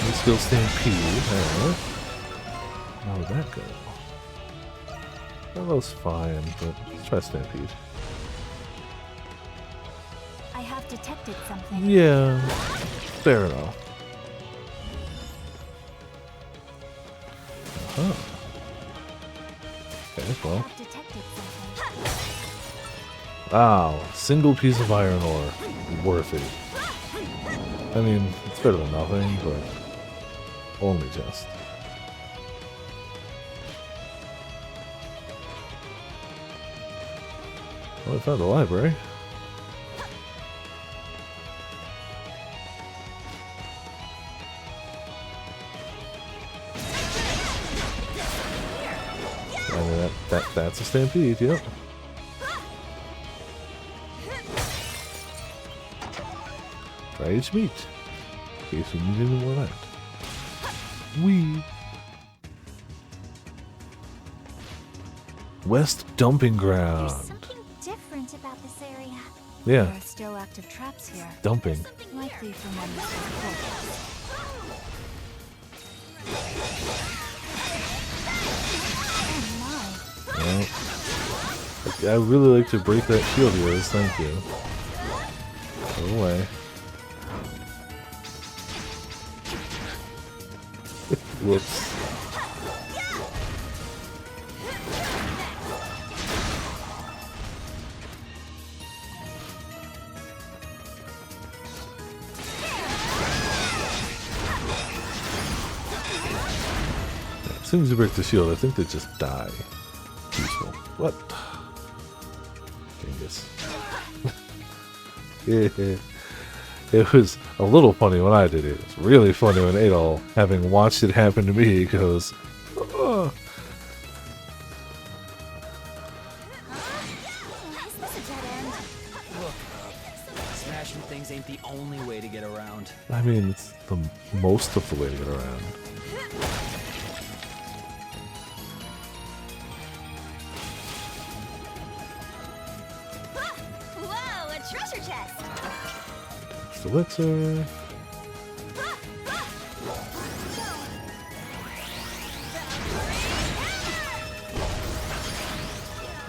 We still Stampede, alright. How would that go? That was fine, but let's try Stampede. I have detected something. Yeah, fair enough. Huh. Okay, well. Wow, single piece of iron ore. Worth it. I mean, it's better than nothing, but only just. Well, I found the library. That's a Stampede, yep. Try each meat. In case we need any more of that. Wee. West Dumping Ground. There's something different about this area. Yeah. There are still active traps here. Dumping. Likely from members of the cult. Well, I really like to break that shield of yours, thank you. Go away. Whoops. As soon as you break the shield, I think they just die. Useful. What? hilarious. It was a little funny when I did it. It was really funny when Adol, having watched it happen to me, goes, "Oh." Is this a dead end? Look up. Smashing things ain't the only way to get around. I mean, it's the most of the way to get around. Whoa, a treasure chest! Just elixir.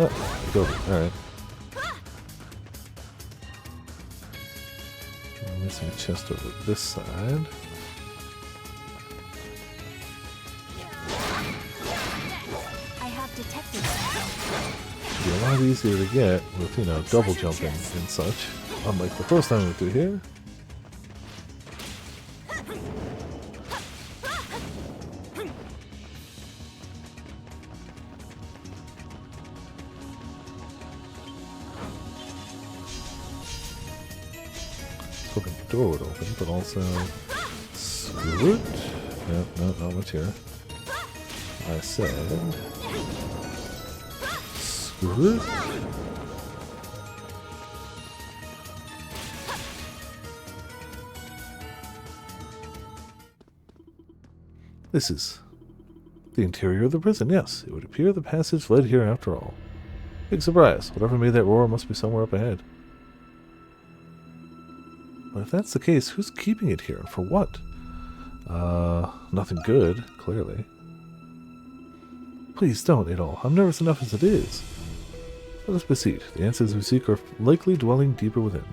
Oh, go. Alright. Missing a chest over this side. I have detected. Be a lot easier to get with, you know, double jumping and such. Unlike the first time we through here. Hoping the door would open, but also screw it. No, not much here. I said screw it. This is the interior of the prison. Yes, it would appear the passage led here after all. Big surprise. Whatever made that roar must be somewhere up ahead. But if that's the case, who's keeping it here and for what? Nothing good, clearly. Please don't, Adol. I'm nervous enough as it is. Let us proceed. The answers we seek are likely dwelling deeper within.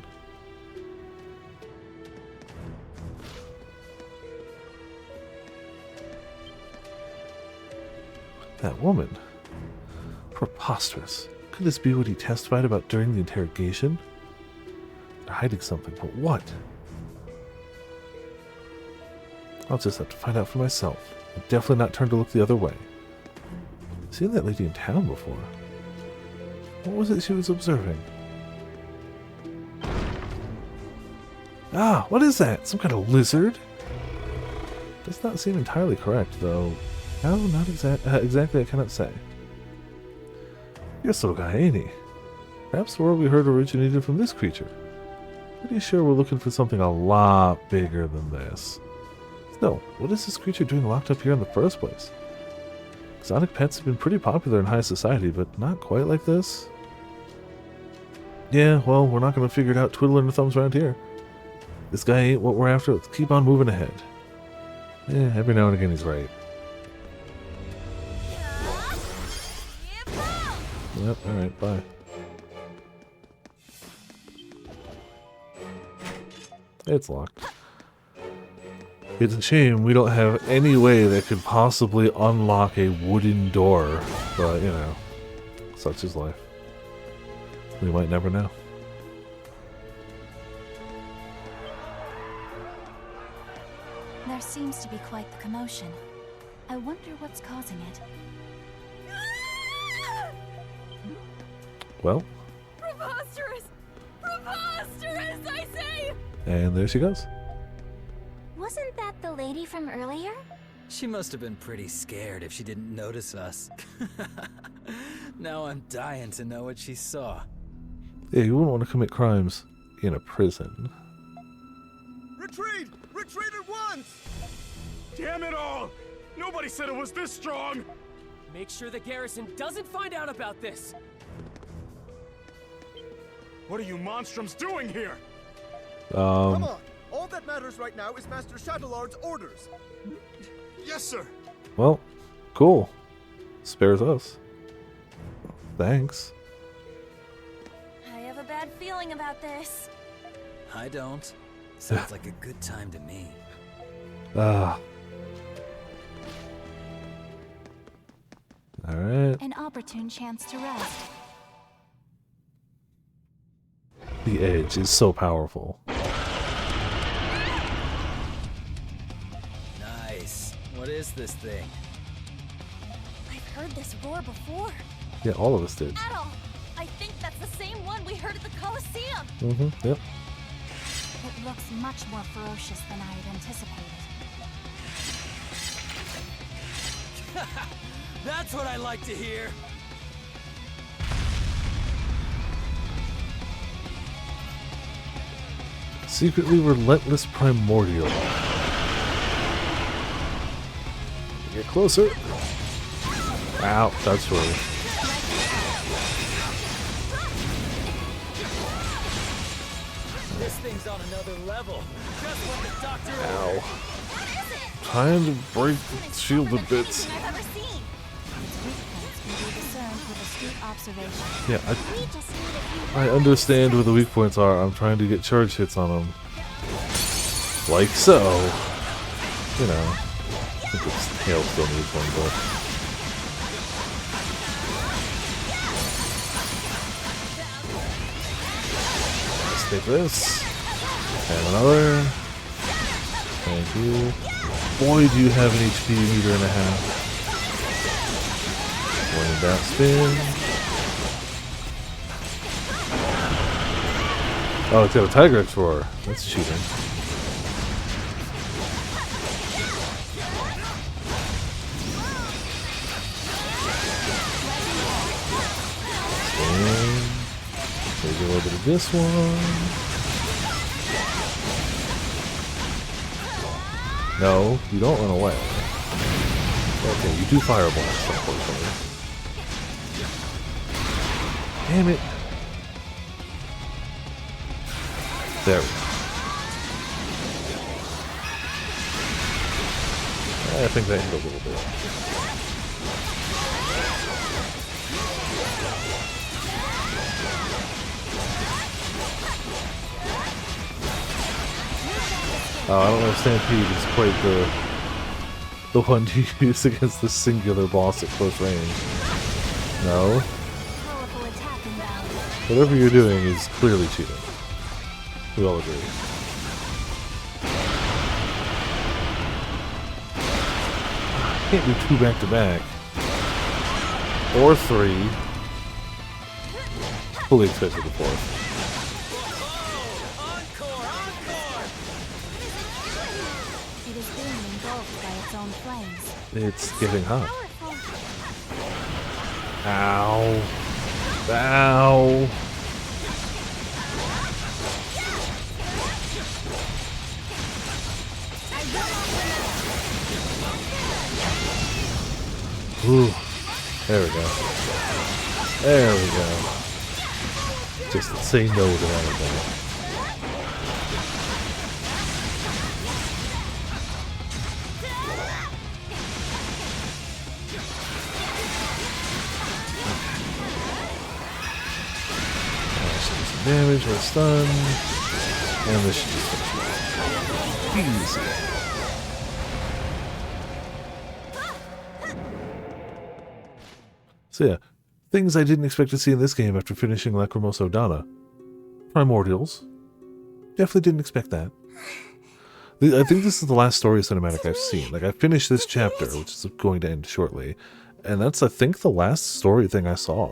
That woman. Preposterous. Could this be what he testified about during the interrogation? They're hiding something, but what? I'll just have to find out for myself. I'll definitely not turn to look the other way. I've seen that lady in town before. What was it she was observing? Ah, what is that? Some kind of lizard? Does not seem entirely correct, though. How? Not exactly, I cannot say. You're so guy, ain't he? Perhaps the word we heard originated from this creature. Pretty sure we're looking for something a lot bigger than this. No, what is this creature doing locked up here in the first place? Exotic pets have been pretty popular in high society, but not quite like this. Yeah, well, we're not going to figure it out twiddling our thumbs around here. This guy ain't what we're after. Let's keep on moving ahead. Yeah, every now and again he's right. Yep, alright, bye. It's locked. It's a shame we don't have any way that could possibly unlock a wooden door, but, you know, such is life. We might never know. There seems to be quite the commotion. I wonder what's causing it. Well. Preposterous! Preposterous, I say! And there she goes. Wasn't that the lady from earlier? She must have been pretty scared if she didn't notice us. Now I'm dying to know what she saw. Yeah, you wouldn't want to commit crimes in a prison. Retreat! Retreat at once! Damn it all! Nobody said it was this strong! Make sure the garrison doesn't find out about this! What are you monstroms doing here? Come on! All that matters right now is Master Shadowlord's orders. Yes, sir. Well, cool. Spares us. Thanks. I have a bad feeling about this. I don't. Sounds like a good time to me. Ah. Alright. An opportune chance to rest. The edge is so powerful. Nice. What is this thing? I've heard this roar before. Yeah, all of us did. Adol, I think that's the same one we heard at the Colosseum. Mm-hmm. Yep. It looks much more ferocious than I had anticipated. That's what I like to hear. Secretly relentless primordial. Get closer. Ow, that's right. This thing's on another level. Just what the doctor Ow. Trying to break the shield to bits. I've ever seen. Its weak points can be discerned with astute observation. Yeah, We just need a few I understand where the weak points are. I'm trying to get charge hits on them. Like so. You know. I think its tail still needs one, but... Let's take this. And another. Thank you. Boy, do you have an HP meter and a half. One in that spin. Oh, it's got a Tigrex roar. That's cheating. And maybe a little bit of this one. No, you don't run away. Okay, you do fire blast, unfortunately. Damn it. There we go. I think that hit a little bit. Oh, I don't know if Stampede is quite the one to use against the singular boss at close range. No. Whatever you're doing is clearly cheating. We all agree. I can't do 2 back to back. Or 3. Fully expected the 4th. It is being engulfed by its own flames. It's getting hot. Ow. Ow. Ooh. There we go. There we go. Just say no to that. Damage or stun, and this should just finish it. Easy. So yeah, things I didn't expect to see in this game after finishing Lacrimosa Donna. Primordials. Definitely didn't expect that. I think this is the last story cinematic I've seen. Like, I finished this chapter, which is going to end shortly, and that's, I think, the last story thing I saw.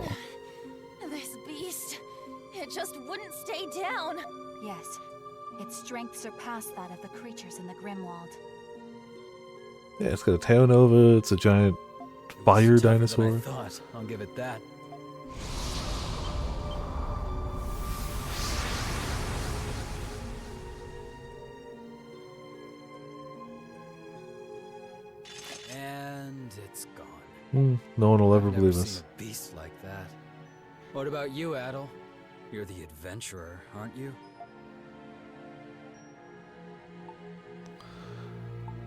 This beast, it just wouldn't stay down. Yes, its strength surpassed that of the creatures in the Grimwald. Yeah, it's got a Taonova, it's a giant fire dinosaur. I thought. I'll give it that. And it's gone. No one will ever I've never believe seen us. a beast like that. What about you, Adel? You're the adventurer, aren't you?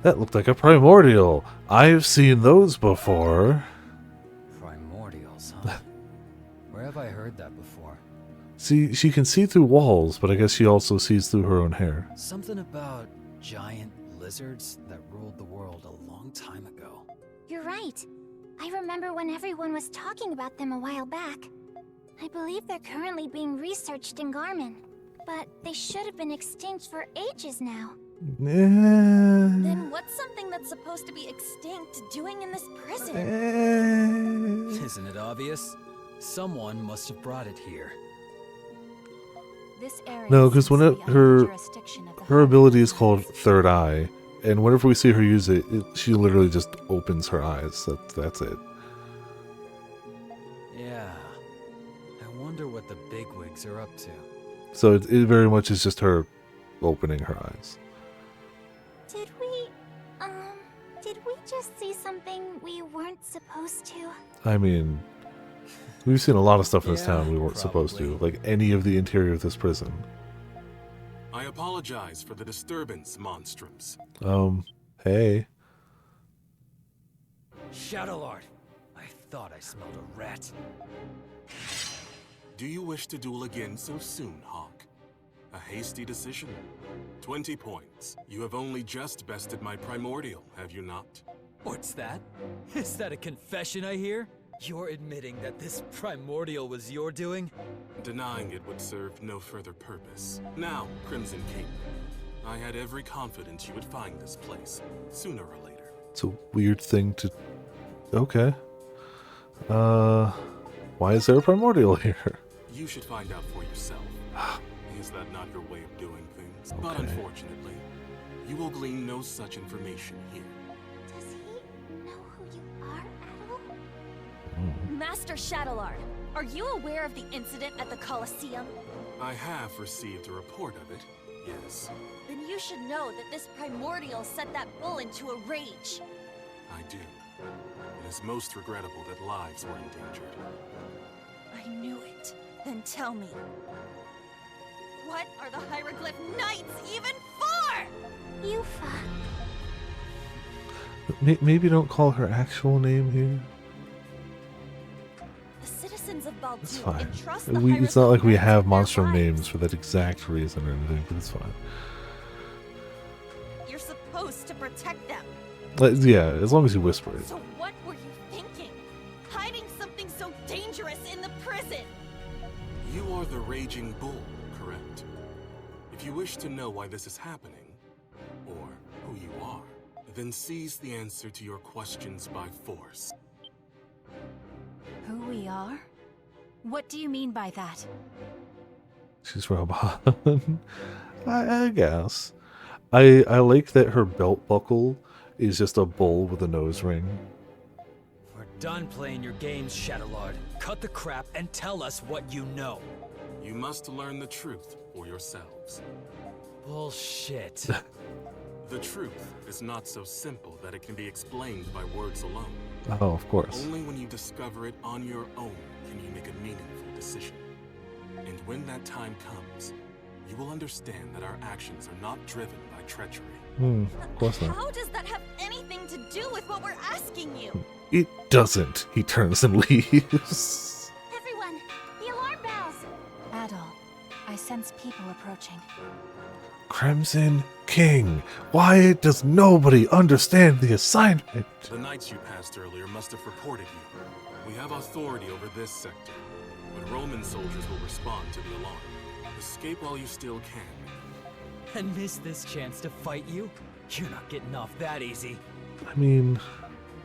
That looked like a primordial. I've seen those before. Primordials, huh? Where have I heard that before? See, she can see through walls, but I guess she also sees through her own hair. Something about giant lizards that ruled the world a long time ago. You're right. I remember when everyone was talking about them a while back. I believe they're currently being researched in Garmin. But they should have been extinct for ages now. Then what's something that's supposed to be extinct doing in this prison? Isn't it obvious? Someone must have brought it here. This area No, because seems when to be under the jurisdiction of the her High ability is Knights. called Third Eye, and whenever we see her use it, she literally just opens her eyes. That's it. Yeah. I wonder what the bigwigs are up to. So it very much is just her opening her eyes. Did we just see something we weren't supposed to? I mean, we've seen a lot of stuff in this Yeah, town we weren't supposed to, probably. like any of the interior of this prison. I apologize for the disturbance, monstrums. Hey. Shadowlord! I thought I smelled a rat. Do you wish to duel again so soon, Hawk? A hasty decision? 20 points. You have only just bested my primordial, have you not? What's that? Is that a confession I hear? You're admitting that this primordial was your doing? Denying it would serve no further purpose. Now, Crimson Cape, I had every confidence you would find this place, sooner or later. It's a weird thing to... Okay. Why is there a primordial here? You should find out for yourself. Is that not your way of doing things? But Okay. unfortunately, you will glean no such information here. Does he know who you are at all? Master Shadowlord, are you aware of the incident at the Colosseum? I have received a report of it, yes. Then you should know that this primordial set that bull into a rage. I do. It is most regrettable that lives were endangered. I knew it. Then tell me, what are the Hieroglyph Knights even for? Yufa. Maybe don't call her actual name here. The citizens of Baldur It's fine. entrust the It's not like we Hieroglyph have Knights with their monstrum lives. names for that exact reason or anything, but it's fine. You're supposed to protect them. Yeah, as long as you whisper it. So what were you thinking? Hiding something so dangerous in the prison? You are the Raging Bull, correct? If you wish to know why this is happening, or who you are, then seize the answer to your questions by force. Who we are? What do you mean by that? She's robot. I guess. I like that her belt buckle is just a bull with a nose ring. We're done playing your games, Shadowlord. Cut the crap and tell us what you know. You must learn the truth for yourselves. Bullshit. The truth is not so simple that it can be explained by words alone. Oh, of course. Only when you discover it on your own can you make a meaningful decision. And when that time comes, you will understand that our actions are not driven by treachery. Of course not. How does that have anything to do with what we're asking you? It doesn't. He turns and leaves. Everyone, the alarm bells! Adol, I sense people approaching. Crimson King, why does nobody understand the assignment? The knights you passed earlier must have reported you. We have authority over this sector, but Roman soldiers will respond to the alarm. Escape while you still can. And miss this chance to fight you? You're not getting off that easy. I mean,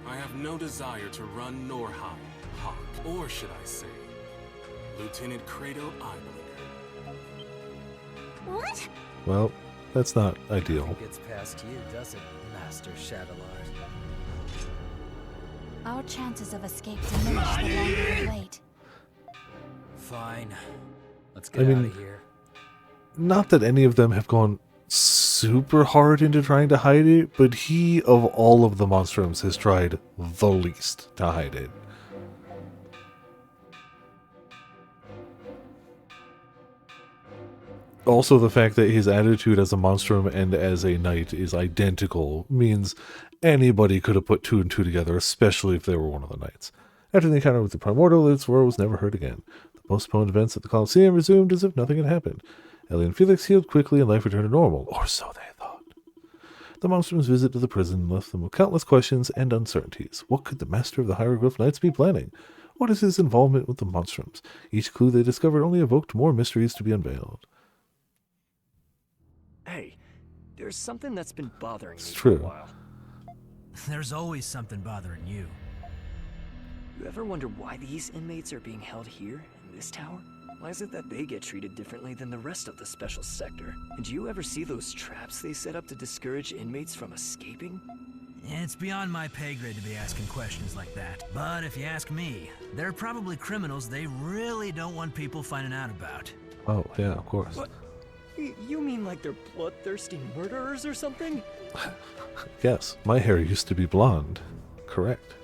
I have no desire to run nor hide, Hawk, or should I say, Lieutenant Credo Eyeblinger. What? well, that's not ideal. Gets past you, doesn't it, Master Shadowlord? Our chances of escape diminish the longer we wait. Fine. Let's I get mean, out of here. Not that any of them have gone super hard into trying to hide it, but he, of all of the monstrums, has tried the least to hide it. Also, the fact that his attitude as a monstrum and as a knight is identical means anybody could have put two and two together, especially if they were one of the knights. After the encounter with the Primordial, its roar was never heard again. The postponed events at the Colosseum resumed as if nothing had happened. Ellie and Felix healed quickly and life returned to normal, or so they thought. The monstrum's visit to the prison left them with countless questions and uncertainties. What could the master of the Hieroglyph Knights be planning? What is his involvement with the monstrums? Each clue they discovered only evoked more mysteries to be unveiled. Hey, there's something that's been bothering me It's for a true. while. There's always something bothering you. You ever wonder why these inmates are being held here, in this tower? Why is it that they get treated differently than the rest of the special sector? And do you ever see those traps they set up to discourage inmates from escaping? It's beyond my pay grade to be asking questions like that. But if you ask me, they're probably criminals they really don't want people finding out about. Oh, yeah, of course. What? You mean like they're bloodthirsty murderers or something? Yes, my hair used to be blonde. Correct.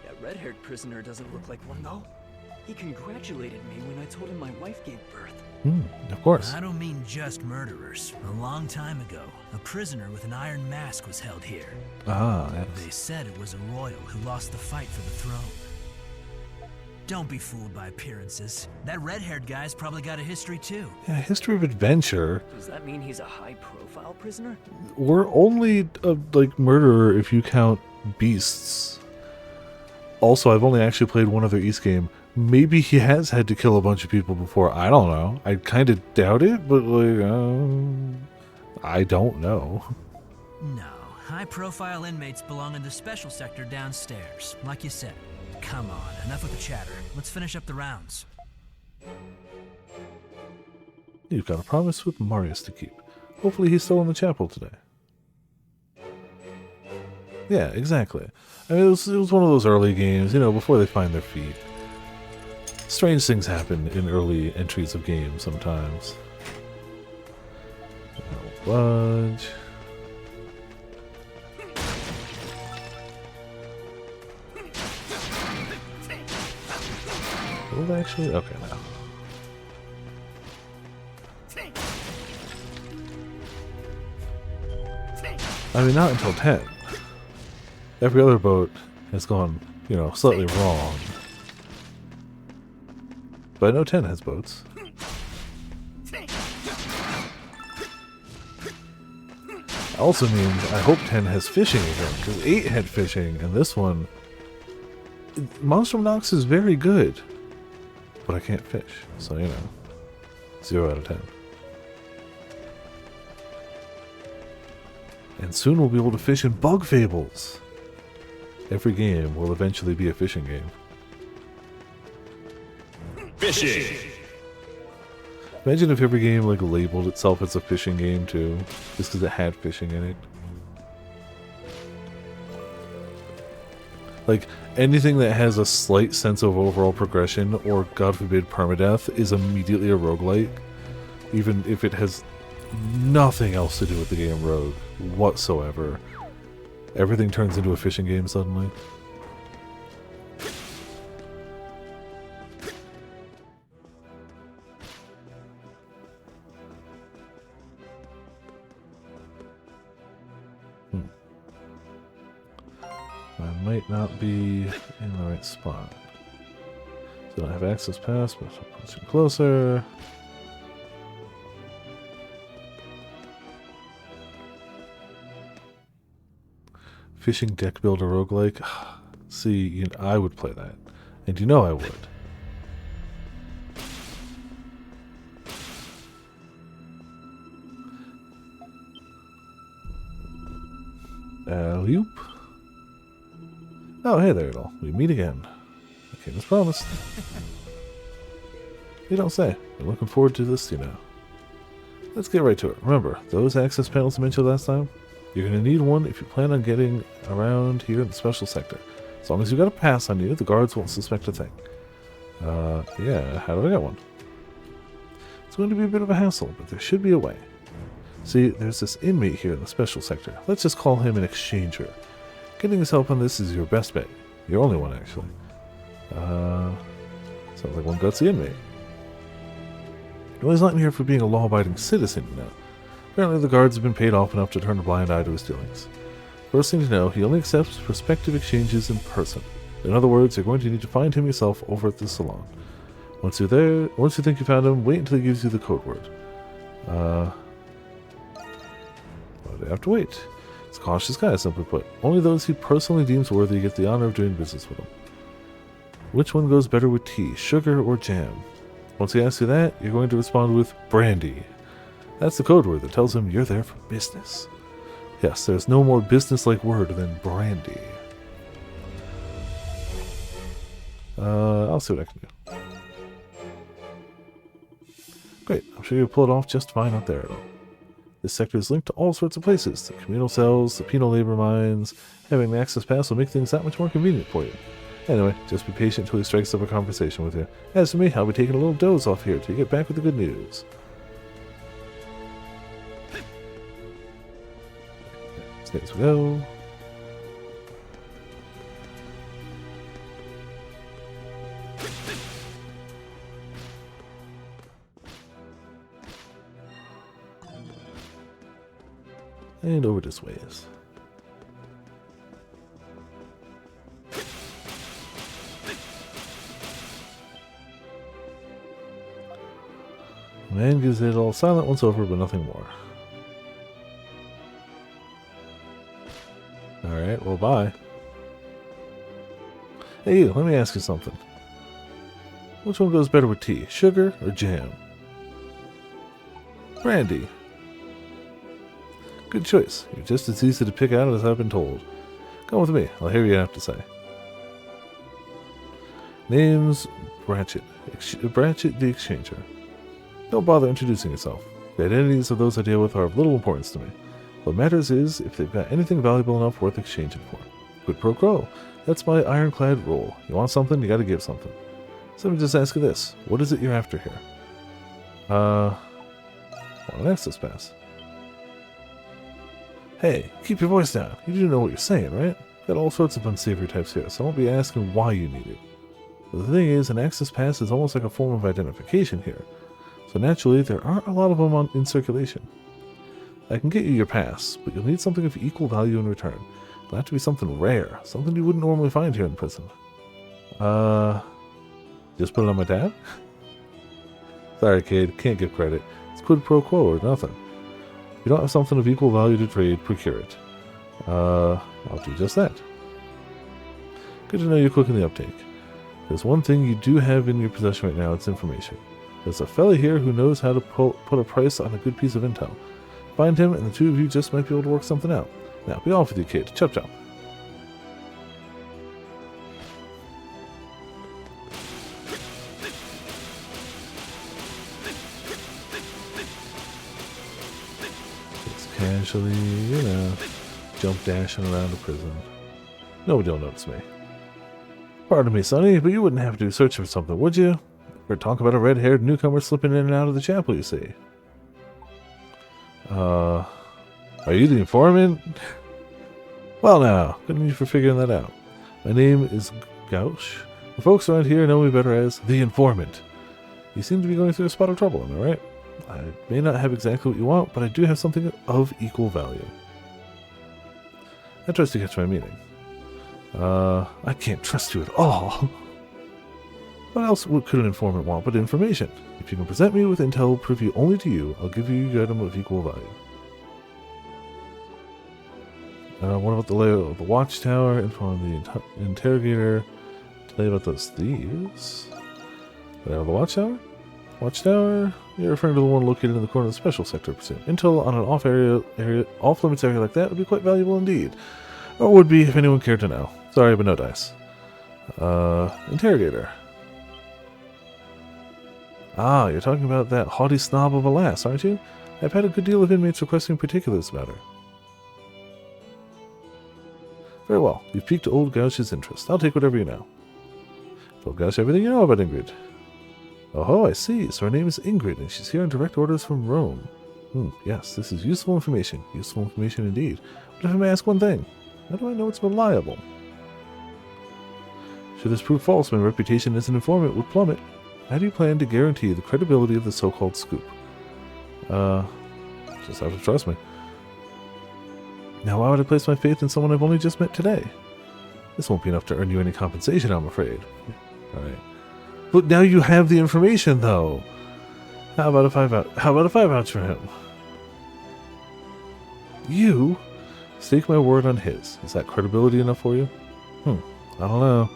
That red-haired prisoner doesn't look like one, though. He congratulated me when I told him my wife gave birth. Of course. I don't mean just murderers. A long time ago, a prisoner with an iron mask was held here. Ah, yes. They said it was a royal who lost the fight for the throne. Don't be fooled by appearances. That red-haired guy's probably got a history too. Yeah, history of adventure. Does that mean he's a high-profile prisoner? We're only a, like, murderer if you count beasts. Also, I've only actually played one other East game. Maybe he has had to kill a bunch of people before. I don't know. I kind of doubt it, but, like, I don't know. No. High-profile inmates belong in the special sector downstairs, like you said. Come on, enough with the chatter. Let's finish up the rounds. You've got a promise with Marius to keep. Hopefully he's still in the chapel today. Yeah, exactly. I mean, it was one of those early games, you know, before they find their feet. Strange things happen in early entries of games sometimes. Budge. Will it actually? Okay, now. I mean, not until 10. Every other boat has gone, you know, slightly wrong. But I know 10 has boats. Also means I hope 10 has fishing again, because 8 had fishing, and this one... Monstrum Nox is very good, but I can't fish, so you know, 0 out of 10. And soon we'll be able to fish in Bug Fables. Every game will eventually be a fishing game. Fishing! Imagine if every game like labeled itself as a fishing game too, just because it had fishing in it. Like, anything that has a slight sense of overall progression, or God forbid permadeath, is immediately a roguelike, even if it has nothing else to do with the game Rogue whatsoever. Everything turns into a fishing game suddenly. I might not be in the right spot. So I don't have access pass, but I'll put you closer. Fishing deck builder roguelike. See, you know, I would play that. And you know I would. Alley-oop. Oh, hey there, Idle. We meet again. Okay, as promised. You don't say. I'm looking forward to this, you know. Let's get right to it. Remember, those access panels I mentioned last time? You're going to need one if you plan on getting around here in the special sector. As long as you've got a pass on you, the guards won't suspect a thing. Yeah, how do I get one? It's going to be a bit of a hassle, but there should be a way. See, there's this inmate here in the special sector. Let's just call him an exchanger. Getting his help on this is your best bet. Your only one, actually. Sounds like one gutsy inmate. No, he's not in here for being a law-abiding citizen, you know. Apparently the guards have been paid off enough to turn a blind eye to his dealings. First thing to know, he only accepts prospective exchanges in person. In other words, you're going to need to find him yourself over at the salon. Once you're there, once you think you found him, wait until he gives you the code word. Why do they have to wait? It's a cautious guy, simply put. Only those he personally deems worthy get the honor of doing business with him. Which one goes better with tea, sugar, or jam? Once he asks you that, you're going to respond with Brandy. That's the code word that tells him you're there for business. Yes, there's no more business-like word than Brandy. I'll see what I can do. Great, I'm sure you'll pull it off just fine out there. This sector is linked to all sorts of places. The communal cells, the penal labor mines. Having an access pass will make things that much more convenient for you. Anyway, just be patient until he strikes up a conversation with you. As for me, I'll be taking a little doze off here till you get back with the good news. Stay as we go. And over this ways. Man gives it all silent once over, but nothing more. Alright, well, bye. Hey, you, let me ask you something. Which one goes better with tea, sugar or jam? Brandy. Good choice. You're just as easy to pick out as I've been told. Come with me. I'll hear what you have to say. Name's Bratchett. Bratchett the Exchanger. Don't bother introducing yourself. The identities of those I deal with are of little importance to me. What matters is if they've got anything valuable enough worth exchanging for. Quid pro quo. That's my ironclad rule. You want something, you gotta give something. So let me just ask you this. What is it you're after here? Well, an access pass. Hey, keep your voice down. You do know what you're saying, right? Got all sorts of unsavory types here, so I won't be asking why you need it. But the thing is, an access pass is almost like a form of identification here. So naturally, there aren't a lot of them in circulation. I can get you your pass, but you'll need something of equal value in return. It'll have to be something rare, something you wouldn't normally find here in prison. Just put it on my tab? Sorry, kid, can't give credit. It's quid pro quo or nothing. If you don't have something of equal value to trade, procure it. I'll do just that. Good to know you're quick in the uptake. There's one thing you do have in your possession right now, it's information. There's a fella here who knows how to put a price on a good piece of intel. Find him, and the two of you just might be able to work something out. Now, be off with you, kid. Chop chop. Just casually, you know, jump dashing around the prison. Nobody will notice me. Pardon me, Sonny, but you wouldn't have to do search for something, would you? Or talk about a red-haired newcomer slipping in and out of the chapel, you see. Are you the informant? Well now, good on you for figuring that out. My name is Gauch. The folks around here know me better as the Informant. You seem to be going through a spot of trouble, am I right? I may not have exactly what you want, but I do have something of equal value. I trust you catch my meaning. I can't trust you at all. What else could an informant want but information? If you can present me with intel privy only to you, I'll give you your item of equal value. What about the layout of the watchtower, info on the interrogator, tell you about those thieves? Layout of the watchtower? Watchtower? You're referring to the one located in the corner of the special sector, I presume. Intel on an off-limits area like that would be quite valuable indeed. Or would be if anyone cared to know. Sorry, but no dice. Interrogator. Ah, you're talking about that haughty snob of a lass, aren't you? I've had a good deal of inmates requesting particulars about her. Very well, you've piqued old Gauch's interest. I'll take whatever you know. Tell Gauch everything you know about Ingrid. Oh, I see. So her name is Ingrid, and she's here on direct orders from Rome. Yes, this is useful information. Useful information indeed. But if I may ask one thing, how do I know it's reliable? Should this prove false, my reputation as an informant would plummet. How do you plan to guarantee the credibility of the so-called scoop? Just have to trust me. Now why would I place my faith in someone I've only just met today? This won't be enough to earn you any compensation, I'm afraid. Alright. But now you have the information, though. How about if I vouch for him? You? Stake my word on his. Is that credibility enough for you? I don't know.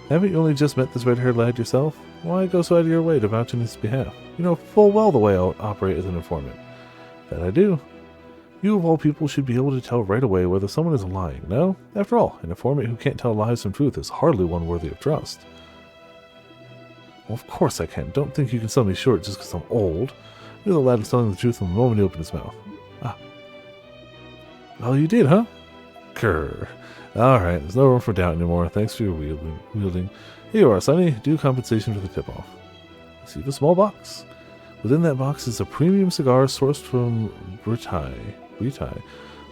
Haven't you only just met this red-haired lad yourself? Why go so out of your way to vouch on his behalf? You know full well the way I'll operate as an informant. That I do. You of all people should be able to tell right away whether someone is lying, no? After all, an informant who can't tell lies from truth is hardly one worthy of trust. Well, of course I can. Don't think you can sell me short just because I'm old. You're the lad who's telling the truth from the moment he opened his mouth. Ah. Oh, you did, huh? Grr. Alright, there's no room for doubt anymore. Thanks for your wielding. Here you are, Sonny. Due compensation for the tip-off. Receive a small box. Within that box is a premium cigar sourced from Britai.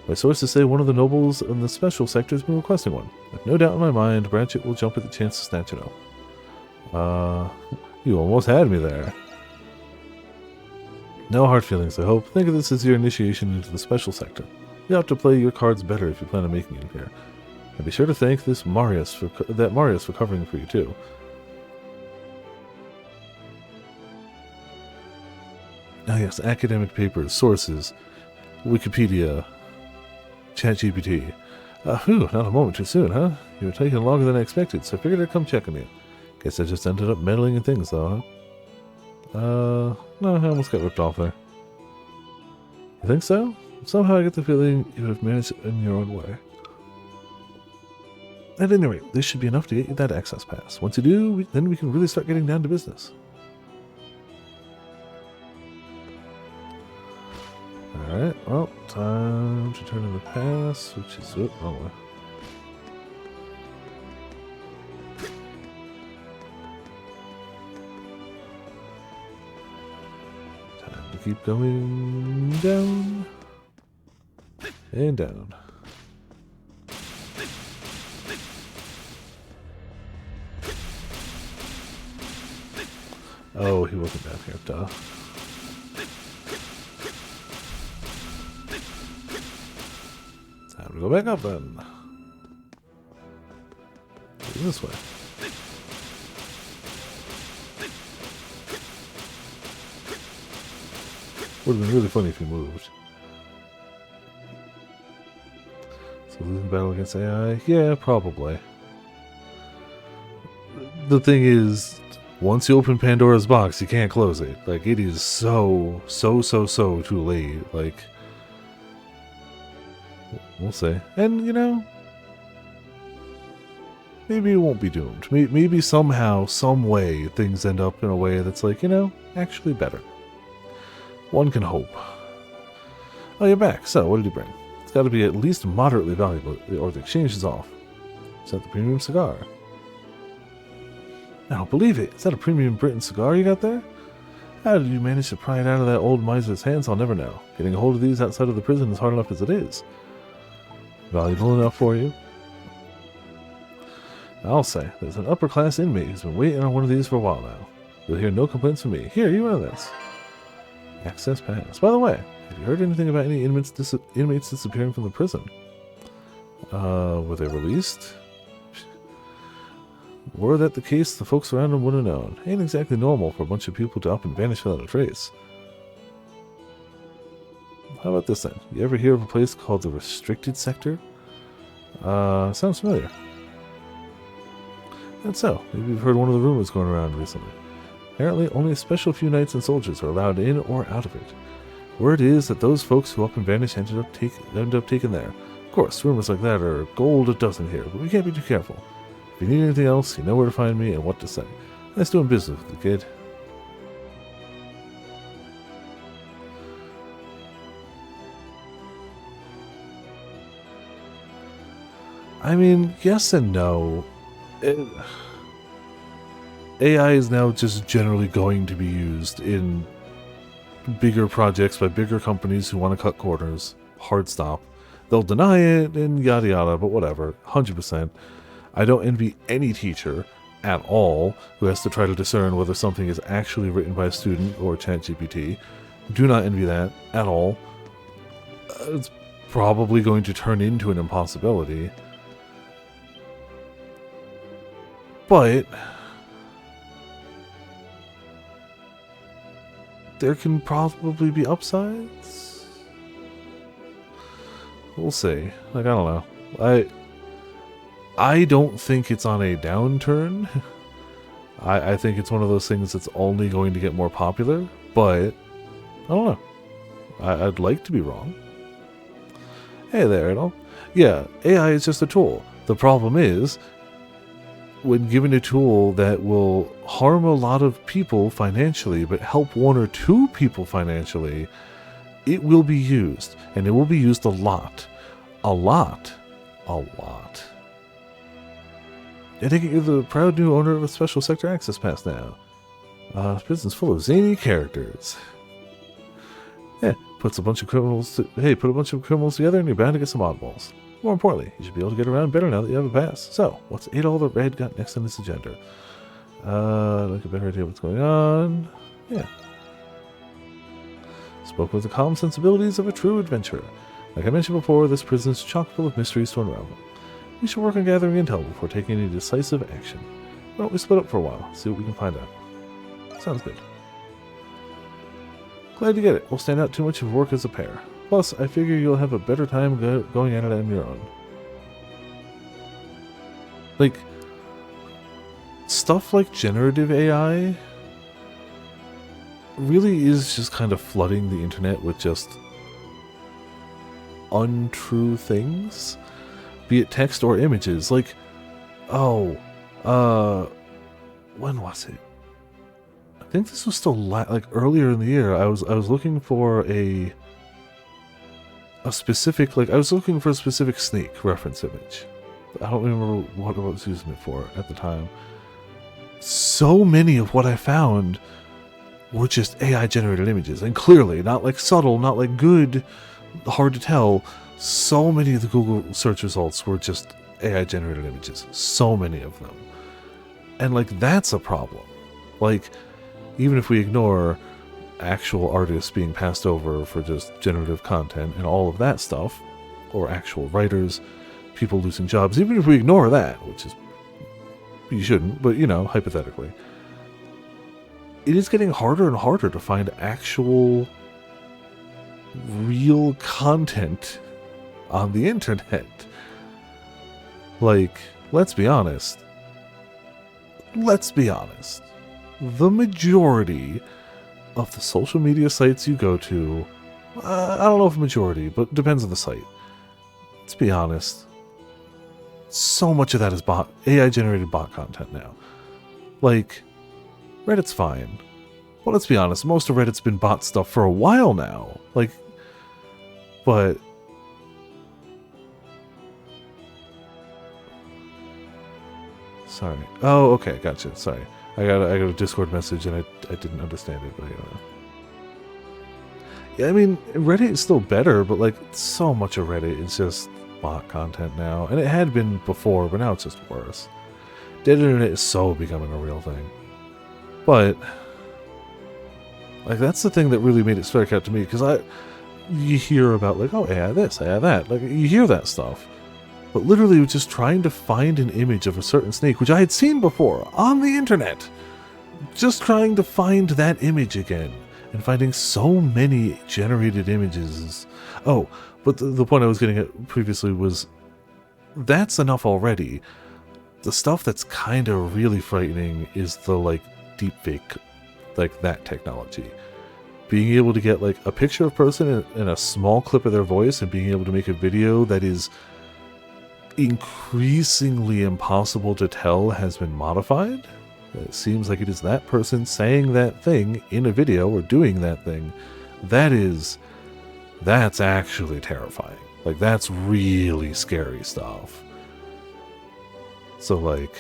My sources say one of the nobles in the special sector has been requesting one. With no doubt in my mind, Branchett will jump at the chance to snatch it up. You almost had me there. No hard feelings, I hope. Think of this as your initiation into the special sector. You'll have to play your cards better if you plan on making it here. And be sure to thank this Marius for covering for you too. Ah yes, academic papers, sources, Wikipedia, ChatGPT. Not a moment too soon, huh? You were taking longer than I expected, so I figured I'd come check on you. Guess I just ended up meddling in things though, huh? No, I almost got ripped off there. You think so? Somehow I get the feeling you have managed it in your own way. At any rate, this should be enough to get you that access pass. Once you do, then we can really start getting down to business. Alright, well, time to turn in the pass, which is... Oh, wrong way. Time to keep going down. And down. Oh, he wasn't down here, duh. Time to go back up then. This way. Would have been really funny if he moved. So losing battle against AI? Yeah, probably. The thing is, once you open Pandora's box, you can't close it. Like, it is so too late. Like, we'll see. And, you know, maybe it won't be doomed. Maybe somehow, some way, things end up in a way that's like, you know, actually better. One can hope. Oh, you're back. So, what did you bring? It's got to be at least moderately valuable, or the exchange is off. Is that the premium cigar? I don't believe it. Is that a premium Britain cigar you got there? How did you manage to pry it out of that old miser's hands? I'll never know. Getting a hold of these outside of the prison is hard enough as it is. Valuable enough for you? I'll say, there's an upper-class inmate who's been waiting on one of these for a while now. You'll hear no complaints from me. Here, you run this. Access pass. By the way, have you heard anything about any inmates disappearing from the prison? Were they released? Were that the case, the folks around them would have known. Ain't exactly normal for a bunch of people to up and vanish without a trace. How about this then? You ever hear of a place called the Restricted Sector? Sounds familiar. And so, maybe you've heard one of the rumors going around recently. Apparently, only a special few knights and soldiers are allowed in or out of it. Word is that those folks who up and vanish end up taken there. Of course, rumors like that are gold a dozen here, but we can't be too careful. If you need anything else, you know where to find me and what to say. Nice doing business with you, kid. I mean, yes and no. AI is now just generally going to be used in bigger projects by bigger companies who want to cut corners. Hard stop. They'll deny it and yada yada, but whatever. 100%. I don't envy any teacher at all who has to try to discern whether something is actually written by a student or ChatGPT. Do not envy that at all. It's probably going to turn into an impossibility. But there can probably be upsides. We'll see. Like, I don't know. I don't think it's on a downturn. I think it's one of those things that's only going to get more popular, but I don't know. I'd like to be wrong. Hey there, Adol. Yeah, AI is just a tool. The problem is, when given a tool that will harm a lot of people financially, but help 1 or 2 people financially, it will be used. And it will be used a lot. A lot. A lot. I think you're the proud new owner of a special sector access pass now. This prison's full of zany characters. Yeah, put a bunch of criminals together and you're bound to get some oddballs. More importantly, you should be able to get around better now that you have a pass. So, what's Adol the Red got next on this agenda? Like a better idea of what's going on. Yeah. Spoke with the calm sensibilities of a true adventurer. Like I mentioned before, this prison's chock full of mysteries to unravel. We should work on gathering intel before taking any decisive action. Why don't we split up for a while, see what we can find out. Sounds good. Glad to get it. We'll stand out too much of work as a pair. Plus, I figure you'll have a better time going at it on your own. Like, stuff like generative AI really is just kind of flooding the internet with just untrue things. Be it text or images. Like, when was it? I think this was still like earlier in the year. I was looking for a specific, like, I was looking for a specific Snake reference image. I don't remember what I was using it for at the time. So many of what I found were just AI generated images, and clearly not like subtle, not like good, hard to tell. So many of the Google search results were just AI generated images. So many of them. And like, that's a problem. Like, even if we ignore actual artists being passed over for just generative content and all of that stuff, or actual writers, people losing jobs, even if we ignore that, which is, you shouldn't, but you know, hypothetically, it is getting harder and harder to find actual real content on the internet. Like, let's be honest. The majority of the social media sites you go to, I don't know if a majority, but it depends on the site. Let's be honest. So much of that is AI-generated bot content now. Like, Reddit's fine. But let's be honest, most of Reddit's been bot stuff for a while now. Like, but... Sorry. Oh, okay, gotcha. Sorry. I got a Discord message and I didn't understand it, but yeah, I mean, Reddit is still better, but like, so much of Reddit is just bot content now. And it had been before, but now it's just worse. Dead internet is so becoming a real thing. But, like, that's the thing that really made it strike out to me, because you hear about, like, oh, AI this, AI that. Like, you hear that stuff. But literally just trying to find an image of a certain snake, which I had seen before on the internet. Just trying to find that image again. And finding so many generated images. Oh, but the point I was getting at previously was, that's enough already. The stuff that's kind of really frightening is the, like, deepfake, like, that technology. Being able to get, like, a picture of a person and a small clip of their voice, and being able to make a video that is increasingly impossible to tell has been modified. It seems like it is that person saying that thing in a video or doing that thing. That's actually terrifying. Like, that's really scary stuff. So, like,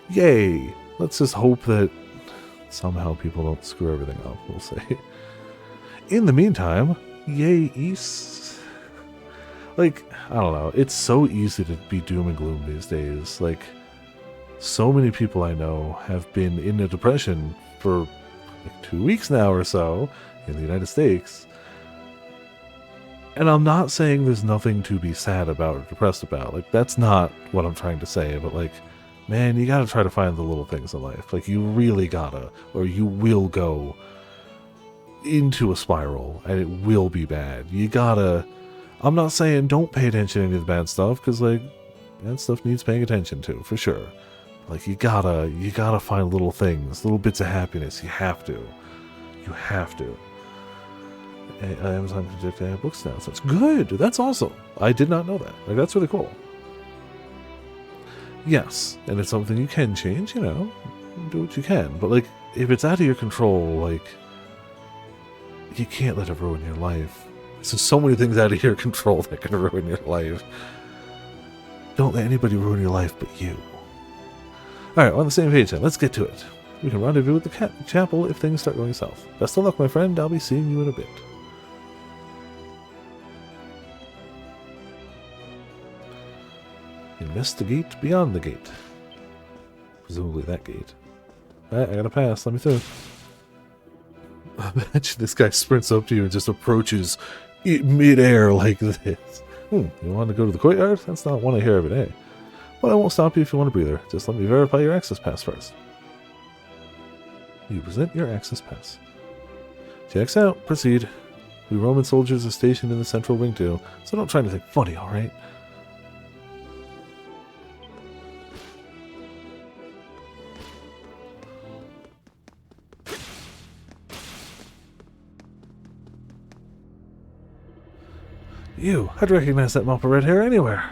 yay. Let's just hope that somehow people don't screw everything up, we'll say. In the meantime, yay East. Like, I don't know, it's so easy to be doom and gloom these days. Like, so many people I know have been in a depression for like 2 weeks now or so in the United States. And I'm not saying there's nothing to be sad about or depressed about. Like, that's not what I'm trying to say. But, like, man, you gotta try to find the little things in life. Like, you really gotta, or you will go into a spiral, and it will be bad. You gotta... I'm not saying don't pay attention to any of the bad stuff, because like bad stuff needs paying attention to for sure. Like you gotta find little things, little bits of happiness. You have to. Amazon can detect AI books now. So it's good. That's awesome. I did not know that. Like that's really cool. Yes, and it's something you can change. You know, do what you can. But like, if it's out of your control, like you can't let it ruin your life. There's so many things out of your control that can ruin your life. Don't let anybody ruin your life but you. Alright, on the same page then. Let's get to it. We can rendezvous with the chapel if things start going south. Best of luck, my friend. I'll be seeing you in a bit. Investigate beyond the gate. Presumably that gate. Alright, I gotta pass. Let me through. Imagine this guy sprints up to you and just approaches mid-air like this. You want to go to the courtyard? That's not one I hear every day. But I won't stop you if you want a breather. Just let me verify your access pass first. You present your access pass. Checks out. Proceed. We Roman soldiers are stationed in the central wing too, so don't try anything funny, alright? You! I'd recognize that mop of red hair anywhere!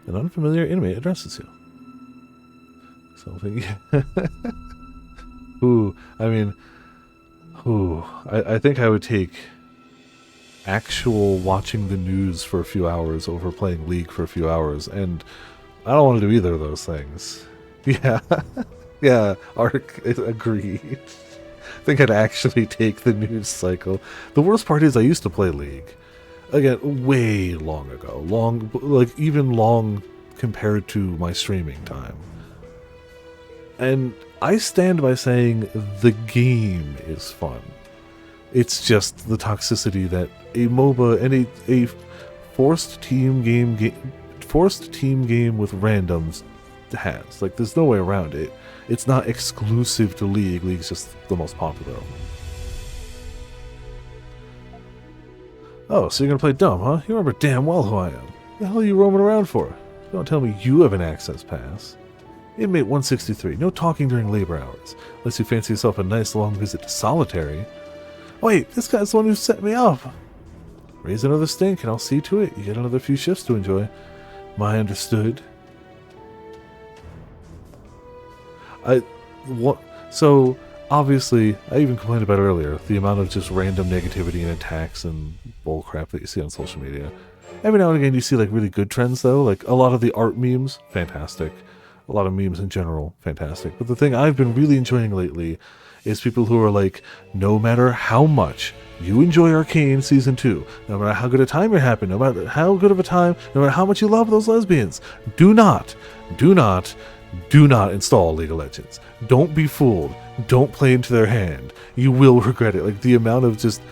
An unfamiliar inmate addresses you. Something. I think I would take actual watching the news for a few hours over playing League for a few hours, and I don't want to do either of those things. Yeah. Yeah, Ark, agreed. I think I'd actually take the news cycle. The worst part is I used to play League. Again, way long ago. Even long compared to my streaming time. And I stand by saying the game is fun. It's just the toxicity that a MOBA and a forced team game with randoms has. Like, there's no way around it. It's not exclusive to League. League's just the most popular. Oh, so you're gonna play dumb, huh? You remember damn well who I am. The hell are you roaming around for? Don't tell me you have an access pass. Inmate 163, no talking during labor hours. Unless you fancy yourself a nice long visit to solitary. Wait, this guy's the one who set me up. Raise another stink and I'll see to it. You get another few shifts to enjoy. My understood. So, obviously, I even complained about it earlier, the amount of just random negativity and attacks and bullcrap that you see on social media. Every now and again you see like really good trends though, like a lot of the art memes, fantastic. A lot of memes in general, fantastic. But the thing I've been really enjoying lately is people who are like, no matter how much you enjoy Arcane Season 2, no matter how good a time you're having, no matter how good of a time, no matter how much you love those lesbians, do not install League of Legends. Don't be fooled. Don't play into their hand. You will regret it. Like, the amount of just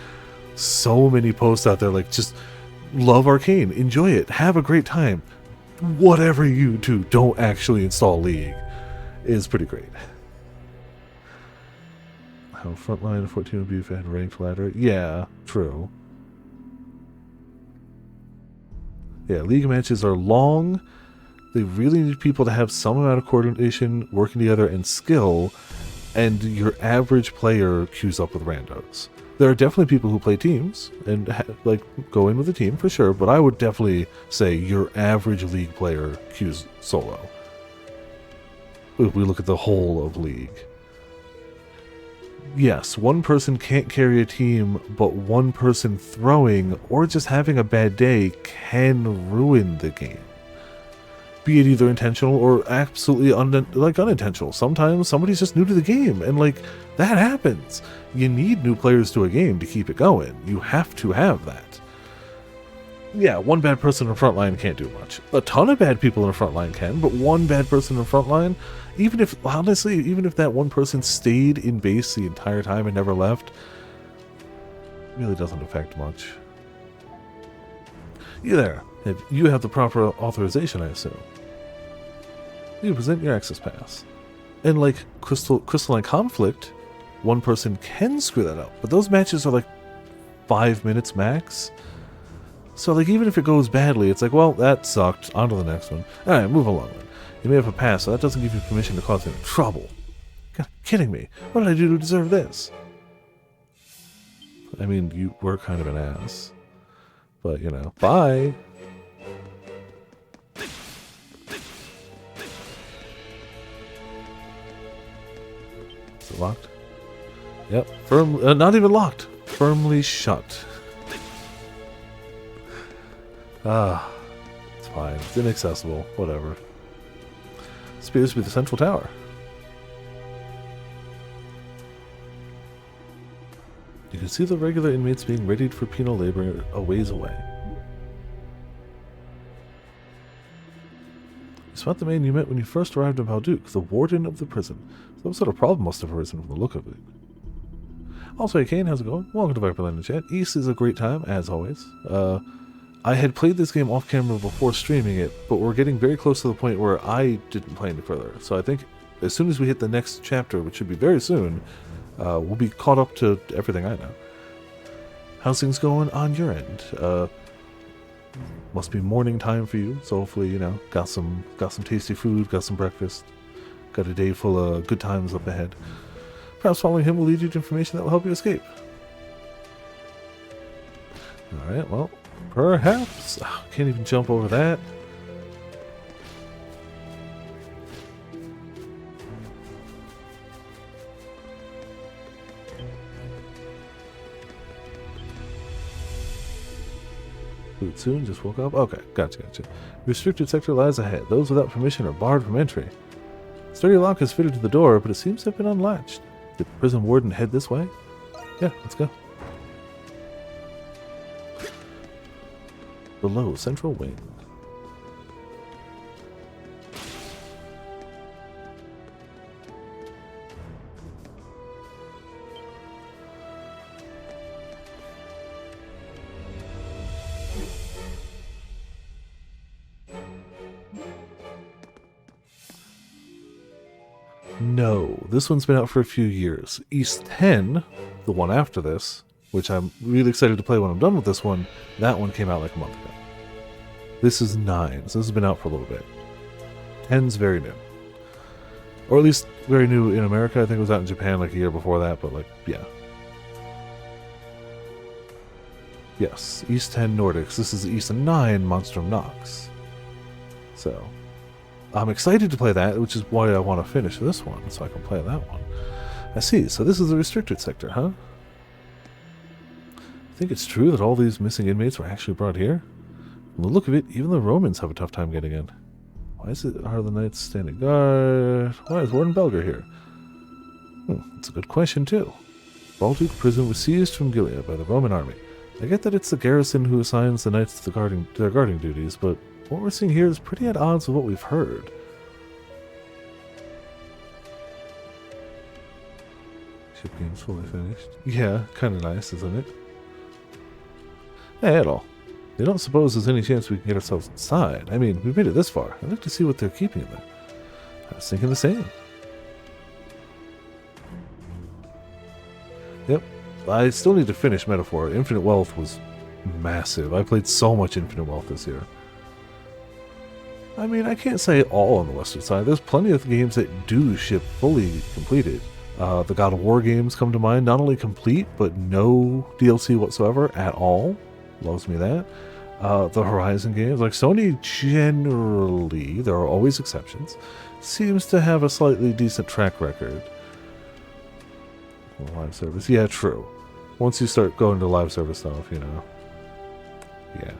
so many posts out there, like, just love Arcane. Enjoy it. Have a great time. Whatever you do, don't actually install League. Is pretty great. How frontline 14 would be if it had ranked ladder? Yeah, true. Yeah, League matches are long. They really need people to have some amount of coordination, working together, and skill, and your average player queues up with randos. There are definitely people who play teams, and like go in with a team for sure, but I would definitely say your average League player queues solo. If we look at the whole of League. Yes, one person can't carry a team, but one person throwing, or just having a bad day, can ruin the game. Be it either intentional or absolutely unintentional. Sometimes somebody's just new to the game, and like, that happens. You need new players to a game to keep it going. You have to have that. Yeah, one bad person in frontline can't do much. A ton of bad people in a frontline can, but one bad person in frontline, even if that one person stayed in base the entire time and never left, really doesn't affect much. You there. You have the proper authorization, I assume. You present your access pass. And like Crystalline Conflict, one person can screw that up, but those matches are like 5 minutes max. So, like, even if it goes badly, it's like, well, that sucked. On to the next one. Alright, move along then. You may have a pass, so that doesn't give you permission to cause any trouble. God, kidding me. What did I do to deserve this? I mean, you were kind of an ass. But, you know, bye. Is it locked? Yep. Not even locked. Firmly shut. Ah. It's fine. It's inaccessible. Whatever. This appears to be the central tower. You can see the regular inmates being readied for penal labor a ways away. You spot the man you met when you first arrived in Balduque, the warden of the prison. Some sort of problem must have arisen from the look of it. Also, hey Kane, how's it going? Welcome to Viperland Chat. East is a great time, as always. I had played this game off camera before streaming it, but we're getting very close to the point where I didn't play any further. So I think as soon as we hit the next chapter, which should be very soon, we'll be caught up to everything I know. How's things going on your end? Must be morning time for you, so hopefully, you know, got some tasty food, got some breakfast, got a day full of good times up ahead. Perhaps following him will lead you to information that will help you escape. Alright, well, perhaps. Oh, can't even jump over that. Food soon, just woke up. Okay, gotcha. Restricted sector lies ahead. Those without permission are barred from entry. Sturdy lock is fitted to the door, but it seems to have been unlatched. Did the prison warden head this way? Yeah, let's go. Below, central wing. No, this one's been out for a few years. East 10, the one after this, which I'm really excited to play when I'm done with this one, that one came out like a month ago. This is 9, so this has been out for a little bit. 10's very new. Or at least very new in America. I think it was out in Japan like a year before that, but like, yeah. Yes, East 10 Nordics. This is East 9 Monstrum Nox. So, I'm excited to play that, which is why I want to finish this one, so I can play that one. I see, so this is the restricted sector, huh? I think it's true that all these missing inmates were actually brought here? From the look of it, even the Romans have a tough time getting in. Why are the knights standing guard? Why is Warden Belger here? That's a good question, too. Balduque prison was seized from Gilead by the Roman army. I get that it's the garrison who assigns the knights to their guarding duties, but what we're seeing here is pretty at odds with what we've heard. Ship game's fully finished. Yeah, kind of nice, isn't it? Hey, at all. They don't suppose there's any chance we can get ourselves inside. I mean, we've made it this far. I'd like to see what they're keeping in there. I was thinking the same. Yep. I still need to finish Metaphor. Infinite Wealth was massive. I played so much Infinite Wealth this year. I mean, I can't say all on the Western side. There's plenty of games that do ship fully completed. The God of War games come to mind. Not only complete, but no DLC whatsoever at all. Loves me that. The Horizon games, like Sony generally, there are always exceptions, seems to have a slightly decent track record. Live service, yeah, true. Once you start going to live service stuff, you know. Yeah.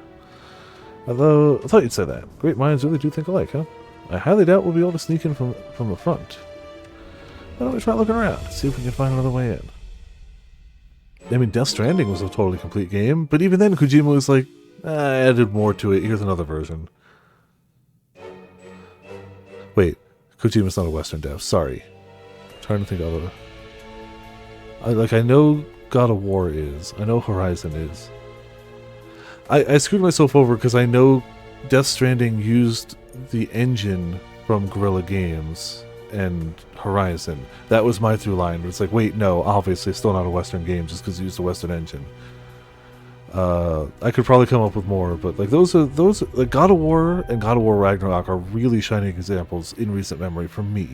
Although, I thought you'd say that. Great minds really do think alike, huh? I highly doubt we'll be able to sneak in from the front. Why don't we try looking around, see if we can find another way in. I mean, Death Stranding was a totally complete game, but even then Kojima was like, I added more to it, here's another version. Wait, Kojima's not a Western dev, sorry. I'm trying to think of other... I know God of War is, I know Horizon is. I screwed myself over because I know Death Stranding used the engine from Guerrilla Games and Horizon. That was my through line. It's like, wait, no, obviously still not a Western game just because it used a Western engine. I could probably come up with more, but like those like God of War and God of War Ragnarok are really shining examples in recent memory for me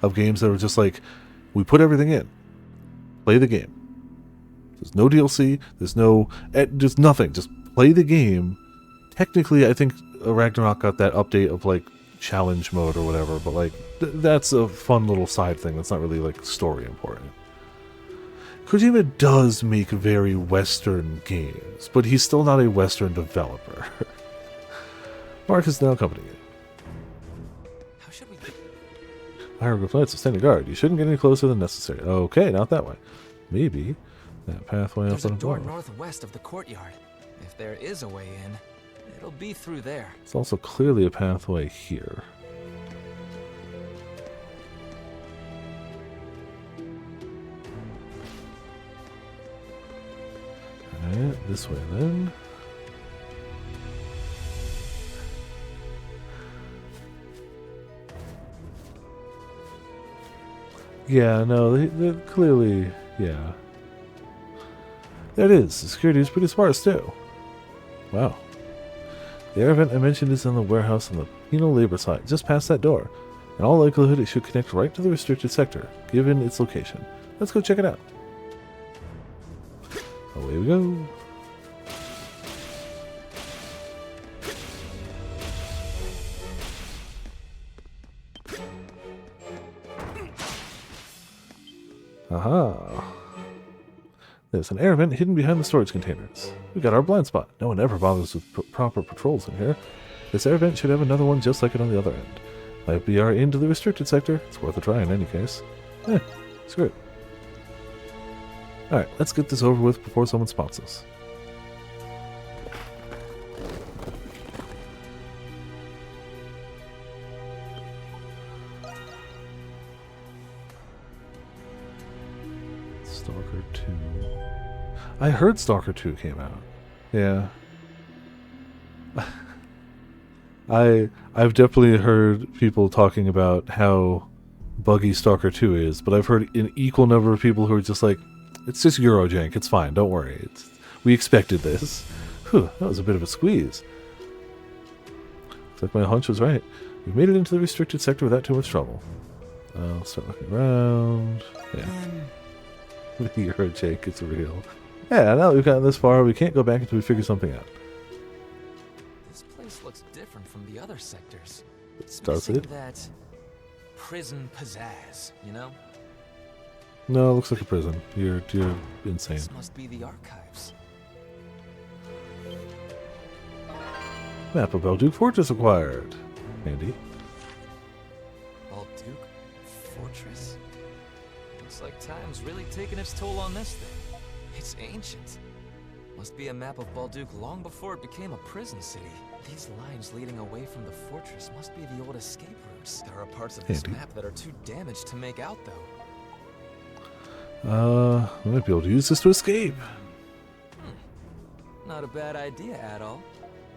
of games that are just like, we put everything in, play the game. There's no DLC, there's nothing, just play the game. Technically, I think Ragnarok got that update of like challenge mode or whatever, but like that's a fun little side thing that's not really like story important. Kojima does make very Western games, but he's still not a Western developer. Mark is now accompanying you. How should we... Hieroglyph Knights are standing guard. You shouldn't get any closer than necessary. Okay, not that way. Maybe that pathway up There's a on door above. northwest of the courtyard. If there is a way in, it'll be through there. It's also clearly a pathway here. Alright, this way then. Yeah, no, they clearly, yeah. There it is. The security is pretty sparse too. Wow. The air vent I mentioned is in the warehouse on the penal labor side, just past that door. In all likelihood, it should connect right to the restricted sector, given its location. Let's go check it out. Away we go. Aha. There's an air vent hidden behind the storage containers. We got our blind spot. No one ever bothers with proper patrols in here. This air vent should have another one just like it on the other end. Might be our into the restricted sector. It's worth a try in any case. Screw it. Alright, let's get this over with before someone spots us. Stalker 2. I heard Stalker 2 came out. Yeah. I've definitely heard people talking about how buggy Stalker 2 is, but I've heard an equal number of people who are just like, it's just Eurojank, it's fine, don't worry. We expected this. Whew, that was a bit of a squeeze. Looks like my hunch was right. We've made it into the restricted sector without too much trouble. I'll start looking around. Yeah. The Eurojank is real. Yeah, now that we've gotten this far, we can't go back until we figure something out. This place looks different from the other sectors. Does it? That prison pizzazz, you know? No, it looks like a prison. You're insane. This must be the archives. Map of Belduke Fortress acquired. Handy. Belduke Fortress? Looks like time's really taking its toll on this thing. It's ancient. Must be a map of Belduke long before it became a prison city. These lines leading away from the fortress must be the old escape routes. There are parts of this map that are too damaged to make out, though. We might be able to use this to escape. Not a bad idea at all.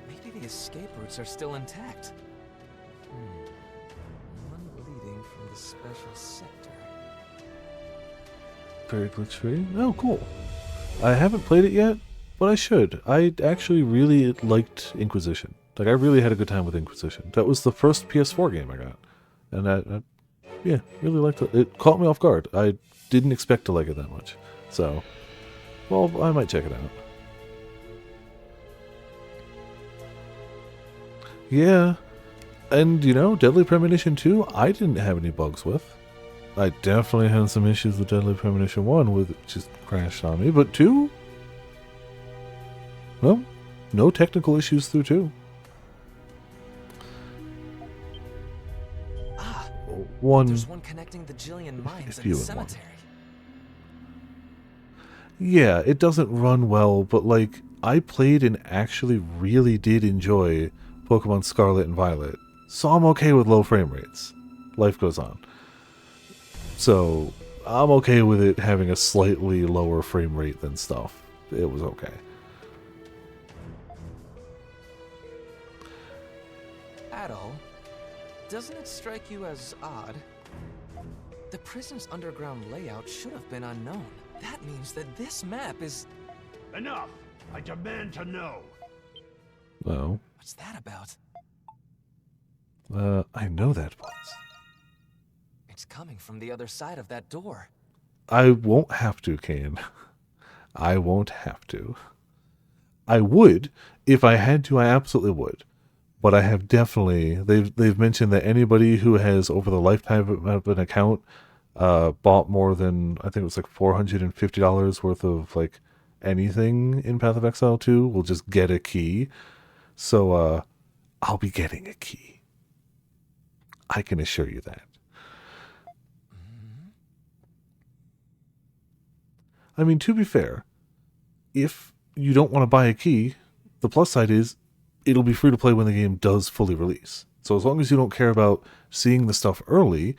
Maybe the escape routes are still intact. One leading from the special sector. Very glitch-free. Oh, cool. I haven't played it yet, but I should. I actually really liked Inquisition. Like, I really had a good time with Inquisition. That was the first PS4 game I got. And I yeah, really liked it. It caught me off guard. I didn't expect to like it that much. So, well, I might check it out. Yeah. And, you know, Deadly Premonition 2, I didn't have any bugs with. I definitely had some issues with Deadly Premonition 1, with it just crashed on me. But 2? Well, no technical issues through 2. There's one connecting the Jillian mines and the cemetery. Yeah, it doesn't run well, but like, I played and actually really did enjoy Pokemon Scarlet and Violet. So I'm okay with low frame rates. Life goes on. So, I'm okay with it having a slightly lower frame rate than stuff. It was okay. Adol, doesn't it strike you as odd? The prison's underground layout should have been unknown. That means that this map is... Enough! I demand to know. No. What's that about? I know that voice. It's coming from the other side of that door. I won't have to, Kane. I won't have to. I would. If I had to, I absolutely would. But I have definitely... They've mentioned that anybody who has, over the lifetime of an account, bought more than, I think it was like $450 worth of, like, anything in Path of Exile 2 will just get a key. So, I'll be getting a key. I can assure you that. I mean, to be fair, if you don't want to buy a key, the plus side is it'll be free to play when the game does fully release. So as long as you don't care about seeing the stuff early,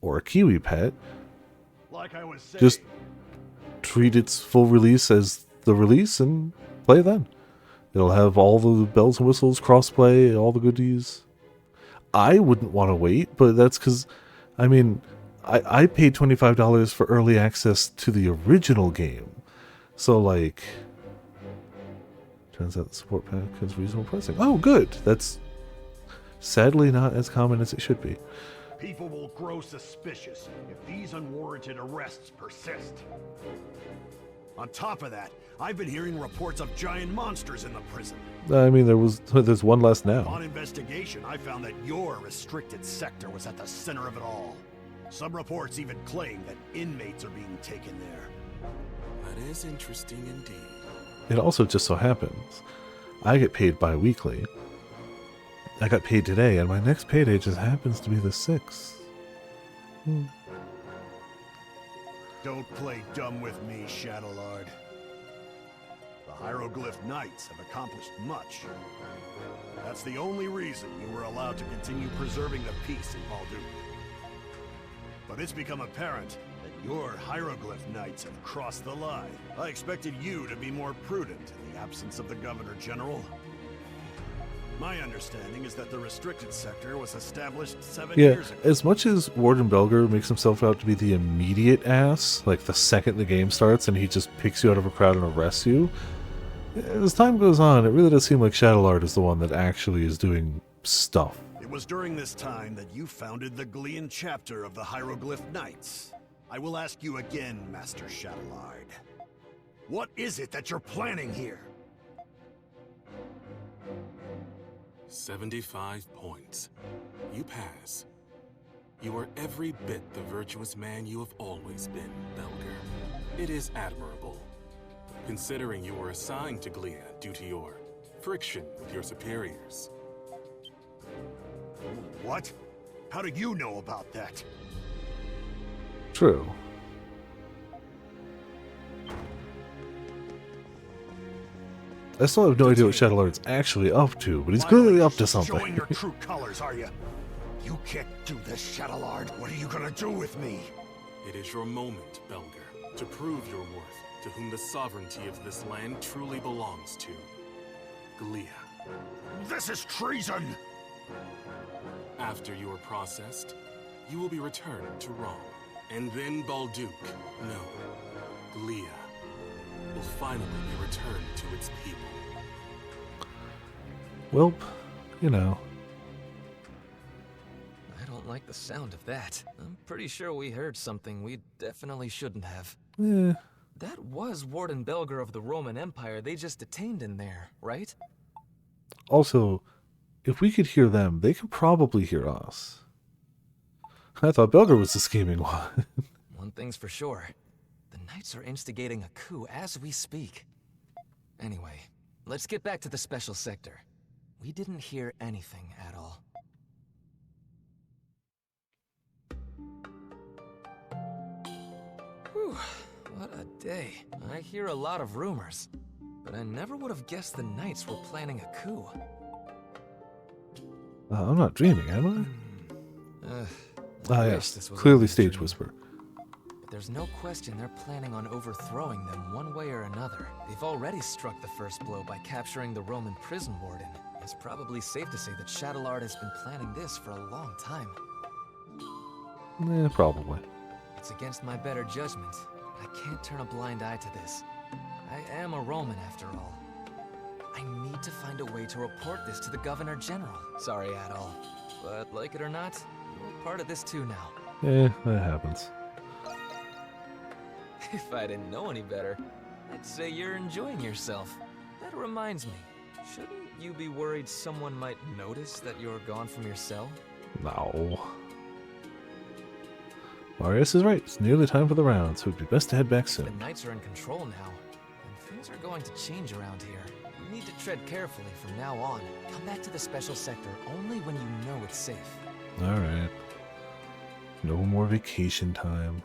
or a Kiwi pet, Like I was saying, just treat its full release as the release and play then. It'll have all the bells and whistles, crossplay, all the goodies. I wouldn't want to wait, but that's because, I mean, I paid $25 for early access to the original game. So, like, turns out the support pack has reasonable pricing. Oh, good. That's sadly not as common as it should be. people will grow suspicious if these unwarranted arrests persist. On top of that, I've been hearing reports of giant monsters in the prison. I mean, there's one less now. On investigation, I found that your restricted sector was at the center of it all. Some reports even claim that inmates are being taken there. That is interesting indeed. It also just so happens I get paid bi-weekly. I got paid today, and my next payday just happens to be the 6th. Don't play dumb with me, Shadowlord. The Hieroglyph Knights have accomplished much. That's the only reason you were allowed to continue preserving the peace in Baldur. But it's become apparent that your Hieroglyph Knights have crossed the line. I expected you to be more prudent in the absence of the Governor General. My understanding is that the restricted sector was established 7 years ago. As much as Warden Belger makes himself out to be the immediate ass, like the second the game starts and he just picks you out of a crowd and arrests you, as time goes on, it really does seem like Shadowlord is the one that actually is doing stuff. It was during this time that you founded the Glean chapter of the Hieroglyph Knights. I will ask you again, Master Shadowlord. What is it that you're planning here? 75 points. You pass. You are every bit the virtuous man you have always been, Belger. It is admirable. Considering you were assigned to Glia due to your friction with your superiors. What? How do you know about that? True. I still have no idea what Shadowlord's actually up to, but he's clearly up to something. Showing your true colors, are you? You can't do this, Shadowlord. What are you gonna do with me? It is your moment, Belger, to prove your worth to whom the sovereignty of this land truly belongs to. Glia. This is treason! After you are processed, you will be returned to Rome. And then Balduke, no, Glia, will finally be returned to its people. Welp, you know. I don't like the sound of that. I'm pretty sure we heard something we definitely shouldn't have. Yeah. That was Warden Belger of the Roman Empire they just detained in there, right? Also, if we could hear them, they could probably hear us. I thought Belger was the scheming one. One thing's for sure. The Knights are instigating a coup as we speak. Anyway, let's get back to the special sector. We didn't hear anything at all. Whew, what a day. I hear a lot of rumors, but I never would have guessed the Knights were planning a coup. I'm not dreaming, am I? Yes, this was clearly only a Stage dream. Whisper. But there's no question they're planning on overthrowing them one way or another. They've already struck the first blow by capturing the Roman prison warden. It's probably safe to say that Shadowlord has been planning this for a long time. Probably. It's against my better judgment. I can't turn a blind eye to this. I am a Roman after all. I need to find a way to report this to the Governor General. Sorry, Adol. But like it or not, you're part of this too now. That happens. If I didn't know any better, I'd say you're enjoying yourself. That reminds me, shouldn't you be worried someone might notice that you're gone from your cell? No. Marius is right. It's nearly time for the round, so it'd be best to head back The soon. Knights are in control now, and things are going to change around here. You need to tread carefully from now on. Come back to the special sector only when you know it's safe. Alright. No more vacation time.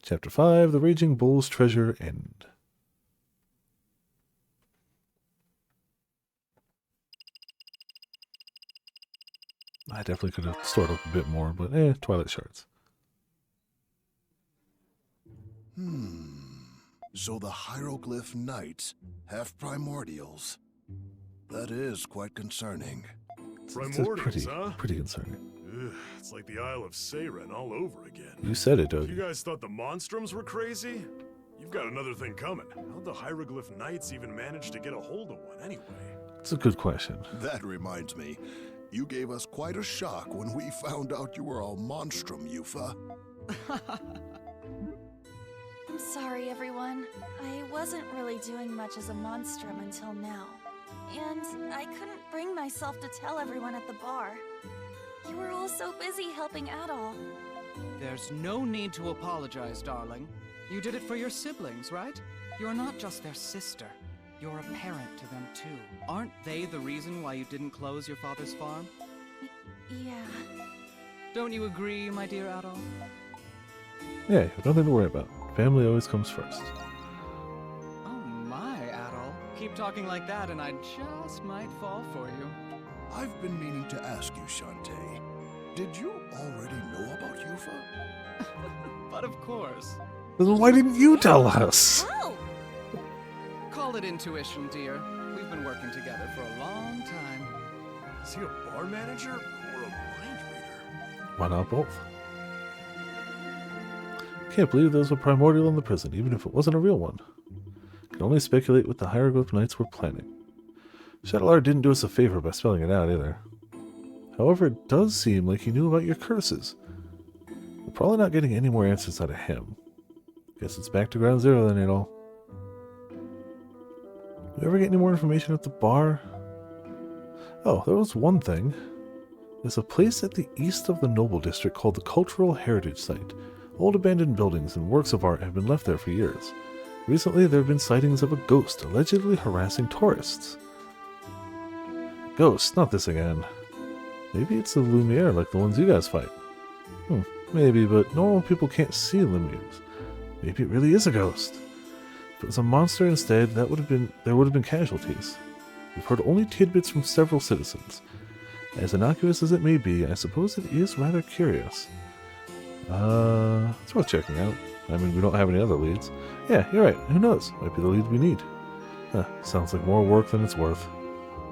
Chapter 5, The Raging Bull's Treasure End. I definitely could have stored up a bit more, but Twilight Shards. So the Hieroglyph Knights have primordials. That is quite concerning. Primordials, huh? Pretty concerning. Ugh, it's like the Isle of Seiren all over again. You said it, Doug. You guys thought the Monstroms were crazy? You've got another thing coming. How'd the Hieroglyph Knights even manage to get a hold of one anyway? It's a good question. That reminds me. You gave us quite a shock when we found out you were a monstrum, Yufa. I'm sorry, everyone. I wasn't really doing much as a monstrum until now. And I couldn't bring myself to tell everyone at the bar. You were all so busy helping Adol. There's no need to apologize, darling. You did it for your siblings, right? You're not just their sister. You're a parent to them, too. Aren't they the reason why you didn't close your father's farm? Yeah. Don't you agree, my dear Adol? Yeah, you have nothing to worry about. Family always comes first. Oh my, Adol. Keep talking like that and I just might fall for you. I've been meaning to ask you, Shantae. Did you already know about Yufa? But of course. Then why didn't you tell us? Oh! Call it intuition, dear. We've been working together for a long time. Is he a bar manager or a mind reader? Why not both? Can't believe there was a primordial in the prison, even if it wasn't a real one. Can only speculate what the Hieroglyph Knights were planning. Shadowlar didn't do us a favor by spelling it out either. However, it does seem like he knew about your curses. We're probably not getting any more answers out of him. Guess it's back to ground zero then, Adol. You ever get any more information at the bar? Oh, there was one thing. There's a place at the east of the Noble District called the Cultural Heritage Site. Old abandoned buildings and works of art have been left there for years. Recently, there have been sightings of a ghost allegedly harassing tourists. Ghost, not this again. Maybe it's a Lumiere like the ones you guys fight. Maybe, but normal people can't see Lumières. Maybe it really is a ghost. If it was a monster instead, there would have been casualties. We've heard only tidbits from several citizens. As innocuous as it may be, I suppose it is rather curious. It's worth checking out. I mean, we don't have any other leads. Yeah, you're right. Who knows? Might be the lead we need. Sounds like more work than it's worth.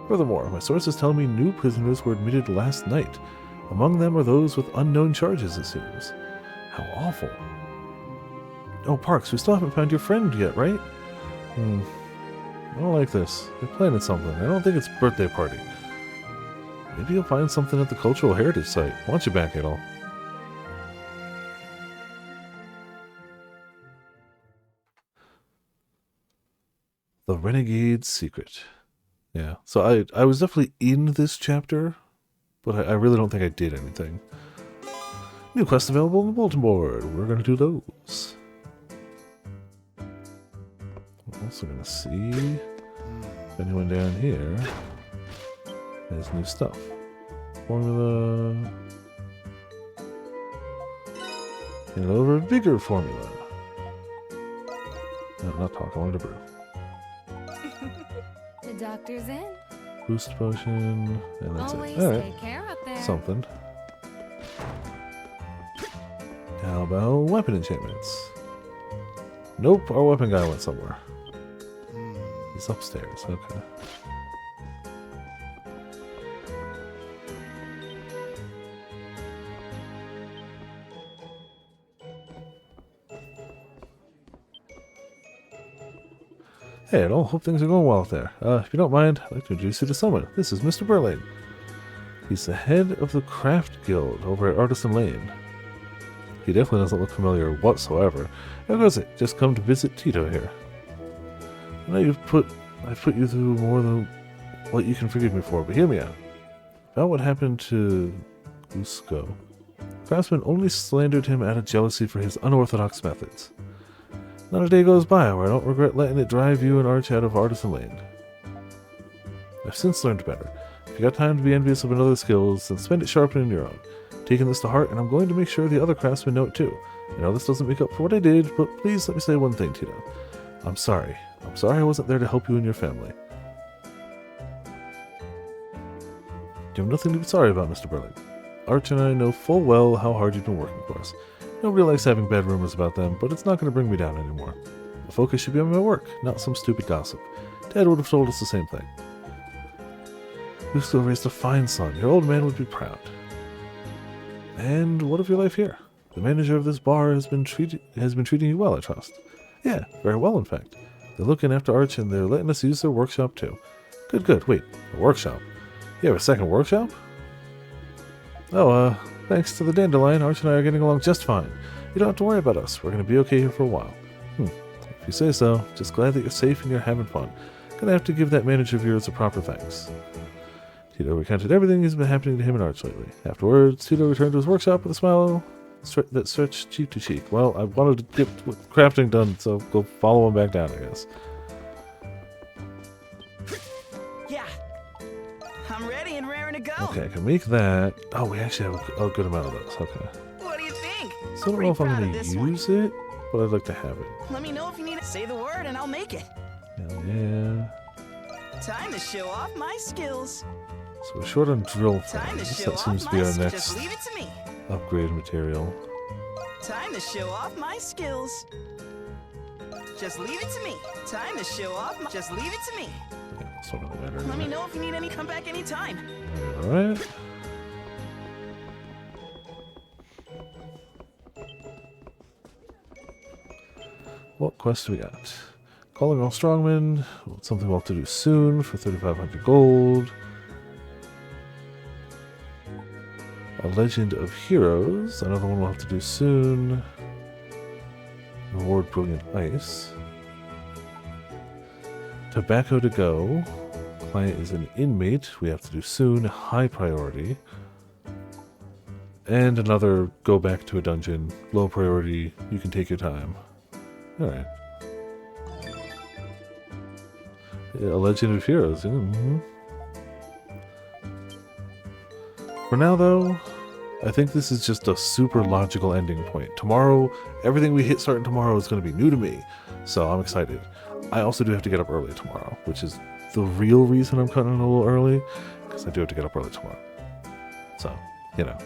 Furthermore, my sources tell me new prisoners were admitted last night. Among them are those with unknown charges, it seems. How awful. Oh, Parks, we still haven't found your friend yet, right? I don't like this. They're planning something. I don't think it's a birthday party. Maybe you'll find something at the Cultural Heritage Site. Want you back, Adol. The Renegade's Secret. Yeah, so I was definitely in this chapter, but I really don't think I did anything. New quests available on the bulletin board. We're going to do those. I'm also going to see if anyone down here has new stuff. Formula. And over Vigor Formula. No, not talk, I wanted to brew. The doctor's in. Boost potion, and that's Always it. Alright. take care up there. Something. How about weapon enchantments? Nope, our weapon guy went somewhere. He's upstairs, okay. Hey, I don't hope things are going well out there. If you don't mind, I'd like to introduce you to someone. This is Mr. Burling. He's the head of the Craft Guild over at Artisan Lane. He definitely doesn't look familiar whatsoever. How goes it? Just come to visit Tito here. I know I've put you through more than what you can forgive me for, but hear me out. About what happened to Cusco. Craftsman only slandered him out of jealousy for his unorthodox methods. Not a day goes by where I don't regret letting it drive you and Arch out of Artisan Lane. I've since learned better. If you got time to be envious of another's skills, then spend it sharpening your own. Taking this to heart, and I'm going to make sure the other craftsmen know it too. I know this doesn't make up for what I did, but please let me say one thing, Tito. I'm sorry. I'm sorry I wasn't there to help you and your family. You have nothing to be sorry about, Mr. Burling. Arch and I know full well how hard you've been working for us. Nobody likes having bad rumors about them, but it's not going to bring me down anymore. The focus should be on my work, not some stupid gossip. Dad would have told us the same thing. Cusco raised a fine son. Your old man would be proud. And what of your life here? The manager of this bar has been treating you well, I trust. Yeah, very well, in fact. They're looking after Arch and they're letting us use their workshop too. Good, good. Wait, a workshop? You have a second workshop? Oh, thanks to the Dandelion, Arch and I are getting along just fine. You don't have to worry about us. We're going to be okay here for a while. If you say so. Just glad that you're safe and you're having fun. Gonna have to give that manager of yours a proper thanks. Tito recounted everything that's been happening to him and Arch lately. Afterwards, Tito returned to his workshop with a smile that stretched cheek to cheek. Well, I wanted to get crafting done, so go follow him back down, I guess. Yeah, I'm ready and raring to go. Okay, I can make that. Oh, we actually have a good amount of those. Okay. What do you think? So I don't know if I'm going to use it, but I'd like to have it. Let me know if you need it. Say the word and I'll make it. Hell yeah. Time to show off my skills. So we're short on drill Time to things. show That seems off to be my our skills. next Just leave it to me. upgrade material. Time to show off my skills. Just leave it to me. Time to show off my... Just leave it to me. Yeah, it's not really matter. Let me know if you need any... Come back anytime. Alright. What quest do we got? Calling all strongmen. Something we'll have to do soon for 3,500 gold. A Legend of Heroes. Another one we'll have to do soon. Reward Brilliant Ice. Tobacco to go. Client is an inmate. We have to do soon. High priority. And another go back to a dungeon. Low priority. You can take your time. Alright. Yeah, a Legend of Heroes. For now, though, I think this is just a super logical ending point. Tomorrow, everything we hit starting tomorrow is going to be new to me, so I'm excited. I also do have to get up early tomorrow, which is the real reason I'm cutting it a little early, because I do have to get up early tomorrow. So, you know.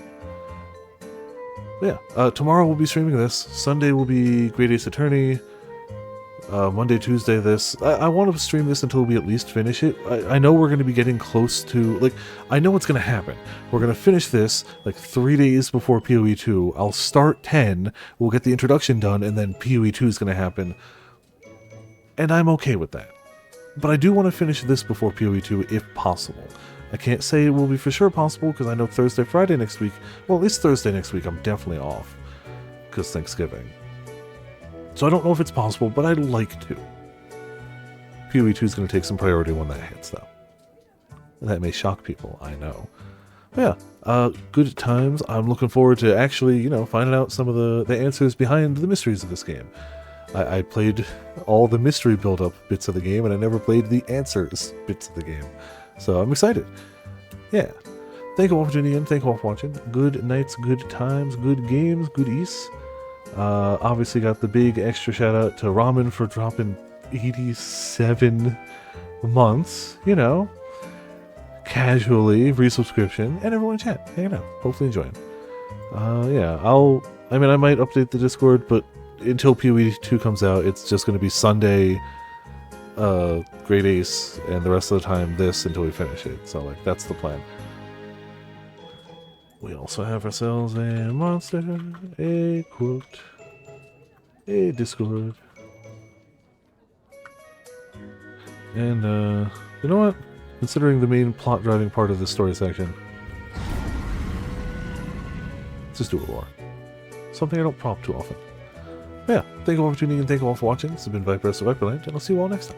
But yeah, tomorrow we'll be streaming this. Sunday will be Great Ace Attorney. Monday, Tuesday, this. I want to stream this until we at least finish it. I know we're going to be getting close to, like, I know what's going to happen. We're going to finish this, like, 3 days before PoE 2. I'll start 10, we'll get the introduction done, and then PoE 2 is going to happen. And I'm okay with that. But I do want to finish this before PoE 2 if possible. I can't say it will be for sure possible, because I know Thursday, Friday next week, well, at least Thursday next week, I'm definitely off. Because Thanksgiving. So I don't know if it's possible, but I'd like to. PoE 2 is going to take some priority when that hits, though. And that may shock people, I know. But yeah, good times. I'm looking forward to actually, you know, finding out some of the answers behind the mysteries of this game. I played all the mystery build-up bits of the game, and I never played the answers bits of the game. So I'm excited. Yeah. Thank you all for tuning in. Thank you all for watching. Good nights, good times, good games, goodies. Obviously got the big extra shout out to Ramen for dropping 87 months, you know, casually, resubscription, and everyone in chat, hanging out, hopefully enjoying. Yeah, I might update the Discord, but until PoE 2 comes out, it's just going to be Sunday, Great Ace, and the rest of the time this until we finish it, so, like, that's the plan. We also have ourselves a monster, a quote, a Discord. And, you know what? Considering the main plot driving part of this story section, let's just do a lore. Something I don't prompt too often. But yeah, thank you all for tuning in, thank you all for watching. This has been Viper of Viperland, and I'll see you all next time.